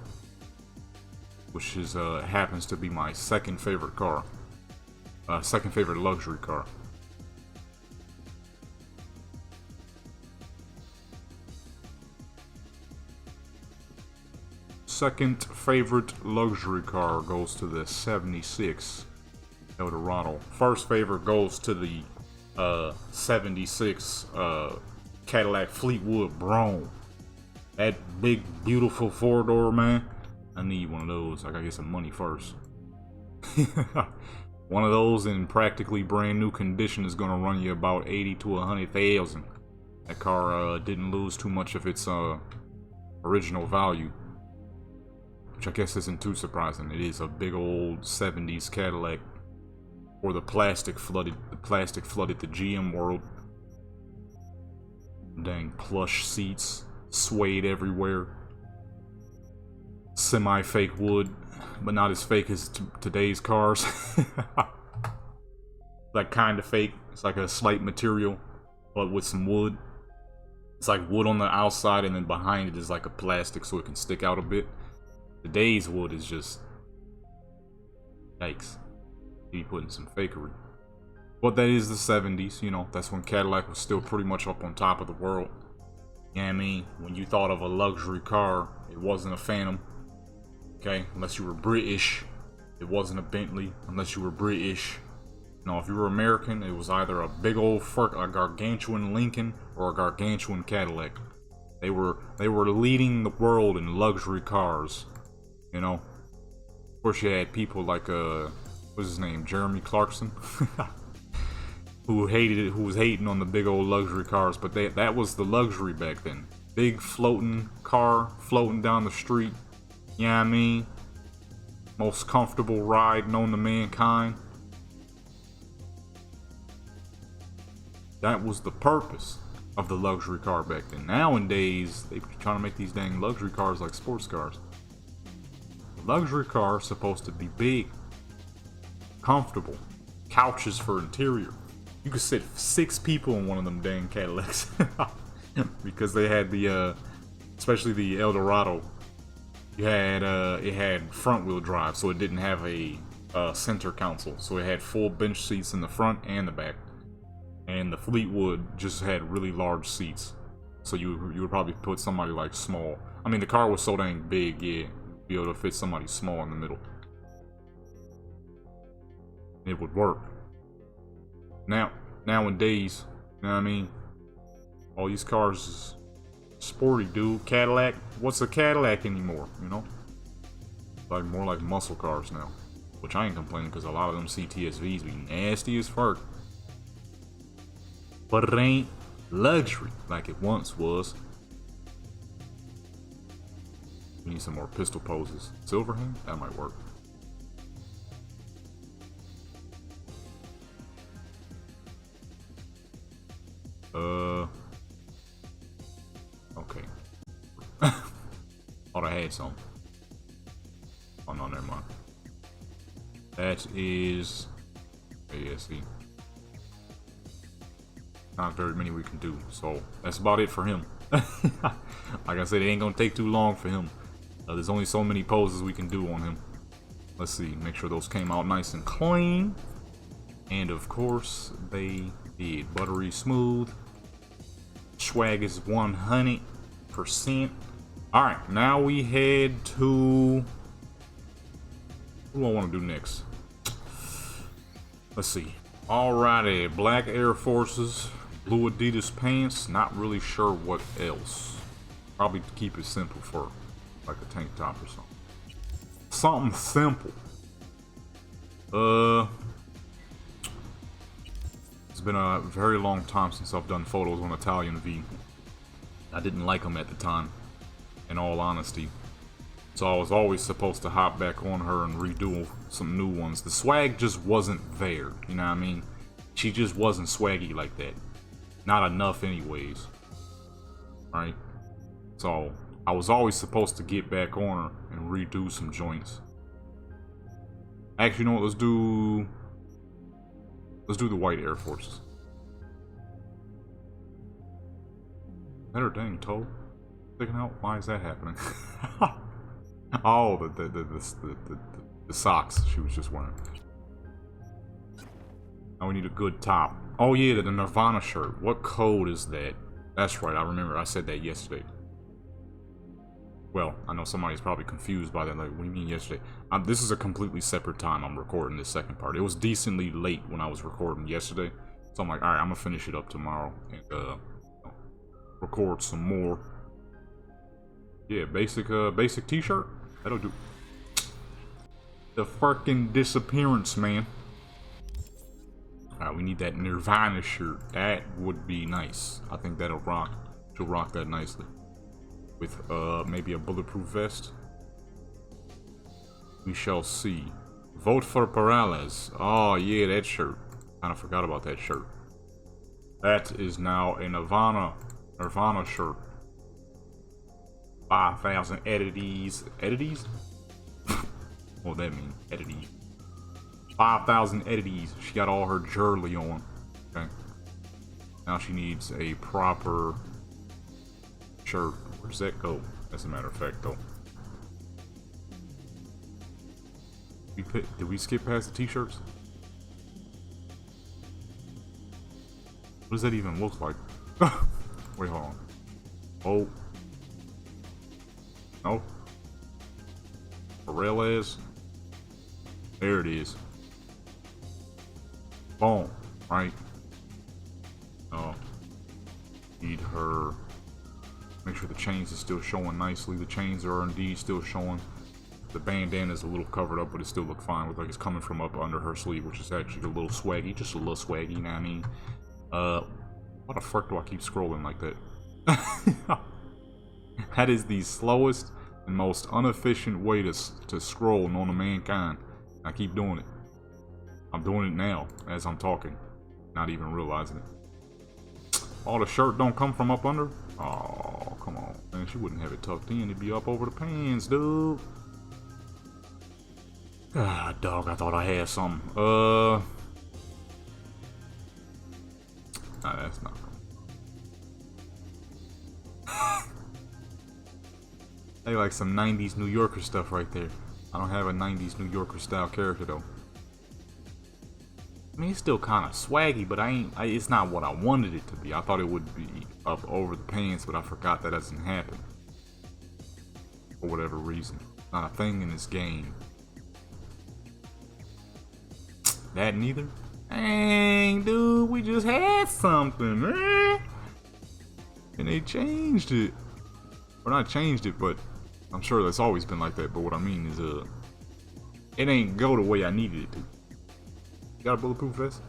which is happens to be my second favorite car, second favorite luxury car. Second favorite luxury car goes to the 76 Eldorado. First favorite goes to the 76 Cadillac Fleetwood Brougham. That big, beautiful four-door, man. I need one of those. I gotta get some money first. One of those in practically brand new condition is gonna run you about 80 to 100,000. That car didn't lose too much of its original value, which I guess isn't too surprising. It is a big old 70s Cadillac, or the plastic flooded the GM world. Dang plush seats, suede everywhere. Semi-fake wood, but not as fake as today's cars. Like kind of fake. It's like a slight material, but with some wood. It's like wood on the outside, and then behind it is like a plastic, so it can stick out a bit. Today's wood is just yikes. He putting some fakery. But that is the 70s, you know, that's when Cadillac was still pretty much up on top of the world. You know what I mean? When you thought of a luxury car, it wasn't a Phantom. Okay, unless you were British, it wasn't a Bentley. Unless you were British, you know, if you were American, it was either a big old a gargantuan Lincoln or a gargantuan Cadillac. They were leading the world in luxury cars, you know. Of course, you had people like what's his name, Jeremy Clarkson, who was hating on the big old luxury cars, but that was the luxury back then. Big floating car floating down the street. You know what I mean? Most comfortable ride known to mankind. That was the purpose of the luxury car back then. Nowadays, they're trying to make these dang luxury cars like sports cars. The luxury car is supposed to be big, comfortable, couches for interior. You could sit 6 people in one of them dang Cadillacs. Because they had the, especially the Eldorado, it had front wheel drive, so it didn't have a center console. So it had full bench seats in the front and the back. And the Fleetwood just had really large seats, so you would probably put somebody like small. I mean, the car was so dang big, yeah, be able to fit somebody small in the middle. It would work. Nowadays, you know what I mean? All these cars is sporty, dude. Cadillac, what's a Cadillac anymore? You know, like more like muscle cars now, which I ain't complaining because a lot of them CTSVs be nasty as fuck. But it ain't luxury like it once was. We need some more pistol poses. Silverhand? That might work. Okay. Thought I had some. Oh no, never mind. That is ASE. Not very many we can do, so that's about it for him. Like I said, it ain't gonna take too long for him. There's only so many poses we can do on him. Let's see, make sure those came out nice and clean. And of course, they did. Buttery smooth. Swag is 100%. Alright, now we head to... What do I want to do next? Let's see. Alrighty, black Air Forces, blue Adidas pants, not really sure what else. Probably keep it simple for like a tank top or something. Something simple. It's been a very long time since I've done photos on Italian V. I didn't like them at the time, in all honesty. So I was always supposed to hop back on her and redo some new ones. The swag just wasn't there, you know what I mean? She just wasn't swaggy like that. Not enough anyways. Right? So I was always supposed to get back on her and redo some joints. Actually, you know what? Let's do the white Air Forces. Is that her dang toe sticking out? Why is that happening? Oh, the socks she was just wearing. Now we need a good top. Oh yeah, the Nirvana shirt. What code is that? That's right, I remember I said that yesterday. Well, I know somebody's probably confused by that. Like, what do you mean yesterday? This is a completely separate time I'm recording this second part. It was decently late when I was recording yesterday. So I'm like, alright, I'm gonna finish it up tomorrow and record some more. Yeah, basic t-shirt. That'll do. The fucking disappearance, man. Alright, we need that Nirvana shirt. That would be nice. I think that'll rock. She'll rock that nicely. With maybe a bulletproof vest. We shall see. Vote for Perales. Oh yeah, that shirt. Kinda forgot about that shirt. That is now a Nirvana Nirvana shirt. 5,000 eddities. Eddities? What that mean? Eddities. 5,000 eddities. She got all her jewelry on. Okay. Now she needs a proper shirt. Where does that go? As a matter of fact, though. Did we skip past the t-shirts? What does that even look like? Wait, hold on. Oh. No. Perez. There it is. Boom. Right. Oh. Need her. Make sure the chains is still showing nicely. The chains are indeed still showing. The bandana is a little covered up, but it still looks fine. Looks like it's coming from up under her sleeve, which is actually a little swaggy. Just a little swaggy, you know what I mean? Why the fuck do I keep scrolling like that? That is the slowest and most inefficient way to scroll known to mankind. I keep doing it. I'm doing it now as I'm talking, not even realizing it. Oh, the shirt don't come from up under? Oh, come on, man. She wouldn't have it tucked in. It'd be up over the pants, dude. Ah, dog, I thought I had something. Nah, that's not cool. They like some 90s New Yorker stuff right there. I don't have a 90s New Yorker style character though. I mean, it's still kind of swaggy, but it's not what I wanted it to be. I thought it would be up over the pants, but I forgot that doesn't happen. For whatever reason. Not a thing in this game. That neither? Dang, dude, we just had something, man. And they changed it. Or not changed it, but I'm sure that's always been like that. But what I mean is, it ain't go the way I needed it to. You got a bulletproof vest?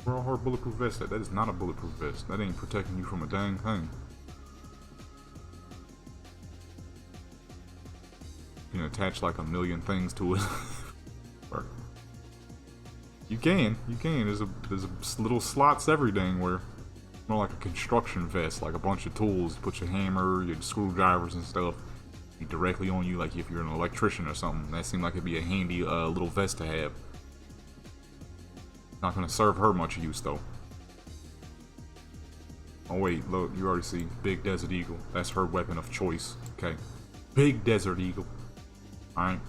Where all her bulletproof vest at? That is not a bulletproof vest. That ain't protecting you from a dang thing. You can attach like a million things to it. You can. There's a little slots every dang where. More like a construction vest, like a bunch of tools. You put your hammer, your screwdrivers and stuff be directly on you, like if you're an electrician or something. That seemed like it'd be a handy little vest to have. Not gonna serve her much use though. Oh wait, look, you already see Big Desert Eagle. That's her weapon of choice. Okay, Big Desert Eagle. All right.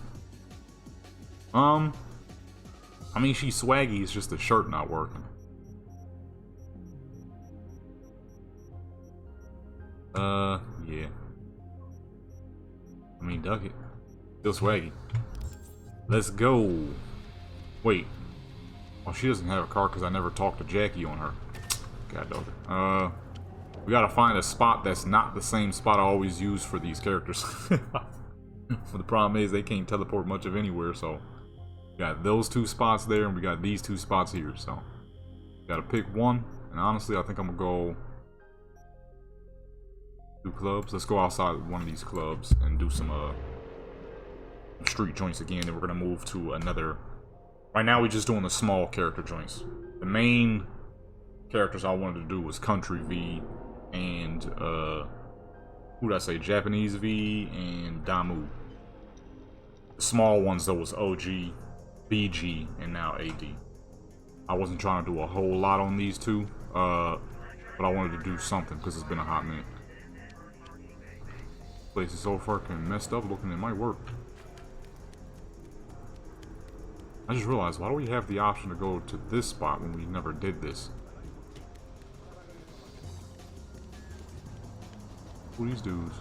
I mean, she's swaggy. It's just the shirt not working. Yeah. I mean, duck it. Still swaggy. Let's go. Wait. Well, she doesn't have a car because I never talked to Jackie on her. God dog it. We gotta find a spot that's not the same spot I always use for these characters. But the problem is they can't teleport much of anywhere, so we got those two spots there and we got these two spots here, so gotta pick one. And honestly, I think I'm gonna go do clubs. Let's go outside one of these clubs and do some street joints again. Then we're gonna move to another. Right now we're just doing the small character joints. The main characters I wanted to do was Country V and who did I say? Japanese V and Damu. The small ones though was OG, BG, and now AD. I wasn't trying to do a whole lot on these two, but I wanted to do something because it's been a hot minute. Place is so fucking messed up looking, it might work. I just realized, why do we have the option to go to this spot when we never did this? Who are these dudes?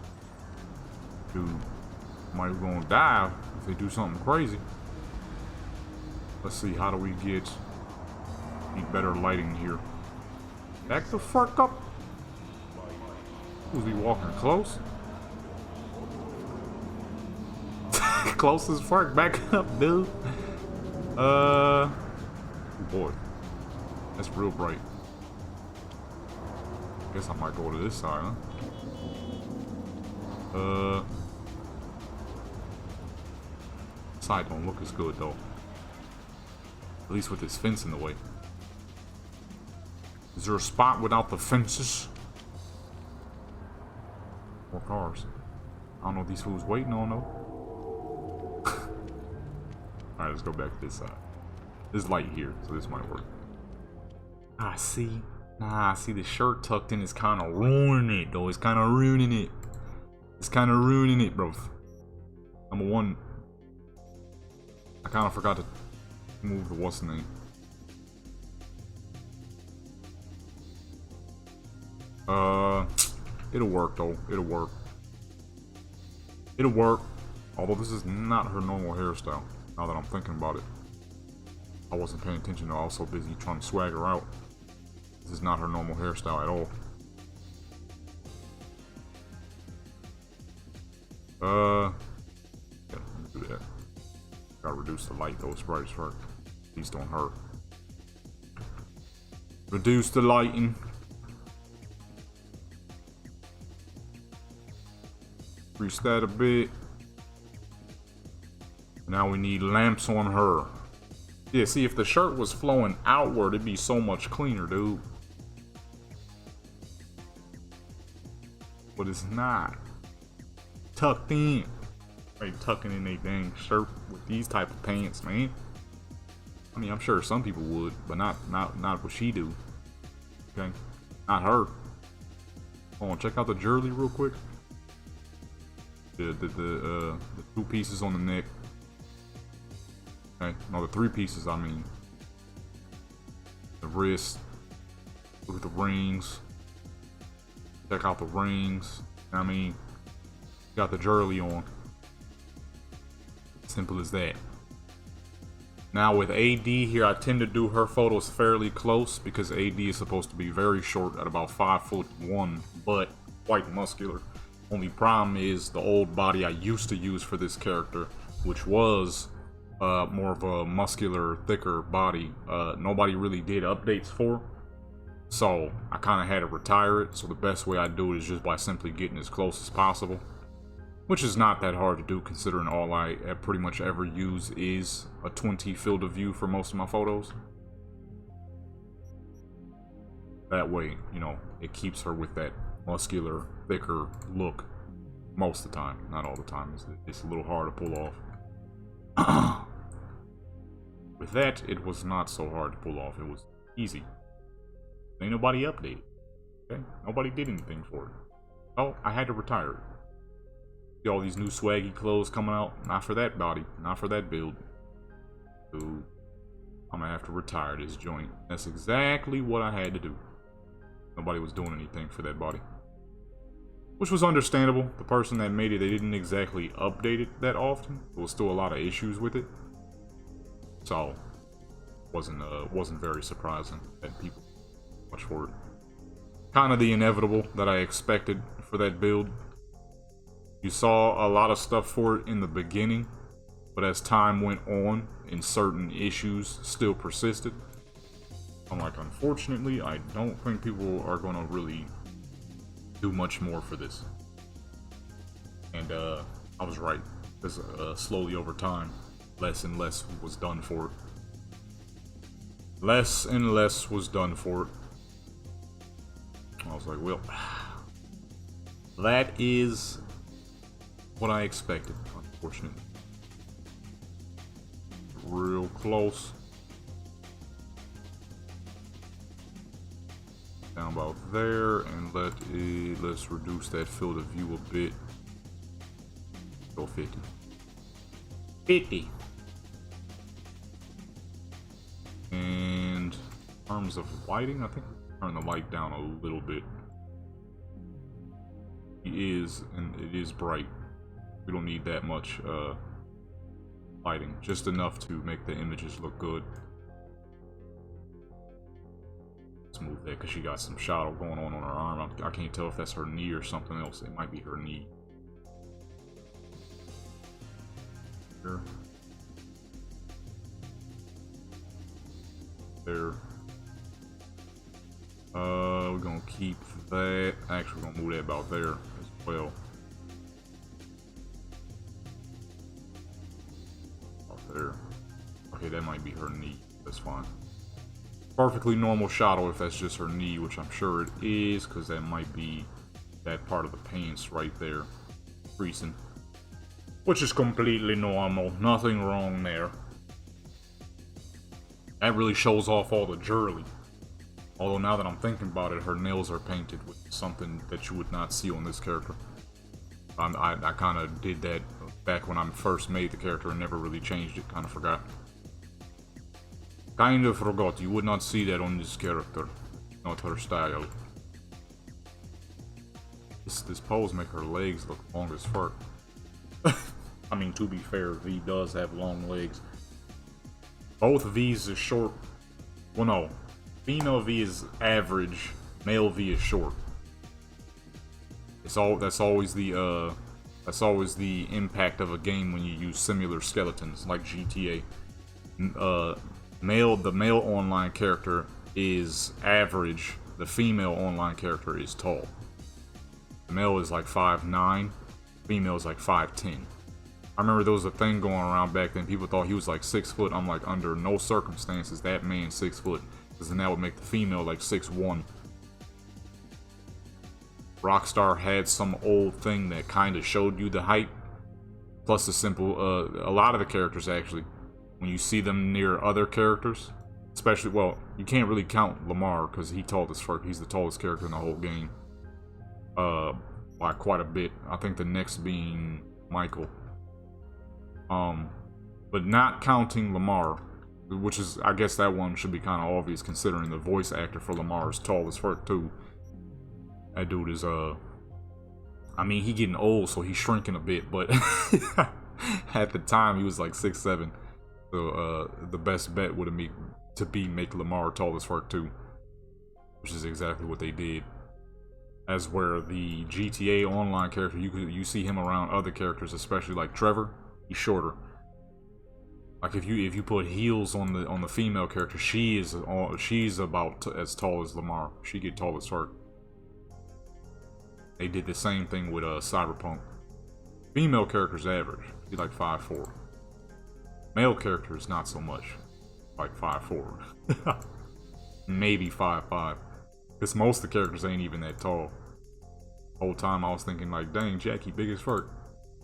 Dude, might be gonna die if they do something crazy. Let's see, how do we need better lighting here? Back the fuck up! Who's he walking close? Close as fuck, back up, dude. Oh boy. That's real bright. Guess I might go to this side, huh? Side don't look as good though. At least with this fence in the way. Is there a spot without the fences? More cars. I don't know what these fools waiting on though. Alright, let's go back to this side. There's light here, so this might work. I see. Nah, see the shirt tucked in is kind of ruining it though. It's kind of ruining it. It's kind of ruining it, bro. Number one, I kind of forgot to move the what's the name. It'll work though. It'll work. It'll work. Although this is not her normal hairstyle. Now that I'm thinking about it, I wasn't paying attention. I was so busy trying to swag her out. This is not her normal hairstyle at all. Yeah, let me do that. Gotta reduce the light though. It's bright as fuck. Please don't hurt. Reduce the lighting. Increase that a bit. Now we need lamps on her. Yeah, see, if the shirt was flowing outward, it'd be so much cleaner, dude. But it's not. Tucked in. Like tucking in a dang shirt with these type of pants, man. I mean, I'm sure some people would, but not what she do. Okay, not her. Hold on, check out the jersey real quick. The two pieces on the neck. Okay, no, the three pieces. I mean, the wrist. Look at the rings. Check out the rings. I mean, got the jersey on. Simple as that. Now with AD here, I tend to do her photos fairly close because AD is supposed to be very short at about 5'1", but quite muscular. Only problem is the old body I used to use for this character, which was more of a muscular, thicker body. Nobody really did updates for, so I kind of had to retire it. So the best way I do it is just by simply getting as close as possible, which is not that hard to do considering all I pretty much ever use is a 20 field of view for most of my photos. That way, you know, it keeps her with that muscular, thicker look most of the time. Not all the time. It's a little hard to pull off. With that, it was not so hard to pull off. It was easy. Ain't nobody updated. Okay? Nobody did anything for it. Oh, I had to retire it. See all these new swaggy clothes coming out? Not for that body. Not for that build. Dude, I'm gonna have to retire this joint. That's exactly what I had to do. Nobody was doing anything for that body. Which was understandable. The person that made it, they didn't exactly update it that often. There was still a lot of issues with it. So, wasn't very surprising that people much for it. Kind of the inevitable that I expected for that build. You saw a lot of stuff for it in the beginning, but as time went on and certain issues still persisted, I'm like, unfortunately, I don't think people are going to really do much more for this. And I was right, because slowly over time, less and less was done for it. Less and less was done for it. I was like, well, that is what I expected, unfortunately. Real close. Down about there, and let's reduce that field of view a bit. Go 50. 50. And in terms of lighting, I think turn the light down a little bit. It is bright. We don't need that much lighting, just enough to make the images look good. Let's move that because she got some shadow going on her arm. I can't tell if that's her knee or something else. It might be her knee. Here. There. We're gonna keep that. Actually, we're gonna move that about there as well. There. Okay, that might be her knee. That's fine. Perfectly normal shadow if that's just her knee, which I'm sure it is, because that might be that part of the pants right there creasing. Which is completely normal. Nothing wrong there. That really shows off all the jewelry. Although now that I'm thinking about it, her nails are painted with something that you would not see on this character. I kind of did that back when I first made the character and never really changed it. Kind of forgot. Kind of forgot. You would not see that on this character. Not her style. This pose make her legs look long as fuck. I mean, to be fair, V does have long legs. Both V's is short. Well, no. Female V is average. Male V is short. That's always the impact of a game when you use similar skeletons like GTA. The male online character is average. The female online character is tall. The male is like 5'9". Female is like 5'10". I remember there was a thing going around back then. People thought he was like 6 foot. I'm like, under no circumstances that man 6 foot, because then that would make the female like 6'1". Rockstar had some old thing that kind of showed you the height. Plus the simple, a lot of the characters actually, when you see them near other characters, especially, well, you can't really count Lamar because he's the tallest character in the whole game. By quite a bit. I think the next being Michael. But not counting Lamar, which is, I guess that one should be kind of obvious considering the voice actor for Lamar is tall as fuck too. That dude is, I mean, he getting old, so he's shrinking a bit, but at the time he was like 6'7". So, the best bet would be to make Lamar tall as fuck too, which is exactly what they did. As where the GTA Online character, you see him around other characters, especially like Trevor, he's shorter. Like if you put heels on the female character, she's about as tall as Lamar. She get tall as fuck. They did the same thing with Cyberpunk. Female character's average, she's like 5'4". Male character is not so much, like 5'4". Maybe 5'5". Because most of the characters ain't even that tall. Whole time I was thinking like, dang, Jackie big as fuck.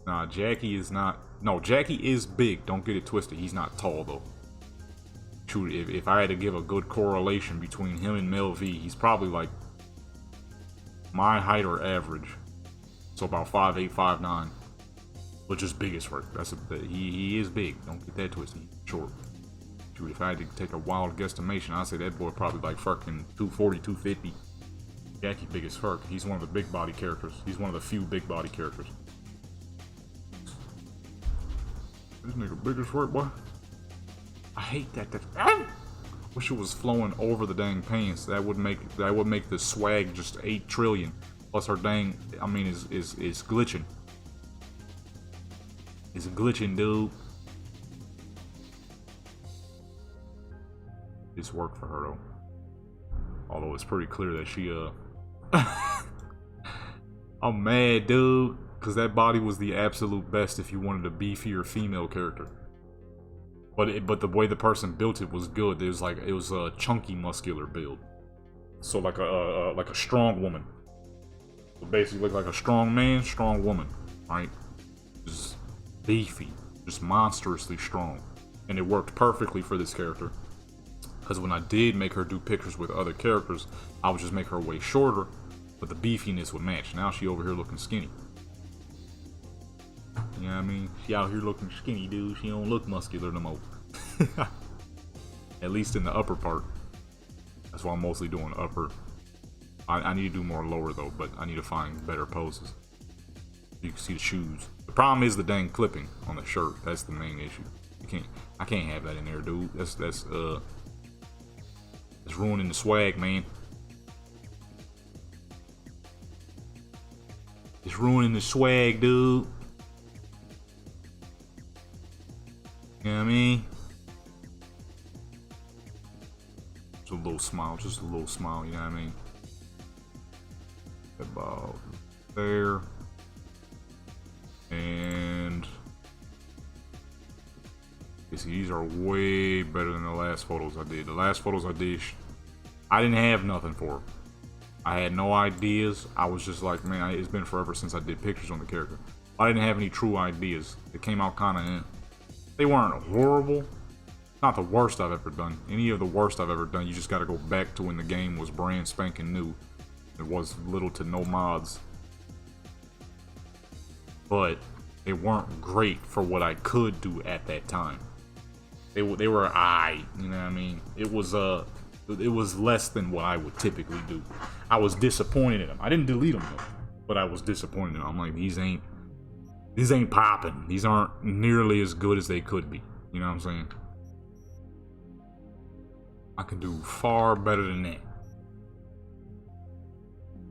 Nah, Jackie is not. No, Jackie is big. Don't get it twisted. He's not tall though. True. If I had to give a good correlation between him and Mel V, he's probably like my height or average. So about 5'8", 5'9", which is big as fuck. He is big. Don't get that twisted. He's short. If I had to take a wild guesstimation, I'd say that boy probably like fucking 240, 250. Jackie big as fuck. He's one of the big body characters. He's one of the few big body characters. This nigga big as fuck, boy. I hate that. Wish it was flowing over the dang pants. That would make the swag just 8 trillion. Plus her dang, I mean, is glitching. It's glitching, dude. It's worked for her though. Although it's pretty clear that she I'm mad, dude, because that body was the absolute best if you wanted a beefier female character. But the way the person built it was good. It was a chunky muscular build. So like a strong woman. So basically look like a strong man, strong woman, right? Just beefy, just monstrously strong. And it worked perfectly for this character. Because when I did make her do pictures with other characters, I would just make her way shorter, but the beefiness would match. Now she over here looking skinny. You know what I mean? She out here looking skinny, dude. She don't look muscular no more. At least in the upper part. That's why I'm mostly doing upper. I need to do more lower though, but I need to find better poses. You can see the shoes. The problem is the dang clipping on the shirt. That's the main issue. I can't have that in there, dude. That's ruining the swag, man. It's ruining the swag, dude. You know what I mean? Just a little smile, you know what I mean? About there. And see, these are way better than the last photos I did. The last photos I did, I didn't have nothing for her. I had no ideas. I was just like, man, it's been forever since I did pictures on the character. I didn't have any true ideas. It came out kind of, they weren't horrible. Not the worst I've ever done. Any of the worst I've ever done, you just got to go back to when the game was brand spanking new. There was little to no mods. But they weren't great for what I could do at that time. They were you know what I mean? It was less than what I would typically do. I was disappointed in them. I didn't delete them though, but I was disappointed in them. I'm like, these ain't popping. These aren't nearly as good as they could be. You know what I'm saying? I can do far better than that.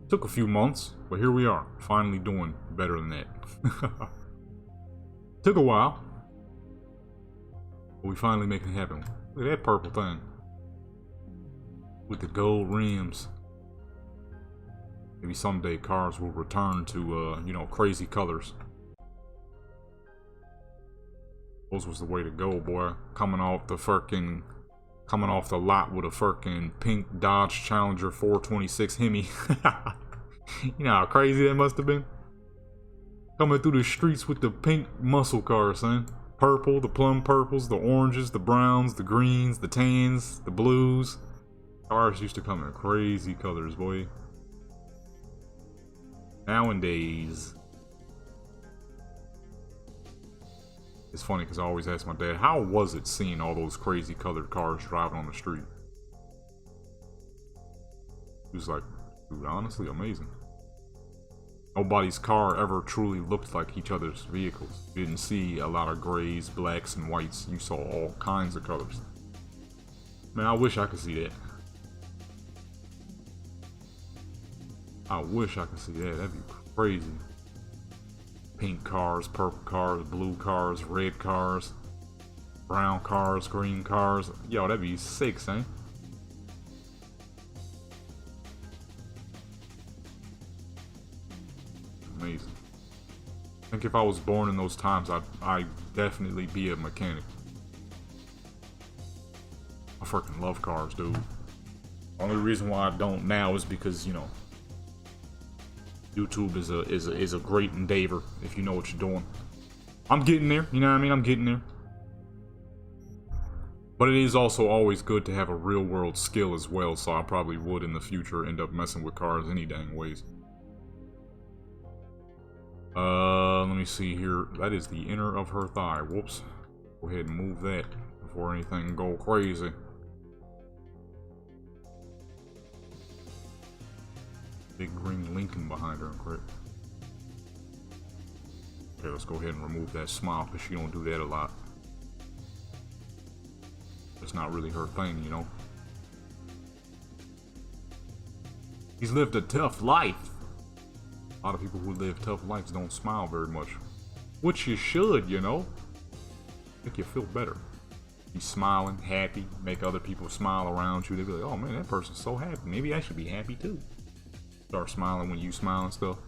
Took a few months, but here we are, finally doing better than that. Took a while, but we finally make it happen. Look at that purple thing with the gold rims. Maybe someday cars will return to, you know, crazy colors. Those was the way to go, boy. Coming off the lot with a fucking pink Dodge Challenger 426 Hemi. You know how crazy that must have been? Coming through the streets with the pink muscle car, son. Purple, the plum purples, the oranges, the browns, the greens, the tans, the blues. Cars used to come in crazy colors, boy. Nowadays, it's funny because I always ask my dad, how was it seeing all those crazy colored cars driving on the street? He was like, dude, honestly, amazing. Nobody's car ever truly looked like each other's vehicles. You didn't see a lot of grays, blacks, and whites. You saw all kinds of colors. Man, I wish I could see that. I wish I could see that. That'd be crazy. Pink cars, purple cars, blue cars, red cars, brown cars, green cars. Yo, that'd be sick, son. Amazing. I think if I was born in those times, I'd definitely be a mechanic. I freaking love cars, dude. Only reason why I don't now is because, you know, YouTube is a great endeavor if you know what you're doing. I'm getting there, you know what I mean? I'm getting there. But it is also always good to have a real world skill as well, so I probably would in the future end up messing with cars any dang ways. Let me see here. That is the inner of her thigh. Whoops. Go ahead and move that before anything go crazy. Big green Lincoln behind her, correct? Okay, let's go ahead and remove that smile because she don't do that a lot. It's not really her thing, you know. He's lived a tough life. A lot of people who live tough lives don't smile very much. Which you should, you know. Make you feel better. Be smiling, happy, make other people smile around you. They be like, oh man, that person's so happy. Maybe I should be happy too. Start smiling when you smile and stuff.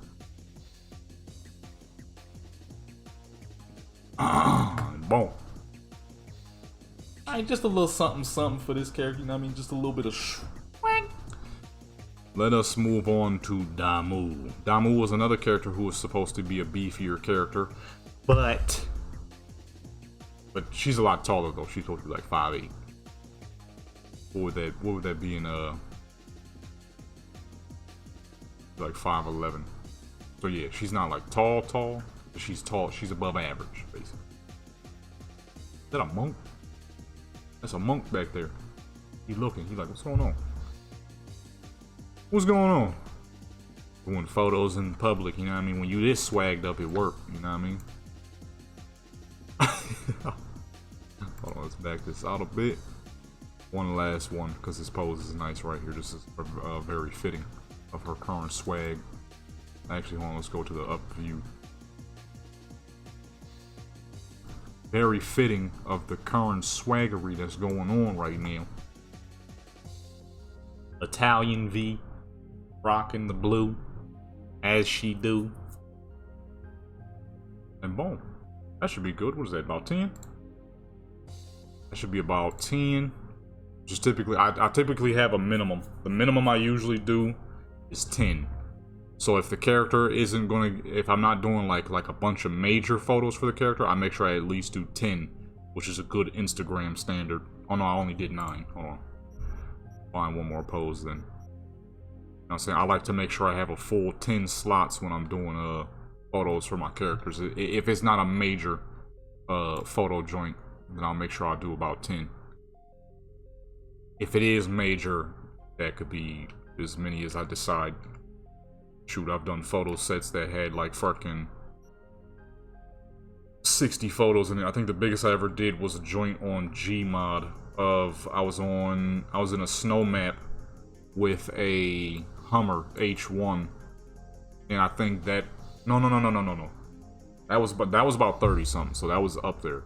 Boom. Alright, just a little something for this character, you know what I mean? Just a little bit of swag. Let us move on to Damu. Damu was another character who was supposed to be a beefier character, but she's a lot taller though. She's supposed to be like 5'8". What would that be in like 5'11"? So yeah, she's not like tall, but she's tall. She's above average, basically. Is that a monk? That's a monk back there. He looking. He like, what's going on? What's going on? Doing photos in public, you know what I mean? When you this swagged up at work, you know what I mean? Hold on, let's back this out a bit. One last one, because this pose is nice right here. This is very fitting of her current swag. Actually, hold on, let's go to the up view. Very fitting of the current swaggery that's going on right now. Italian V, rocking the blue, as she do. And boom. That should be good. What is that, about 10? That should be about 10. Just typically, I typically have a minimum. The minimum I usually do is 10. So if the character isn't going to, if I'm not doing like a bunch of major photos for the character, I make sure I at least do 10, which is a good Instagram standard. Oh no, I only did 9. Hold on. Find one more pose then. You know what I'm saying? I like to make sure I have a full 10 slots when I'm doing photos for my characters. If it's not a major photo joint, then I'll make sure I do about 10. If it is major, that could be as many as I decide. Shoot, I've done photo sets that had like fucking 60 photos in it. I think the biggest I ever did was a joint on Gmod of I was in a snow map with a Hummer H1, and I think that no. That was about 30 something, so that was up there.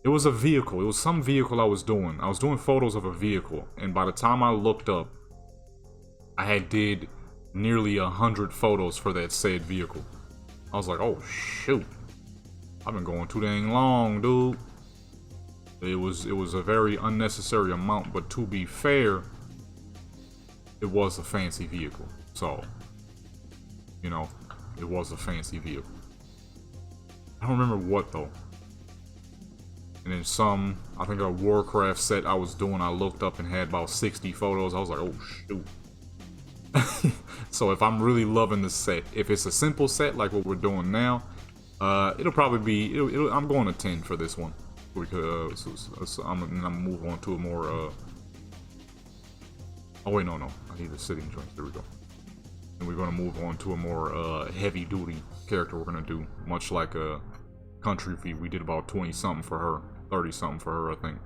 It was a vehicle. It was some vehicle I was doing. I was doing photos of a vehicle, and by the time I looked up, I had did nearly 100 photos for that said vehicle. I was like, oh shoot, I've been going too dang long, dude. It was a very unnecessary amount, but to be fair, it was a fancy vehicle. So, you know, it was a fancy vehicle. I don't remember what though. And then I think a Warcraft set I was doing, I looked up and had about 60 photos. I was like, oh shoot. So if I'm really loving the set, if it's a simple set like what we're doing now, it'll probably be, I'm going to 10 for this one. Because I'm gonna move on to a more, oh wait, no, I need the sitting joints, there we go. And we're gonna move on to a more heavy duty character we're gonna do, much like a Country V. We did about 20 something for her, 30 something for her, I think.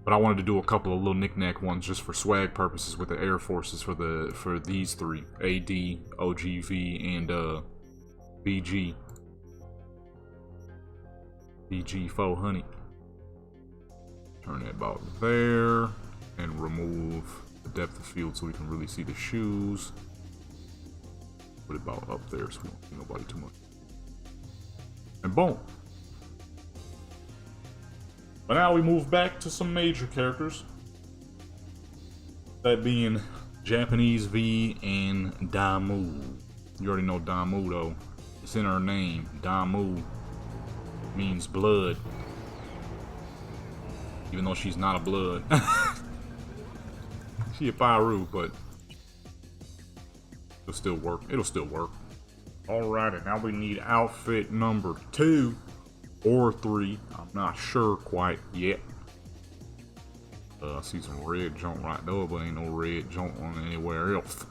But I wanted to do a couple of little knick-knack ones just for swag purposes with the Air Forces for these three, AD, OGV, and BG. BG 400. Turn that about there and remove the depth of field so we can really see the shoes. Put it about up there so we don't see nobody too much. And boom. But now we move back to some major characters. That being Japanese V and Damu. You already know Damu though. It's in her name. Damu means blood. Even though she's not a blood. She a Pyru, but it'll still work. It'll still work. Alrighty, now we need outfit number 2 or 3. I'm not sure quite yet. I see some red junk right there, but ain't no red junk on anywhere else.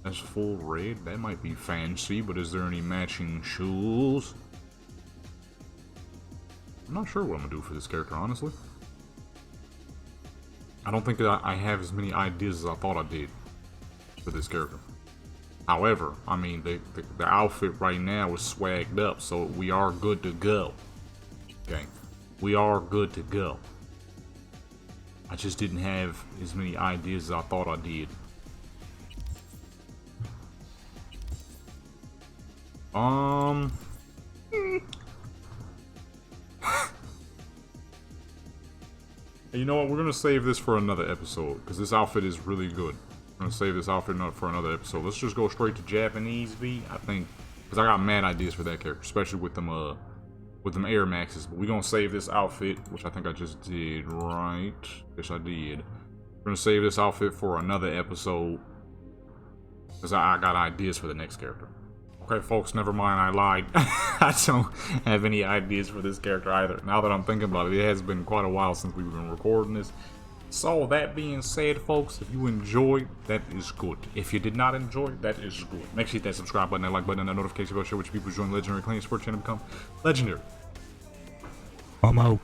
That's full red. That might be fancy, but is there any matching shoes? I'm not sure what I'm gonna do for this character, honestly. I don't think that I have as many ideas as I thought I did for this character. However, I mean, the outfit right now is swagged up, so we are good to go. Okay, we are good to go. I just didn't have as many ideas as I thought I did. You know what? We're gonna save this for another episode because this outfit is really good. We're gonna save this outfit for another episode. Let's just go straight to Japanese V. I think because I got mad ideas for that character, especially with them Air Maxes. But we're gonna save this outfit, which I think I just did, right? Yes, I did. We're gonna save this outfit for another episode because I got ideas for the next character. Okay, folks, never mind, I lied. I don't have any ideas for this character either. Now that I'm thinking about it, it has been quite a while since we've been recording this. So, that being said, folks, if you enjoyed, that is good. If you did not enjoy, that is good. Make sure you hit that subscribe button, that like button, and that notification bell, share with your people who join Legendary Clean Sports Channel become legendary. I'm out.